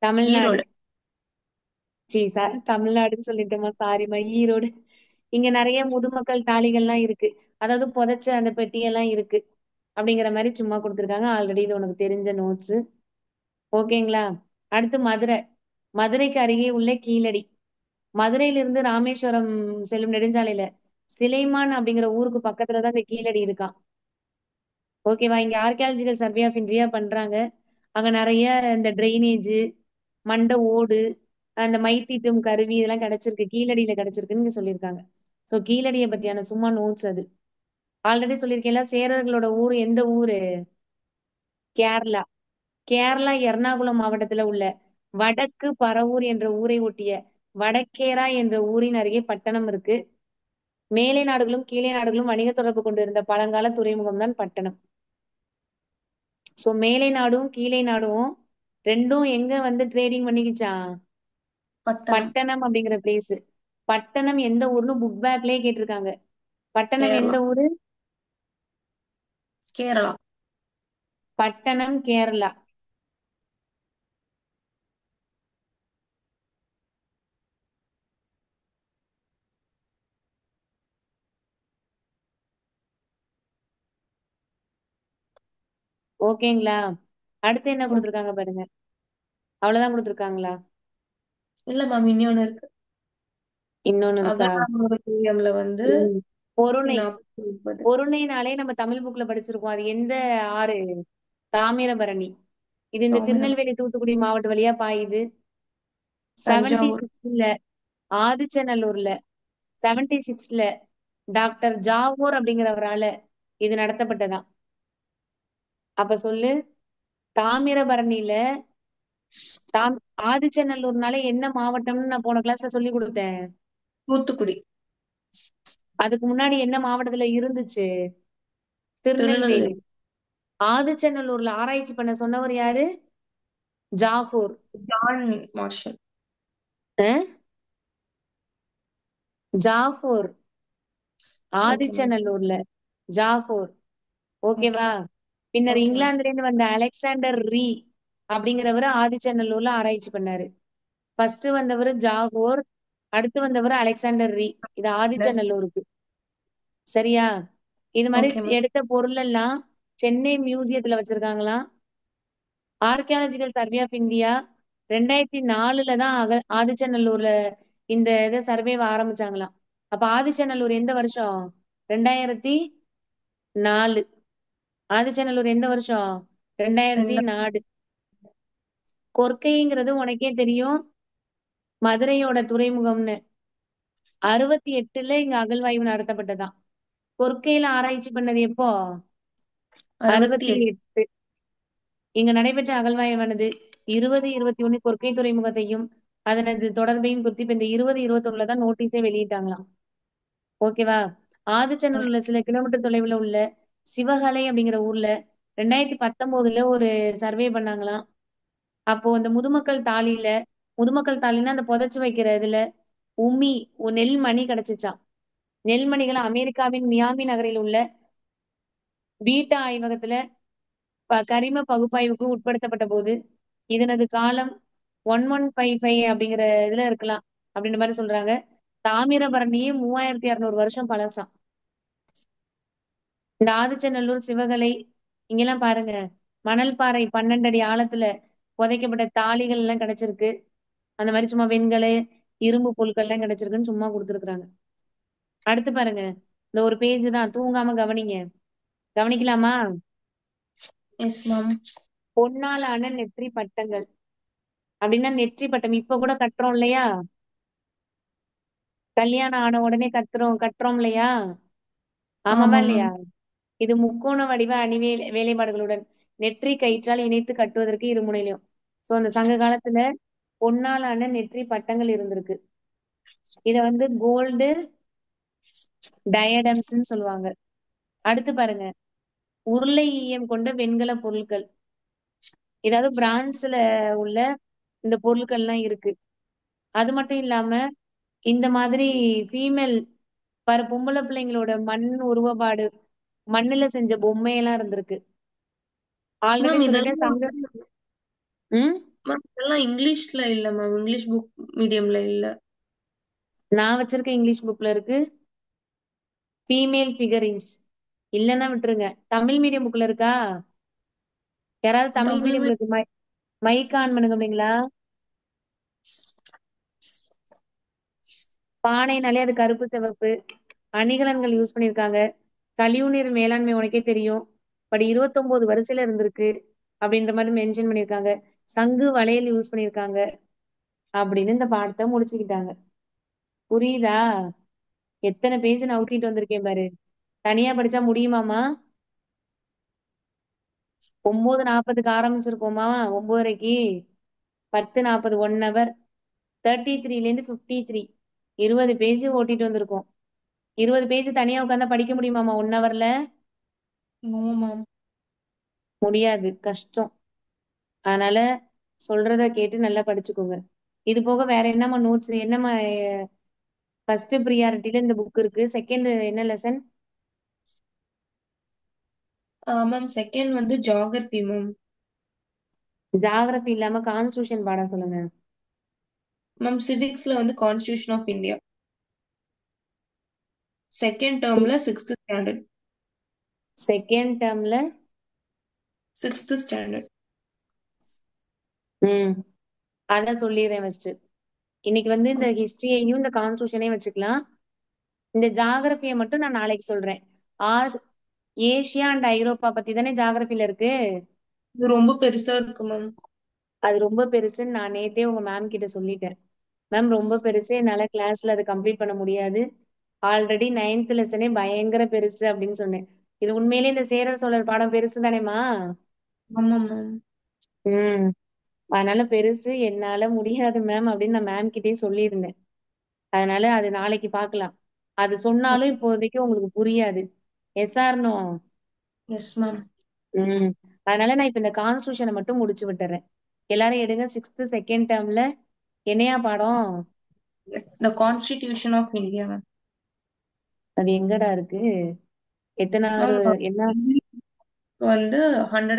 தமிழ்நாடு. ஈரோடு. சார் தமிழ்நாடுன்னு சொல்லிட்டோமா, சாரிம்மா, ஈரோடு. இங்க நிறைய முதுமக்கள் தாழிகள்லாம் இருக்கு. அதாவது புதைச்ச அந்த பெட்டியெல்லாம் இருக்கு அப்படிங்கிற மாதிரி சும்மா கொடுத்துருக்காங்க. ஆல்ரெடி இது உனக்கு தெரிஞ்ச நோட்ஸ். ஓகேங்களா? அடுத்து மதுரை. மதுரைக்கு அருகே உள்ள கீழடி. மதுரையிலிருந்து ராமேஸ்வரம் செல்லும் நெடுஞ்சாலையில சிலைமான் அப்படிங்கிற ஊருக்கு பக்கத்துலதான் இந்த கீழடி இருக்கான். ஓகேவா? இங்க ஆர்கியாலஜிக்கல் சர்வே ஆஃப் இந்தியா பண்றாங்க. அங்க நிறைய இந்த டிரைனேஜ், மண்ட ஓடு, அந்த மை தீட்டும் கருவி இதெல்லாம் கிடைச்சிருக்கு, கீழடியில கிடைச்சிருக்குன்னு சொல்லியிருக்காங்க. சோ கீழடியை பத்தியான சும்மா நோட்ஸ் அது. ஆல்ரெடி சொல்லியிருக்கேன்ல, சேரர்களோட ஊர் எந்த ஊரு? கேரளா. கேரளா எர்ணாகுளம் மாவட்டத்துல உள்ள வடக்கு பரவூர் என்ற ஊரை ஒட்டிய வடக்கேரா என்ற ஊரின் அருகே பட்டணம் இருக்கு. மேலை நாடுகளும் கீழே நாடுகளும் வணிக தொடர்பு கொண்டிருந்த பழங்கால துறைமுகம் தான் பட்டணம். சோ மேலை நாடும் கீழே நாடும் ரெண்டும் எங்க வந்து ட்ரேடிங் பண்ணிக்கிச்சான்? பட்டணம். பட்டணம் அப்படிங்கிற பிளேஸ். பட்டணம் எந்த ஊர்னு புக் பேக்லயே கேட்டிருக்காங்க. பட்டணம் கேரளா. எந்த ஊரு? கேரளா. பட்டணம் கேரளா. ஓகேங்களா? அடுத்து என்ன ஓகே. கொடுத்திருக்காங்க பாருங்க. அவ்வளவுதான் கொடுத்திருக்காங்களா? இல்ல மேம், இன்னொன்னு இருக்கு. இன்னொன்னு இருக்கா? அகநானூறு வந்து ம். பொருணை. 430. பொருணைனாலே நம்ம தமிழ் புக்ல படிச்சிருக்கோம். அது எந்த ஆறு? தாமிரபரணி. இது இந்த தாமிரம். திருநெல்வேலி தூத்துக்குடி மாவட்டம் வழியா பாயுது. தஞ்சாவூர். 76ல ஆதிச்சநல்லூர்ல 76ல டாக்டர் ஜாகூர் அப்படிங்கிறவரால இது நடத்தப்பட்டதாம். அப்ப சொல்லு, தாமிரபரணியில தாம் ஆதிச்சநல்லூர்னால என்ன மாவட்டம்னு நான் போன கிளாஸ்ல சொல்லி கொடுத்தேன். தூத்துக்குடி. அதுக்கு முன்னாடி என்ன மாவட்டத்துல இருந்துச்சு? திருநெல்வேலி. திருநெல்வேலி. ஆதிச்சநல்லூர்ல ஆராய்ச்சி பண்ண சொன்னவர் யாரு? ஜாகூர். John Marshall. அஹ்? ஜாகூர். Okay ma'am. ஆதிச்சநல்லூர்ல ஜாகூர். ஓகே ஓகேவா? பின்னர் ஓகே மேம். இங்கிலாந்துல இருந்து வந்த அலெக்சாண்டர் ரீ அப்படிங்கிறவரு ஆதிச்சநல்லூர்ல ஆராய்ச்சி பண்ணாரு. ஃபர்ஸ்ட் வந்தவர் ஜாகூர், அடுத்து வந்தவர் அலெக்சாண்டர் ரீ. இது ஆதிச்சநல்லூருக்கு. சரியா? இது மாதிரி ஓகே மேம். எடுத்த பொருள் எல்லாம் சென்னை மியூசியத்துல வச்சிருக்காங்களாம். ஆர்கியாலஜிக்கல் சர்வே ஆஃப் இந்தியா 2004 தான் ஆதிச்சநல்லூர்ல இந்த இதை சர்வேவை ஆரம்பிச்சாங்களாம். அப்ப ஆதிச்சநல்லூர் எந்த வருஷம்? 2004. ஆதிச்சநல்லூர் எந்த வருஷம்? 2004. கொற்கைங்கிறது உனக்கே தெரியும், மதுரையோட துறைமுகம்னு. 68ல இங்க அகழ்வாய்வு நடத்தப்பட்டதாம். கொற்கையில ஆராய்ச்சி பண்ணது எப்போ? 68. 68. இங்க நடைபெற்ற அகழ்வாய்வானது 2021 கொற்கை துறைமுகத்தையும் அதனது தொடர்பையும் குறித்து இப்ப இந்த 2021 தான் நோட்டீஸே வெளியிட்டாங்களாம். ஓகேவா? ஆதிச்சநல்லூர்ல சில கிலோமீட்டர் தொலைவுல உள்ள சிவகலை அப்படிங்கிற ஊர்ல 2019 ஒரு சர்வே பண்ணாங்களாம். அப்போ அந்த முதுமக்கள் தாலின்னா அந்த புதைச்சு வைக்கிற இதுல உமி நெல்மணி கிடைச்சுச்சாம். நெல்மணிகள் அமெரிக்காவின் மியாமி நகரில் உள்ள பீட்டா ஆய்வகத்துல கரிம பகுப்பாய்வுக்கு உட்படுத்தப்பட்ட போது இதனது காலம் 1155 அப்படிங்கிற இதுல இருக்கலாம் அப்படின்ற மாதிரி சொல்றாங்க. தாமிரபரணியே 3600 வருஷம் பழசாம். இந்த ஆதிச்சநல்லூர், சிவகலை இங்கெல்லாம் பாருங்க, மணல் பாறை 12 அடி ஆழத்துல புதைக்கப்பட்ட தாளிகள் எல்லாம் கிடைச்சிருக்கு. அந்த மாதிரி சும்மா வெண்கல இரும்பு பொருட்கள் எல்லாம் கிடைச்சிருக்குன்னு சும்மா கொடுத்துருக்காங்க. அடுத்து பாருங்க, இந்த ஒரு பேஜ் தான், தூங்காம கவனிங்க. கவனிக்கலாமா? Yes ma'am. பொன்னாலான நெற்றி பட்டங்கள் அப்படின்னா நெற்றி பட்டம் இப்ப கூட கட்டுறோம் இல்லையா? கல்யாணம் ஆன உடனே கட்டுறோம் இல்லையா? ஆமாவா ஆமா இல்லையா? மேம். இது முக்கோண வடிவ வேலைப்பாடுகளுடன் நெற்றி கயிற்றால் இணைத்து கட்டுவதற்கு இருமுனையிலும். சோ அந்த சங்க காலத்துல பொன்னாலான நெற்றி பட்டங்கள் இருந்திருக்கு. இத வந்து கோல்டு டயடம்ஸ்ன்னு சொல்லுவாங்க. அடுத்து பாருங்க, உருளை ஈயம் கொண்ட வெண்கல பொருட்கள். ஏதாவது பிரான்ஸ்ல உள்ள இந்த பொருட்கள்லாம் இருக்கு. அது மட்டும் இல்லாம இந்த மாதிரி ஃபீமேல் பொம்பளை பிள்ளைங்களோட மண் உருவப்பாடு, மண்ணுல செஞ்ச பொம்மையெல்லாம் இருந்திருக்கு. ஆல்ரெடி மேம் சொல்லிட்டேன் இதெல்லாம் சங்க. ம் மேம் இதெல்லாம் இங்கிலீஷ்ல இல்ல மேம். இங்கிலீஷ் புக் மீடியம்ல இல்ல. நான் வச்சிருக்க இங்கிலீஷ் புக்ல இருக்கு ஃபீமேல் ஃபிகரின்ஸ். இல்லைன்னா விட்டுருங்க. தமிழ் மீடியம் புக்ல இருக்கா? யாராவது தமிழ் தமிழ் மீடியம் இருக்கு மைக் ஆன் பண்ணுங்க அப்படிங்களா? பானைனாலே அது கருப்பு சிவப்பு அணிகலன்கள் யூஸ் பண்ணியிருக்காங்க. கழிவுநீர் மேலாண்மை உனக்கே தெரியும். பட் 29 வரிசையில இருந்திருக்கு அப்படின்ற மாதிரி மென்ஷன் பண்ணியிருக்காங்க. சங்கு வளையல் யூஸ் பண்ணியிருக்காங்க அப்படின்னு இந்த பாடத்தை முடிச்சுக்கிட்டாங்க. புரியுதா? எத்தனை பேஜ் நான் ஊத்திட்டு வந்திருக்கேன் பாரு. தனியா படிச்சா முடியுமாமா? 9:40க்கு ஆரம்பிச்சிருப்போமா, 9:30க்கு 10:40, 1 hour. 33ல இருந்து 53, 20 பேஜ் ஓட்டிட்டு வந்திருக்கோம். 20 பேஜ் தனியா உட்காந்தா படிக்க முடியுமாமா 1 hourல? No ma'am. முடியாது, கஷ்டம். அதனால சொல்றத கேட்டு நல்லா படிச்சுக்கோங்க. இது போக வேற என்னம்மா நோட்ஸ், என்னம்மா ஃபர்ஸ்ட் ப்ரியாரிட்டில இந்த புக் இருக்கு. செகண்ட் என்ன லெசன்? மேம் செகண்ட் வந்து ஜியாகிரபி மேம். ஜாகிரபி இல்லாம கான்ஸ்டியூஷன் பாடம் சொல்லுங்க. மேம் சிவிக்ஸ்ல வந்து கான்ஸ்டிடியூஷன் ஆஃப் இந்தியா. செகண்ட் டேர்ம்ல 6th ஸ்டாண்டர்ட். செகண்ட் டேர்ம்ல 6th ஸ்டாண்டர்ட். அதான் சொல்லிடுறேன் ஃபர்ஸ்ட். இன்னைக்கு வந்து இந்த ஹிஸ்டரியையும் இந்த கான்ஸ்டியூஷனையும் வச்சுக்கலாம். இந்த ஜாகிரபியை மட்டும் நான் நாளைக்கு சொல்றேன். ஏசியா அண்ட் ஐரோப்பா பத்தி தானே ஜாகிரபில இருக்கு. இது ரொம்ப பெருசா இருக்கு மேம். அது ரொம்ப பெருசுன்னு நான் நேத்தே உங்க மேம் கிட்ட சொல்லிட்டேன். மேம் ரொம்ப பெருசு, என்னால கிளாஸ்ல அதை கம்ப்ளீட் பண்ண முடியாது. ஆல்ரெடி 9th லெசனே பயங்கர பெருசு அப்படின்னு சொன்னேன். இது உண்மையிலேயே இந்த சேரர் சோழர் பாடம் பெருசு தானேமா? ஆமா மேம். ம் அதனால பெருசு, என்னால முடியாது மேம் அப்படின்னு நான் மேம் கிட்டயே சொல்லியிருந்தேன். அதனால அது நாளைக்கு பார்க்கலாம். அது சொன்னாலும் இப்போதைக்கு உங்களுக்கு புரியாது. Yes or no? Yes ma'am. ம். அதனால நான் இப்ப இந்த கான்ஸ்டியூஷனை மட்டும் முடிச்சு விட்டுறேன். எல்லாரும் எடுங்க. 6th செகண்ட் டேர்ம்ல என்னையா பாடம்? The constitution of India ma'am. அது எங்கடா இருக்கு? எத்தனாவது? மேம் என்ன? வந்து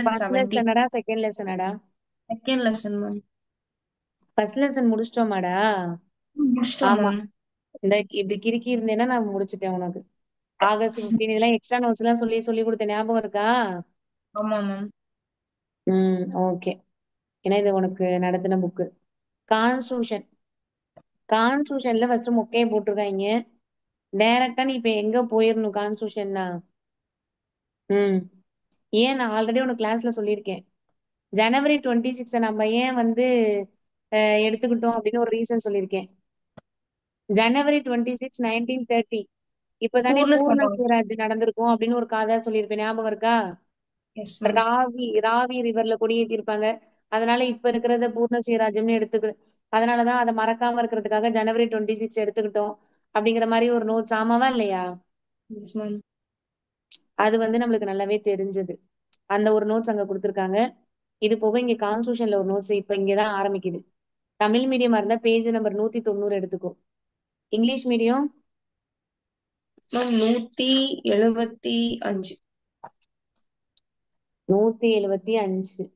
ஃபர்ஸ்ட் 170 லெசனடா செகண்ட் லெசனடா? Second lesson ma'am. First lesson முடிச்சிட்டோமாடா? முடிச்சிட்டோம் ஆமா. மேம். இந்த இப்படி கிறுக்கி இருந்தேன்னா நான் முடிச்சிட்டேன் உனக்கு. ஆகஸ்ட் 15 இதெல்லாம் எக்ஸ்ட்ரா நோட்ஸ் எல்லாம் சொல்லி சொல்லி கொடுத்த ஞாபகம் இருக்கா? ஆமா மேம். ஓகே. ஏன்னா இது உனக்கு நடத்தின புக்கு. கான்ஸ்டியூஷன். கான்ஸ்டியூஷன்ல ஃபர்ஸ்ட் மொக்கையை போட்டிருக்காங்க. டைரக்டா நீ இப்ப எங்க போயிடணும் கான்ஸ்டியூஷன்னா? ம் ஏன் நான் ஆல்ரெடி உனக்கு கிளாஸ்ல சொல்லியிருக்கேன். ஜனவரி 26 நம்ம ஏன் வந்து எடுத்துக்கிட்டோம் அப்படின்னு ஒரு ரீசன் சொல்லியிருக்கேன். ஜனவரி 26 1930 இப்பதானே பூர்ண பூர்ண சம்பவம். ஸ்வராஜ் நடந்திருக்கும் அப்படின்னு ஒரு கதை சொல்லியிருப்பேன். ஞாபகம் இருக்கா? Yes ma'am. ராவி ராவி ரிவர்ல கொடியேற்றிருப்பாங்க. அதனால இப்ப இருக்கிறத பூர்ண ஸ்வராஜ்யம்னு அதனாலதான் அதை மறக்காம இருக்கிறதுக்காக ஜனவரி 26 எடுத்துக்கிட்டோம் அப்படிங்கிற மாதிரி ஒரு நோட்ஸ். ஆமாவா இல்லையா? Yes ma'am. அது வந்து நம்மளுக்கு நல்லாவே தெரிஞ்சது. அந்த ஒரு நோட்ஸ் அங்க கொடுத்துருக்காங்க. இது போக இங்க கான்ஸ்டியூஷன்ல ஒரு நோட்ஸ் இப்ப இங்கதான் ஆரம்பிக்குது. தமிழ் மீடியமா இருந்தா பேஜ் நம்பர் 190 எடுத்துக்கோ. English medium ma'am 175. 175.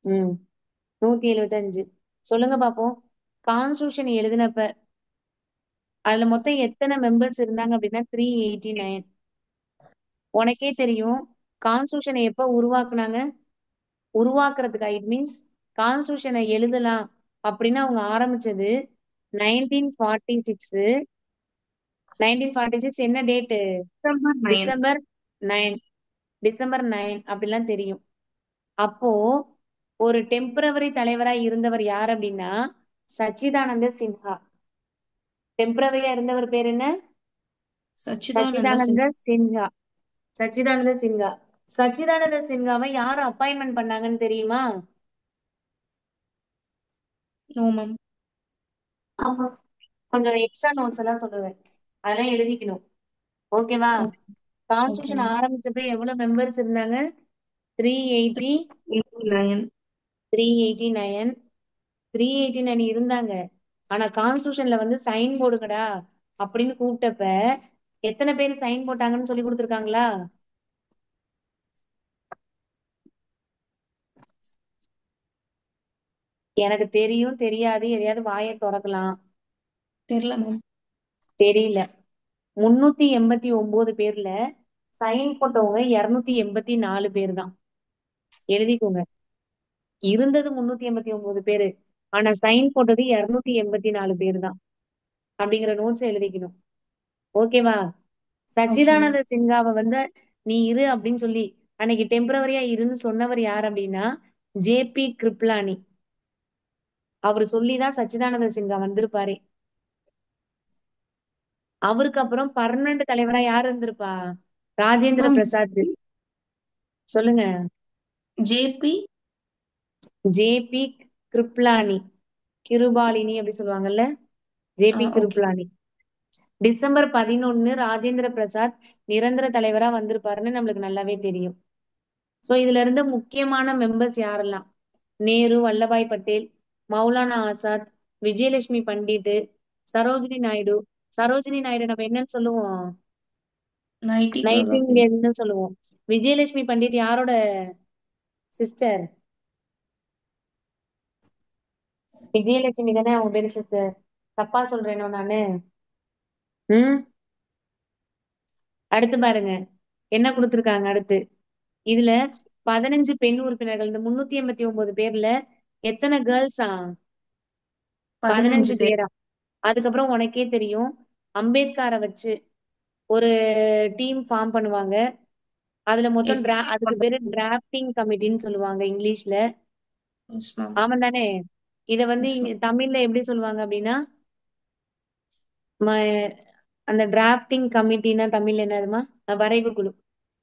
ம் 175 சொல்லுங்க பாப்போம். கான்ஸ்டியூஷன் எழுதினப்ப அதுல மொத்தம் எத்தனை மெம்பர்ஸ் இருந்தாங்க அப்படின்னா 389. உனக்கே தெரியும். கான்ஸ்டியூஷனை எப்ப உருவாக்குனாங்க? உருவாக்குறதுக்கு இட் மீன்ஸ் கான்ஸ்டியூஷனை எழுதலாம் அப்படின்னு அவங்க ஆரம்பிச்சது 1946. 1946 என்ன டேட்டு? டிசம்பர் 9. டிசம்பர் 9. டிசம்பர் 9 அப்படிலாம் தெரியும். அப்போ ஒரு டெம்பரவரி தலைவரா இருந்தவர் யார் அப்படின்னா சச்சிதானந்த சின்ஹா. டெம்பரவரியா இருந்தவர் பேர் என்ன? சச்சிதானந்த சச்சிதானந்த சிங். சின்ஹா. சச்சிதானந்த சின்ஹா. சச்சிதானந்த சின்ஹாவை யார் அப்பாயின்மெண்ட் பண்ணாங்கன்னு தெரியுமா? No ma'am. ஆமா. கொஞ்சம் எக்ஸ்ட்ரா நோட்ஸ் எல்லாம் சொல்லுவேன். அதெல்லாம் எழுதிக்கணும். ஓகேவா? ஓகே. Okay constitution ma'am. ஆரம்பிச்சப்ப எவ்வளவு மெம்பர்ஸ் இருந்தாங்க? 380. 89. 389. 389 இருந்தாங்க. ஆனா கான்ஸ்டியூஷன்ல வந்து சைன் போடுங்கடா அப்படின்னு கூப்பிட்டப்ப எத்தனை பேர் சைன் போட்டாங்கன்னு சொல்லி கொடுத்துருக்காங்களா? எனக்கு தெரியும் தெரியாது எதையாவது வாயை திறக்கலாம். தெரியல மேம். தெரியல. 389 பேர்ல சைன் போட்டவங்க 284 பேர் தான். எழுதிக்கோங்க. இருந்தது 389 பேரு. ஆனா சைன் போட்டது 284 பேர் தான். அப்படிங்கிற நோட்ஸ் எழுதிக்கணும். ஓகேவா? Okay ma'am. சச்சிதானந்த சின்ஹாவை வந்து நீ இரு அப்படின்னு சொல்லி அன்னைக்கு டெம்பரவரியா இருன்னு சொன்னவர் யார் அப்படின்னா ஜேபி கிருப்லானி. அவர் சொல்லிதான் சச்சிதானந்த சின்ஹா வந்திருப்பாரே. அவருக்கு அப்புறம் பர்மனன்ட் தலைவரா யார் இருந்திருப்பா? ராஜேந்திர மேம் பிரசாத். சொல்லுங்க. ஜேபி. ஜேபி கிருப்லானி. கிருபாலினி அப்படி சொல்லுவாங்கல்ல. JB okay. Kripalani. December 11 Rajendra Prasad நிரந்தர தலைவரா வந்திருப்பாருன்னு நம்மளுக்கு நல்லாவே தெரியும். சோ இதுல இருந்த முக்கியமான மெம்பர்ஸ் யாரெல்லாம்? நேரு, வல்லபாய் பட்டேல், மௌலானா ஆசாத், விஜயலட்சுமி பண்டிட், சரோஜினி நாயுடு. சரோஜினி நாயுடு நம்ம என்னன்னு சொல்லுவோம்? Nightingale of India. நைட்டிங்கேல்னு சொல்லுவோம். விஜயலட்சுமி பண்டிட் யாரோட சிஸ்டர்? விஜயலட்சுமி தானே அவங்க பேரு சிஸ்டர். தப்பா சொல்றேனோ நானு? ம் அடுத்து பாருங்க என்ன கொடுத்திருக்காங்க அடுத்து. இதுல 15 பெண் உறுப்பினர்கள். இந்த 389 பேர்ல எத்தனை கேர்ள்ஸா? 15 15 பேர். பேரா? அதுக்கப்புறம் உனக்கே தெரியும். அம்பேத்கரை வச்சு ஒரு டீம் ஃபார்ம் பண்ணுவாங்க. அதுல மொத்தம் அதுக்கு பேரு டிராஃப்டிங் கமிட்டின்னு சொல்லுவாங்க இங்கிலீஷ்ல. Yes ma'am. ஆமாம் தானே? இத வந்து எஸ் இங்க மேம். தமிழ்ல எப்படி சொல்லுவாங்க அப்படின்னா அந்த டிராஃப்டிங் கமிட்டினா தமிழ்ல என்னதுமா? வரைவு குழு.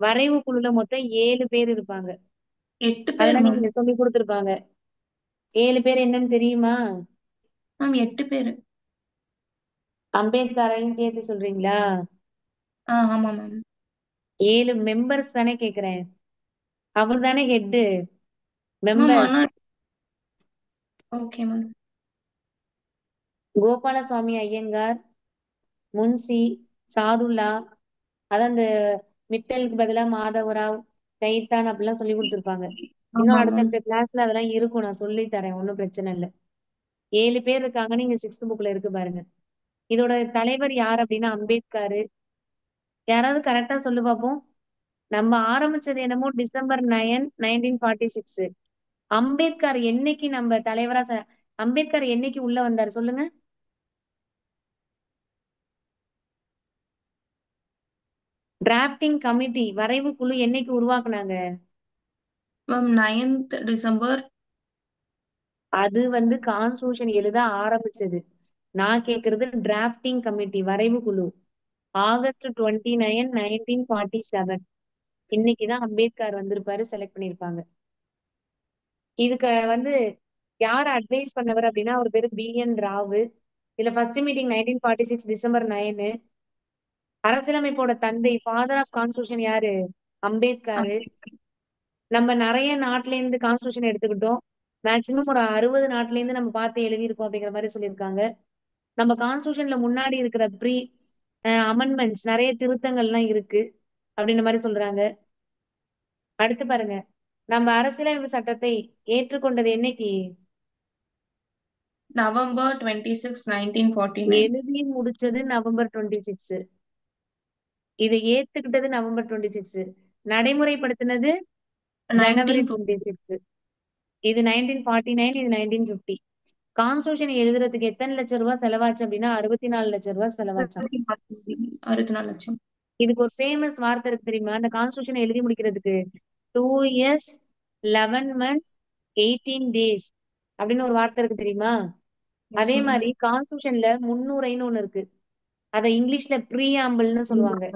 வரைவு குழுல மொத்தம் 7 பேர் இருப்பாங்க. 8 பேர் அதெல்லாம் மேம். நீங்க சொல்லி கொடுத்துருப்பாங்க. 7 பேர் என்னன்னு தெரியுமா? மேம் 8 பேர். அம்பேத்கரையும் சேர்த்து சொல்றீங்களா? ஆமா மேம். 7 மெம்பர்ஸ் தானே கேக்குறேன். அவர் தானே ஹெட். மேம் ஆனா members okay ma'am. Gopalaswamy Ayyangar, Munshi, Saadulla, அதான் இந்த மிட்டலுக்கு பதிலா மாதவராவ், கைத்தான் அப்படிலாம் சொல்லி கொடுத்துருப்பாங்க. இன்னும் ஆமா மேம். அடுத்தடுத்த கிளாஸ்ல அதெல்லாம் இருக்கும், நான் சொல்லி தரேன், ஒன்றும் பிரச்சனை இல்லை. 7 பேர் இருக்காங்க, நீங்க 6th புக்ல இருக்கு பாருங்க. இதோட தலைவர் யார் அப்படின்னா அம்பேத்கர். யாராவது கரெக்டா சொல்லு பார்ப்போம். நம்ம ஆரம்பிச்சது என்னமோ டிசம்பர் 9, 1946. அம்பேத்கர் என்னைக்கு நம்ம தலைவரா அம்பேத்கர் என்னைக்கு உள்ள வந்தார் சொல்லுங்க. டிராப்டிங் கமிட்டி வரைவு குழு என்னைக்கு உருவாக்குனாங்க? Ma'am 9th December. அது வந்து கான்ஸ்டிடியூஷன் எழுத ஆரம்பிச்சது. நான் கேக்குறது டிராப்டிங் கமிட்டி வரைவு குழு. ஆகஸ்ட் 29, 1947. இன்னைக்குதான் அம்பேத்கர் வந்திருப்பாரு, செலக்ட் பண்ணிருப்பாங்க. இதுக்கு வந்து யார் அட்வைஸ் பண்ணவர் அப்படின்னா அவர் பேரு B.N. ராவு. இதுல ஃபர்ஸ்ட் மீட்டிங் 1946 டிசம்பர் 9. அரசியலமைப்போட தந்தை, ஃபாதர் ஆஃப் கான்ஸ்டிடியூஷன் யாரு? அம்பேத்கர். நம்ம நிறைய நாட்டுல இருந்து கான்ஸ்டிடியூஷன் எடுத்துக்கிட்டோம். மேக்சிமம் ஒரு 60 நாட்டுல இருந்து நம்ம பார்த்து எழுதியிருக்கோம் அப்படிங்கிற மாதிரி சொல்லியிருக்காங்க. நம்ம கான்ஸ்டிடியூஷன்ல முன்னாடி இருக்கிற அமெண்ட்மெண்ட்ஸ் நிறைய திருத்தங்கள்லாம் இருக்கு அப்படின்ற மாதிரி சொல்றாங்க. அடுத்து பாருங்க, நம்ம அரசியலமைப்பு சட்டத்தை ஏற்றுக்கொண்டது என்னைக்கு? நவம்பர் 26, 1949. எழுதி முடிச்சது நவம்பர் 26. இதை ஏத்துக்கிட்டது நவம்பர் 26. நடைமுறைப்படுத்தினது ஜனவரி 1950. 26. இது 1949, இது 1950. கான்ஸ்டிடியூஷன் எழுதுறதுக்கு எத்தனை லட்சம் ரூபாய் செலவாச்சு அப்படின்னா 64 லட்சம் ரூபாய் செலவாச்சாம். 64 லட்சம். இதுக்கு ஒரு ஃபேமஸ் வார்த்தை இருக்கு தெரியுமா? அந்த கான்ஸ்டிடியூஷன் எழுதி முடிக்கிறதுக்கு 2 years 11 months 18 days அப்படின்னு ஒரு வார்த்தை இருக்கு தெரியுமா? Yes, அதே ma'am. மாதிரி கான்ஸ்டிடியூஷன்ல முன்னுரைன்னு ஒண்ணு இருக்கு. அத இங்கிலீஷ்ல ப்ரீஆம்பிள்னு சொல்லுவாங்க.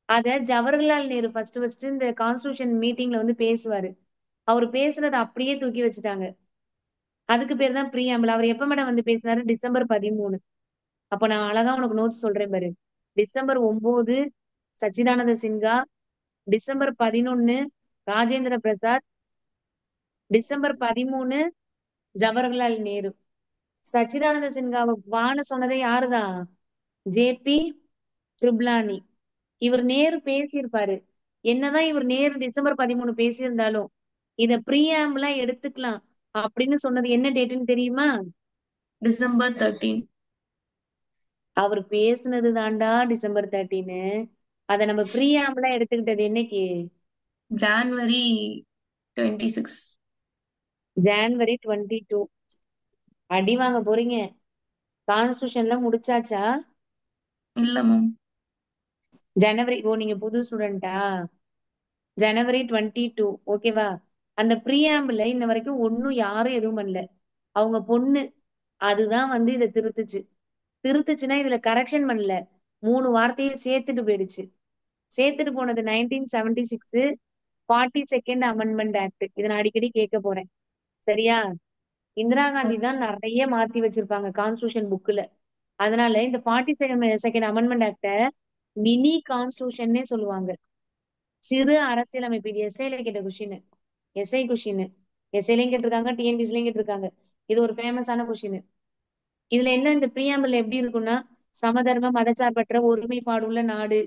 அத ஜவஹர்லால் நேரு ஃபர்ஸ்ட் இந்த கான்ஸ்டிடியூஷன் மீட்டிங்ல வந்து பேசுவாரு. அவர் பேசுனதை அப்படியே தூக்கி வச்சுட்டாங்க. அதுக்கு பேர் தான் ப்ரீஆம்பிள். அவர் எப்ப மேடம் வந்து பேசினாரு? டிசம்பர் 13. அப்ப நான் அழகா உனக்கு நோட்ஸ் சொல்றேன் பாரு. டிசம்பர் 9 சச்சிதானந்த சின்ஹா, டிசம்பர் 11 ராஜேந்திர பிரசாத், டிசம்பர் 13 ஜவஹர்லால் நேரு. சச்சிதானந்த சின்ஹாவை வான்னு சொன்னதே யாருதான்? ஜே.பி. கிருப்லானி. இவர் நேரு பேசியிருப்பாரு. என்னதான் இவர் நேரு டிசம்பர் 13 பேசியிருந்தாலும் இத ப்ரீஆம்பிளா எடுத்துக்கலாம் அப்படின்னு சொன்னது என்ன டேட்டுன்னு தெரியுமா? டிசம்பர் 13. அவர் பேசுனது தாண்டா டிசம்பர் 13. அத நம்ம ப்ரீஆம்பிளா எடுத்துக்கிட்டது என்னைக்கு? ஜான்வரி 26. ஜான்வரி 22. அடி வாங்க போறீங்க. கான்ஸ்டியூஷன்ல முடிச்சாச்சா? இல்ல மேம். ஜனவரி. ஓ, நீங்க புது ஸ்டூடெண்டா? ஜனவரி 22. ஓகேவா? அந்த ப்ரீஆம்பிள இன்ன வரைக்கும் ஒன்னும் யாரும் எதுவும் பண்ணல. அவங்க பொண்ணு அதுதான் வந்து இதை திருத்துச்சுன்னா இதுல கரெக்ஷன் பண்ணல. 3 வார்த்தையை சேர்த்துட்டு போயிடுச்சு. சேர்த்துட்டு போனது 1976 42nd அமெண்ட்மெண்ட் ஆக்ட். இதை நான் அடிக்கடி கேட்க போறேன். சரியா? இந்திரா காந்தி தான் நிறைய மாத்தி வச்சிருப்பாங்க கான்ஸ்டியூஷன் புக்ல. அதனால இந்த 42nd அமெண்ட்மெண்ட் ஆக்ட மினி கான்ஸ்டியூஷன்னே சொல்லுவாங்க. சிறு அரசியலமைப்பு. இது எஸ்ஐல கேட்ட கொஸ்டின். SI question. எஸ்ஐலையும் கேட்டிருக்காங்க, டிஎன்பிசிலையும் கேட்டிருக்காங்க. இது ஒரு ஃபேமஸான கொஸ்டின். இதுல என்ன இந்த ப்ரீஆம்பிள் எப்படி இருக்கும்னா சமதர்ம மதச்சார்பற்ற ஒருமைப்பாடுள்ள நாடு,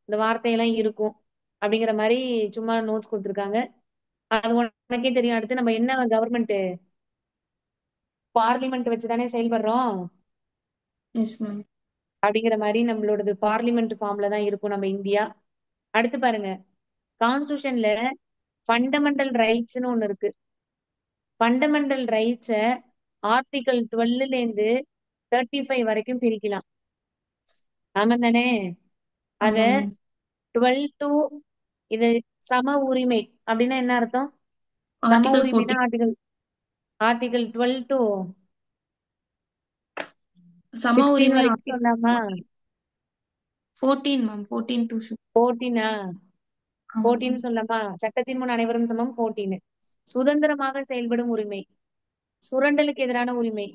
இந்த வார்த்தையெல்லாம் இருக்கும் அப்படிங்கிற மாதிரி சும்மா நோட்ஸ் கொடுத்துருக்காங்க. அது உனக்கே தெரியும். அடுத்து நம்ம என்ன கவர்மெண்ட் பார்லிமெண்ட் வச்சுதானே செயல்படுறோம் எஸ் மேம். அப்படிங்கிற மாதிரி நம்மளோடது பார்லிமெண்ட் ஃபார்ம்ல தான் இருக்கும் நம்ம இந்தியா. அடுத்து பாருங்க, கான்ஸ்டியூஷன்ல ஃபண்டமெண்டல் ரைட்ஸ்னு ஒண்ணு இருக்கு. ஃபண்டமெண்டல் ரைட்ஸ ஆர்டிகல் 12ல இருந்து 35 வரைக்கும் பிரிக்கலாம். ஆமா தானே? அத ஆமா மேம். 12 to இது சம உரிமை அப்படின்னா என்ன அர்த்தம்? சம ஆர்டிகல் உரிமைனா 14. ஆர்டிகல் 12 to சம 16 உரிமை வரைக்கும் ஆர்டிகல் சொல்லாமா? 14 மேம் 14 to 6. 14ஆ? ஆமா 14 மேம். சொல்லலாமா? சட்டத்தின் முன் அனைவரும் சமம் 14. சுதந்திரமாக செயல்படும் உரிமை, சுரண்டலுக்கு எதிரான உரிமை,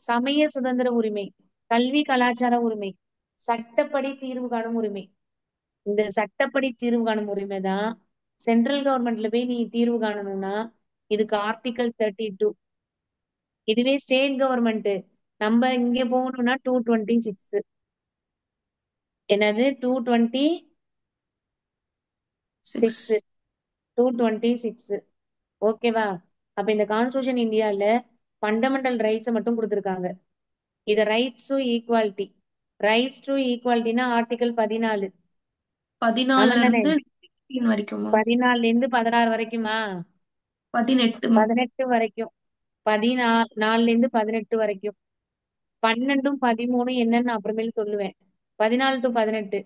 சமய சுதந்திர உரிமை, கல்வி கலாச்சார உரிமை, சட்டப்படி தீர்வு காணும் உரிமை. இந்த சட்டப்படி தீர்வு காணும் உரிமை தான் சென்ட்ரல் கவர்மெண்ட்ல போய் நீ தீர்வு காணணும்னா இதுக்கு ஆர்டிகல் 32. இதுவே ஸ்டேட் கவர்மெண்ட் நம்ம இங்க போகணும்னா 226. என்னது 226? 6. 226. ஓகேவா? அப்ப இந்த கான்ஸ்டியூஷன் இந்தியால ஃபண்டமெண்டல் ரைட்ஸ் மட்டும் கொடுத்திருக்காங்க. இது rights to equality. Rights to ஈக்குவாலிட்டினா ஆர்டிகல் 14. 14ல ஆமா தானே? இருந்து 18 வரைக்கும் மேம். 14ல இருந்து 16 வரைக்குமா? 18 மேம். 18 வரைக்கும். 14ல இருந்து 18 வரைக்கும். 12ம் 13 என்னன்னு நான் அப்புறமேல் சொல்லுவேன். 14 டு 18.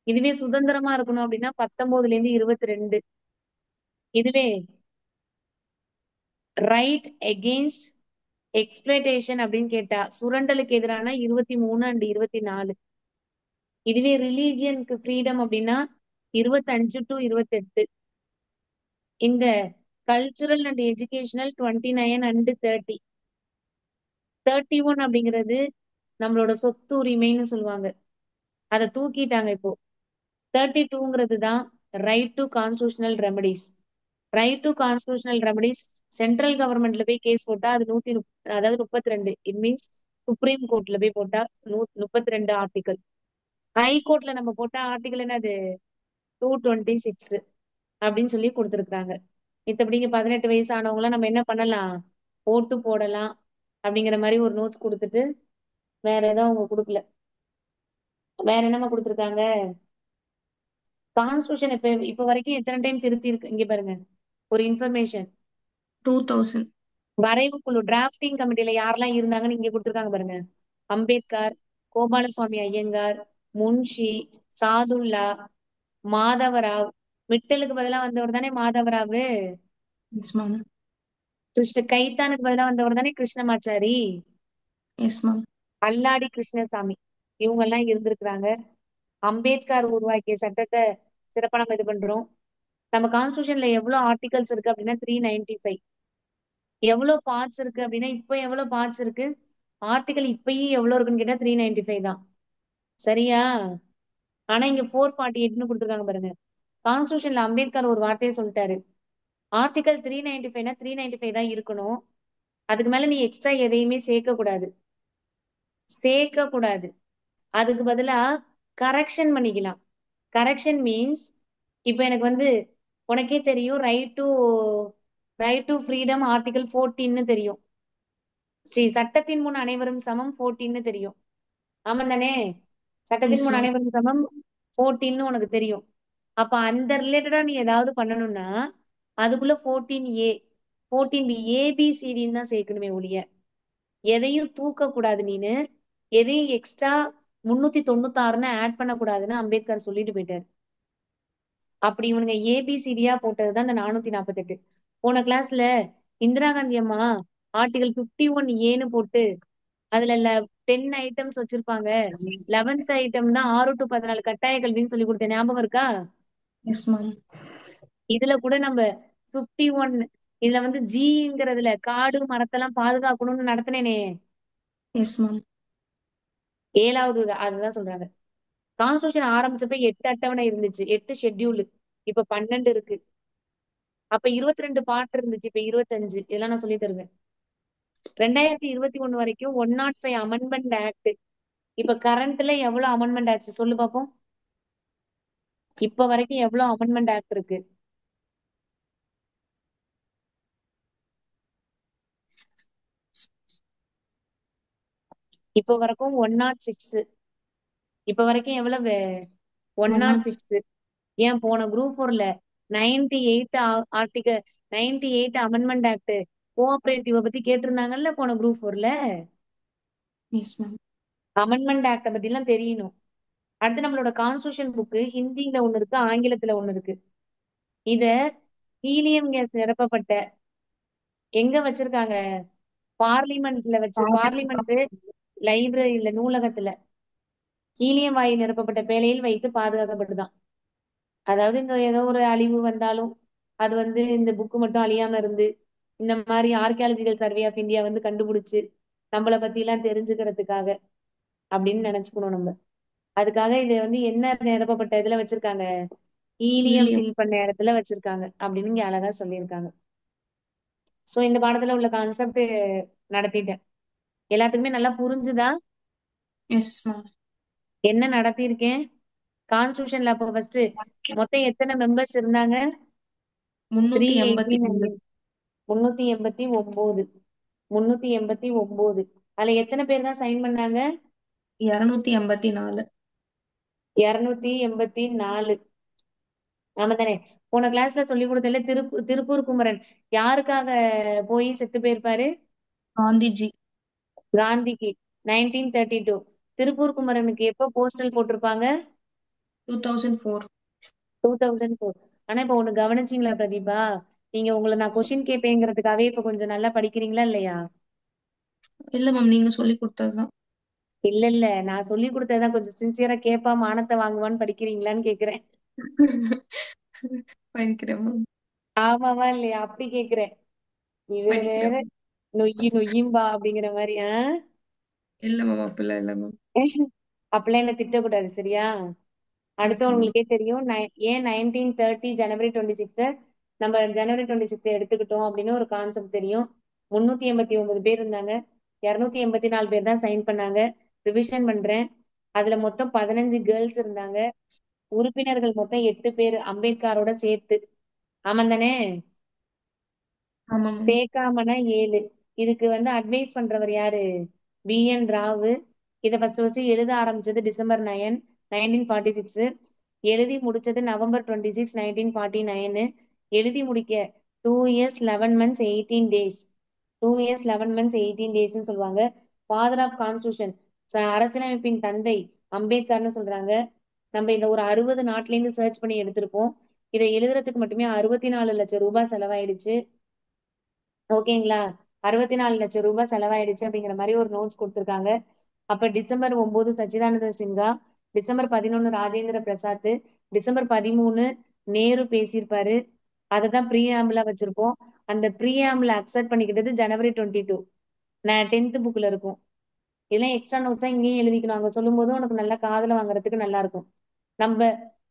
இதுவே சுதந்திரமா இருக்கணும் அப்படின்னா 19ல இருந்து 22. இதுவே ரைட் எகெயின்ஸ்ட் எக்ஸ்பிளேட்டேஷன் அப்படின்னு கேட்டா சுரண்டலுக்கு எதிரான 23 அண்ட் 24. இதுவே ரிலீஜியனுக்கு ஃப்ரீடம் அப்படின்னா 25 டு 28. இந்த கல்ச்சுரல் அண்ட் எஜுகேஷனல் 29 அண்ட் 30. 31 அப்படிங்கிறது நம்மளோட சொத்து உரிமைன்னு சொல்லுவாங்க. அதை தூக்கிட்டாங்க இப்போ. 32ங்கிறது தான் right to constitutional remedies. Right to constitutional remedies central கவர்மெண்ட்ல போய் கேஸ் போட்டா அது அதாவது 32. இட் மீன்ஸ் சுப்ரீம் கோர்ட்ல போய் போட்டா 32 ஆர்டிகல். ஹை கோர்ட்ல நம்ம போட்டா ஆர்டிகல் என்னது 226 அப்படின்னு சொல்லி கொடுத்துருக்காங்க. மித்தபடிங்க 18 வயசு ஆனவங்களாம் நம்ம என்ன பண்ணலாம்? ஓட்டு போடலாம் அப்படிங்கிற மாதிரி ஒரு நோட்ஸ் கொடுத்துட்டு வேற ஏதாவது அவங்க கொடுக்கல. வேற என்னமா கொடுத்துருக்காங்க? கான்ஸ்டியூஷன் இப்ப வரைக்கும் எத்தனை டைம் திருத்தி இருக்கு இங்க பாருங்க. ஒரு இன்ஃபர்மேஷன். 2000. வரைவு குழு டிராஃப்டிங் கமிட்டில யாரெல்லாம் இருந்தாங்கன்னு இங்க கொடுத்துருக்காங்க பாருங்க. அம்பேத்கர், கோபாலசுவாமி ஐயங்கார், முன்ஷி, சாதுல்லா, மாதவராவ். மிட்டலுக்கு பதிலா வந்தவர் தானே மாதவராவு. Yes ma'am. கைத்தானுக்கு பதிலா வந்தவர் தானே கிருஷ்ணமாச்சாரி. Yes ma'am. அல்லாடி கிருஷ்ணசாமி. இவங்க எல்லாம் இருந்திருக்கிறாங்க. அம்பேத்கர் உருவாக்கிய சட்டத்தை சிறப்பா நம்ம இது பண்றோம். நம்ம கான்ஸ்டியூஷன்ல எவ்வளவு ஆர்டிகல்ஸ் இருக்கு அப்படின்னா 395. எவ்வளவு பார்ட்ஸ் இருக்கு அப்படின்னா இப்ப எவ்வளவு பார்ட்ஸ் இருக்கு? ஆர்டிகல் இப்பயும் எவ்வளவு இருக்குன்னு கேட்டா 395 தான். சரியா? ஆனா இங்க 448ன்னு கொடுத்துருக்காங்க பாருங்க. கான்ஸ்டியூஷன்ல அம்பேத்கர் ஒரு வார்த்தையை சொல்லிட்டாரு. ஆர்டிகல் 395னா 395 தான் இருக்கணும். அதுக்கு மேல நீ எக்ஸ்ட்ரா எதையுமே சேர்க்க கூடாது. அதுக்கு பதிலா கரெக்ஷன் பண்ணிக்கலாம். கரெக்ஷன் மீன்ஸ் இப்ப எனக்கு வந்து உனக்கே தெரியும் ரைட் டு ஃப்ரீடம் ஆர்டிகல் 14ன்னு தெரியும். சட்டத்தின் முன் அனைவரும் சமம் 14ன்னு தெரியும். ஆமா தானே? சட்டத்தின் எஸ் முன் மேம். அனைவரும் சமம் 14ன்னு உனக்கு தெரியும். அப்ப அந்த ரிலேட்டடா நீ ஏதாவது பண்ணணும்னா அதுக்குள்ள 14A 14B ABCDன்னு தான் சேர்க்கணுமே ஒழிய எதையும் தூக்க கூடாது. நீனு எதையும் எக்ஸ்ட்ரா 396ன்னு ஆட் பண்ணக்கூடாதுன்னு அம்பேத்கர் சொல்லிட்டு போயிட்டாரு. அப்படி இவனுங்க ஏபிசிடியா போட்டதுதான் இந்த 448. போன கிளாஸ்ல இந்திரா காந்தி அம்மா ஆர்டிகல் 51A போட்டு அதுல 10 ஐட்டம்ஸ் வச்சிருப்பாங்க. 11th ஐட்டம் தான் 6 to 14 கட்டாய கல்வின்னு சொல்லி கொடுத்த ஞாபகம் இருக்கா? Yes ma'am. இதுல கூட நம்ம 51 இதுல வந்து ஜிங்கிறதுல காடு மரத்தெல்லாம் பாதுகாக்கணும்னு நடத்தினேனே. Yes ma'am. 7வது அதுதான் சொல்றாங்க. கான்ஸ்டியூஷன் ஆரம்பிச்சப்ப 8 அட்டவணை இருந்துச்சு, 8 ஷெட்யூல். இப்ப 12 இருக்கு. அப்ப 22 பாட்டு இருந்துச்சு, இப்ப 25. இதெல்லாம் நான் சொல்லி தருவேன். 2021 வரைக்கும் 105 அமெண்ட்மெண்ட் ஆக்ட். இப்ப கரண்ட்ல எவ்வளவு அமெண்ட்மெண்ட் ஆக்ட் சொல்லு பாப்போம். இப்ப வரைக்கும் எவ்வளவு அமெண்ட்மெண்ட் ஆக்ட் இருக்கு? இப்ப வரைக்கும் 106. இப்ப வரைக்கும் எவ்வளவு? 106. ஏன் போன குரூப் 4ல 98 ஆர்டிகல் 98 அமெண்ட்மெண்ட் ஆக்ட் கோஆபரேட்டிவ பத்தி கேட்டிருந்தாங்கல்ல போன குரூப் 4ல. Yes ma'am. அமெண்ட்மெண்ட் ஆக்ட பத்தி எல்லாம் தெரியணும். அடுத்து நம்மளோட கான்ஸ்டியூஷன் புக்கு ஹிந்தில ஒண்ணு இருக்கு, ஆங்கிலத்துல ஒண்ணு இருக்கு. இத ஹீலியம் கேஸ் நிரப்பப்பட்ட எங்க வச்சிருக்காங்க? பார்லிமெண்ட் லைப்ரரியில நூலகத்துல ஹீலியம் வாயு நிரப்பப்பட்ட பேழையில் வைத்து பாதுகாக்கப்பட்டுதான். அதாவது இங்க ஏதோ ஒரு அழிவு வந்தாலும் அது வந்து இந்த புக்கு மட்டும் அழியாம இருந்து இந்த மாதிரி ஆர்கியாலஜிக்கல் சர்வே ஆஃப் இந்தியா வந்து கண்டுபிடிச்சு நம்மளை பத்தி எல்லாம் தெரிஞ்சுக்கிறதுக்காக அப்படின்னு நினைச்சுக்கணும் நம்ம. அதுக்காக இது வந்து என்ன நிரப்பப்பட்ட இதுல வச்சிருக்காங்க, ஹீலியம் ஹீலியம். ஃபில் பண்ண இடத்துல வச்சிருக்காங்க அப்படின்னு இங்க அழகா சொல்லியிருக்காங்க. சோ இந்த பாடத்துல உள்ள கான்செப்ட் நடத்திட்டேன். எல்லாத்துக்குமே நல்லா புரிஞ்சுதா? Yes ma'am. என்ன நடத்தியிருக்கேன்? கான்ஸ்டியூஷன்ல அப்போ ஃபர்ஸ்ட் மொத்தம் எத்தனை மெம்பர்ஸ் இருந்தாங்க? த்ரீ 389. 389. 389. அதுல எத்தனை பேர் தான் சைன் பண்ணாங்க? 284. 284. ஆமா தானே? போன கிளாஸ்ல சொல்லி கொடுத்தல திருப்பூர் குமரன் யாருக்காக போய் செத்து போயிருப்பாரு? காந்திஜி. காந்திக்கு. 1932. திருப்பூர் குமரனுக்கு எப்ப போஸ்டல் போட்டிருப்பாங்க? 2004. 2004. ஆனா இப்ப ஒண்ணு கவனிச்சீங்களா பிரதீபா? நீங்க உங்களை நான் கொஸ்டின் கேட்பேங்கிறதுக்காகவே இப்ப கொஞ்சம் நல்லா படிக்கிறீங்களா இல்லையா? இல்ல மேம், நீங்க சொல்லி கொடுத்ததுதான். இல்ல இல்ல, நான் சொல்லி கொடுத்ததான் கொஞ்சம் சின்சியரா கேப்பா மானத்தை வாங்குவான்னு படிக்கிறீங்களான்னு கேக்குறேன். படிக்கிறேன் மேம். ஆமாவா இல்லையா அப்படி கேக்குறேன். இவ வேற படிக்கிறேன் மேம். நொய்யும்பா அப்படிங்கிற மாதிரி. இல்ல மேம், அப்படிலாம் இல்ல மேம். அப்பெல்லாம் என்ன திட்டக்கூடாது சரியா? அடுத்து ஓகே மேம். உங்களுக்கே தெரியும் ஏன் 1930 ஜனவரி 26 நம்ம ஜனவரி 26 எடுத்துக்கிட்டோம் அப்படின்னு ஒரு கான்செப்ட் தெரியும். 389 பேர் இருந்தாங்க. 284 பேர் தான் சைன் பண்ணாங்க. ரிவிஷன் பண்றேன். அதுல மொத்தம் 15 கேர்ள்ஸ் இருந்தாங்க. உறுப்பினர்கள் மொத்தம் 8 பேர் அம்பேத்கரோட சேர்த்து. ஆமாந்தானே? ஆமா மேம். சேர்க்காமனா 7. இதுக்கு வந்து அட்வைஸ் பண்றவர் யாரு? B.N. ராவு. இதை ஃபர்ஸ்ட் எழுத ஆரம்பிச்சது December 9, 1946. எழுதி முடிச்சது November 26, 1949. எழுதி முடிக்க 2 years 11 months 18 days. 2 years 11 months 18 days சொல்லுவாங்க. ஃபாதர் ஆஃப் கான்ஸ்டியூஷன், அரசியலமைப்பின் தந்தை அம்பேத்கர்னு சொல்றாங்க. நம்ம இந்த ஒரு 60 நாட்டுல இருந்து சர்ச் பண்ணி எடுத்திருப்போம். இதை எழுதுறதுக்கு மட்டுமே 64 லட்சம் ரூபாய் செலவாயிடுச்சு. ஓகேங்களா? 64 லட்சம் ரூபாய் செலவாயிடுச்சு அப்படிங்கிற மாதிரி ஒரு நோட்ஸ் கொடுத்திருக்காங்க. அப்ப December 9 சச்சிதானந்த சின்ஹா, December 11 ராஜேந்திர பிரசாத், December 13 நேரு பேசியிருப்பாரு. அததான் ப்ரீஆம்பிளா வச்சிருப்போம். அந்த ப்ரீஆம்பிள அக்செப்ட் பண்ணிக்கிட்டது January 22. நான் 10th புக்ல இருக்கும். இதெல்லாம் எக்ஸ்ட்ரா நோட்ஸா இங்கேயும் எழுதிக்கணும். அங்க சொல்லும் போது உனக்கு நல்லா காதுல வாங்குறதுக்கு நல்லா இருக்கும். நம்ம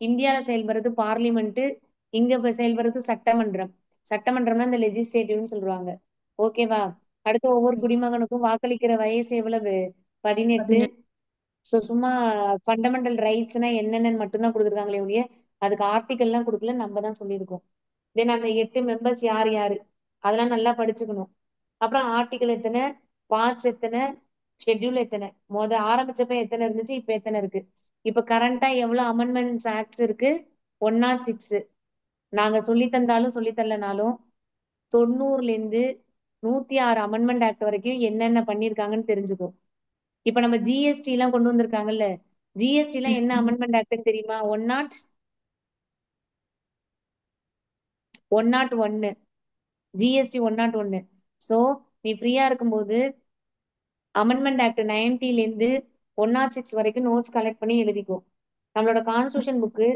இந்தியால செயல்படுறது பார்லிமெண்ட், இங்க இப்ப செயல்படுறது சட்டமன்றம். சட்டமன்றம்னா இந்த லெஜிஸ்லேட்டிவ்னு சொல்லுவாங்க. ஓகேவா? அடுத்து ஒவ்வொரு குடிமகனுக்கும் வாக்களிக்கிற வயசு எவ்வளவு? 18. 18. சோ சும்மா ஃபண்டமெண்டல் ரைட்ஸ்னா என்னென்னு மட்டும்தான் கொடுத்துருக்காங்களே ஒழிய அதுக்கு ஆர்டிகல் எல்லாம் கொடுக்கல, நம்ம தான் சொல்லியிருக்கோம். தென் அந்த 8 மெம்பர்ஸ் யார் யாரு அதெல்லாம் நல்லா படிச்சுக்கணும். அப்புறம் ஆர்டிகல் எத்தனை, பார்ட்ஸ் எத்தனை, ஷெட்யூல் எத்தனை, ஆரம்பிச்சப்ப எத்தனை இருந்துச்சு, இப்ப எத்தனை இருக்கு, இப்ப கரண்டா எவ்வளவு அமெண்ட்மெண்ட்ஸ் ஆக்ட்ஸ் இருக்கு? 106. நாங்க சொல்லி தந்தாலும் சொல்லி தரலனாலும் 90ல இருந்து 106 அமெண்ட்மெண்ட் ஆக்ட் வரைக்கும் என்னென்ன பண்ணிருக்காங்கன்னு தெரிஞ்சுக்கும். இப்ப நம்ம ஜிஎஸ்டி எல்லாம் கொண்டு வந்திருக்காங்கல்ல, ஜிஎஸ்டி எல்லாம் Yes, என்ன ma'am. அமெண்ட்மெண்ட் ஆக்ட்னு தெரியுமா? 101. ஜிஎஸ்டி 101. சோ நீ ஃப்ரீயா இருக்கும்போது அமெண்ட்மெண்ட் ஆக்ட் 90ல இருந்து 106 வரைக்கும் நோட்ஸ் கலெக்ட் பண்ணி எழுதிக்கோ. நம்மளோட கான்ஸ்டியூஷன் புக்கு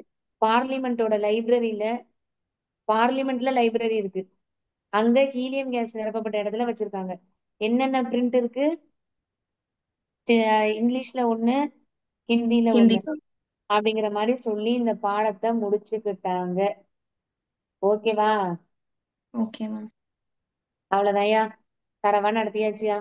பார்லிமெண்டோட லைப்ரரியில, பார்லிமெண்ட்ல லைப்ரரி இருக்கு. அங்க ஹீலியம் கேஸ் நிரப்பப்பட்ட இடத்துல வச்சிருக்காங்க. என்னென்ன பிரிண்ட் இருக்கு? இங்கிலீஷ்ல ஒண்ணு, ஹிந்தில ஹிந்தி ஒண்ணு மேம். அப்படிங்கிற மாதிரி சொல்லி இந்த பாடத்தை முடிச்சுக்கிட்டாங்க. ஓகேவா? Okay ma'am. அவ்வளவுதான்யா. தரவா நடத்தியாச்சியா?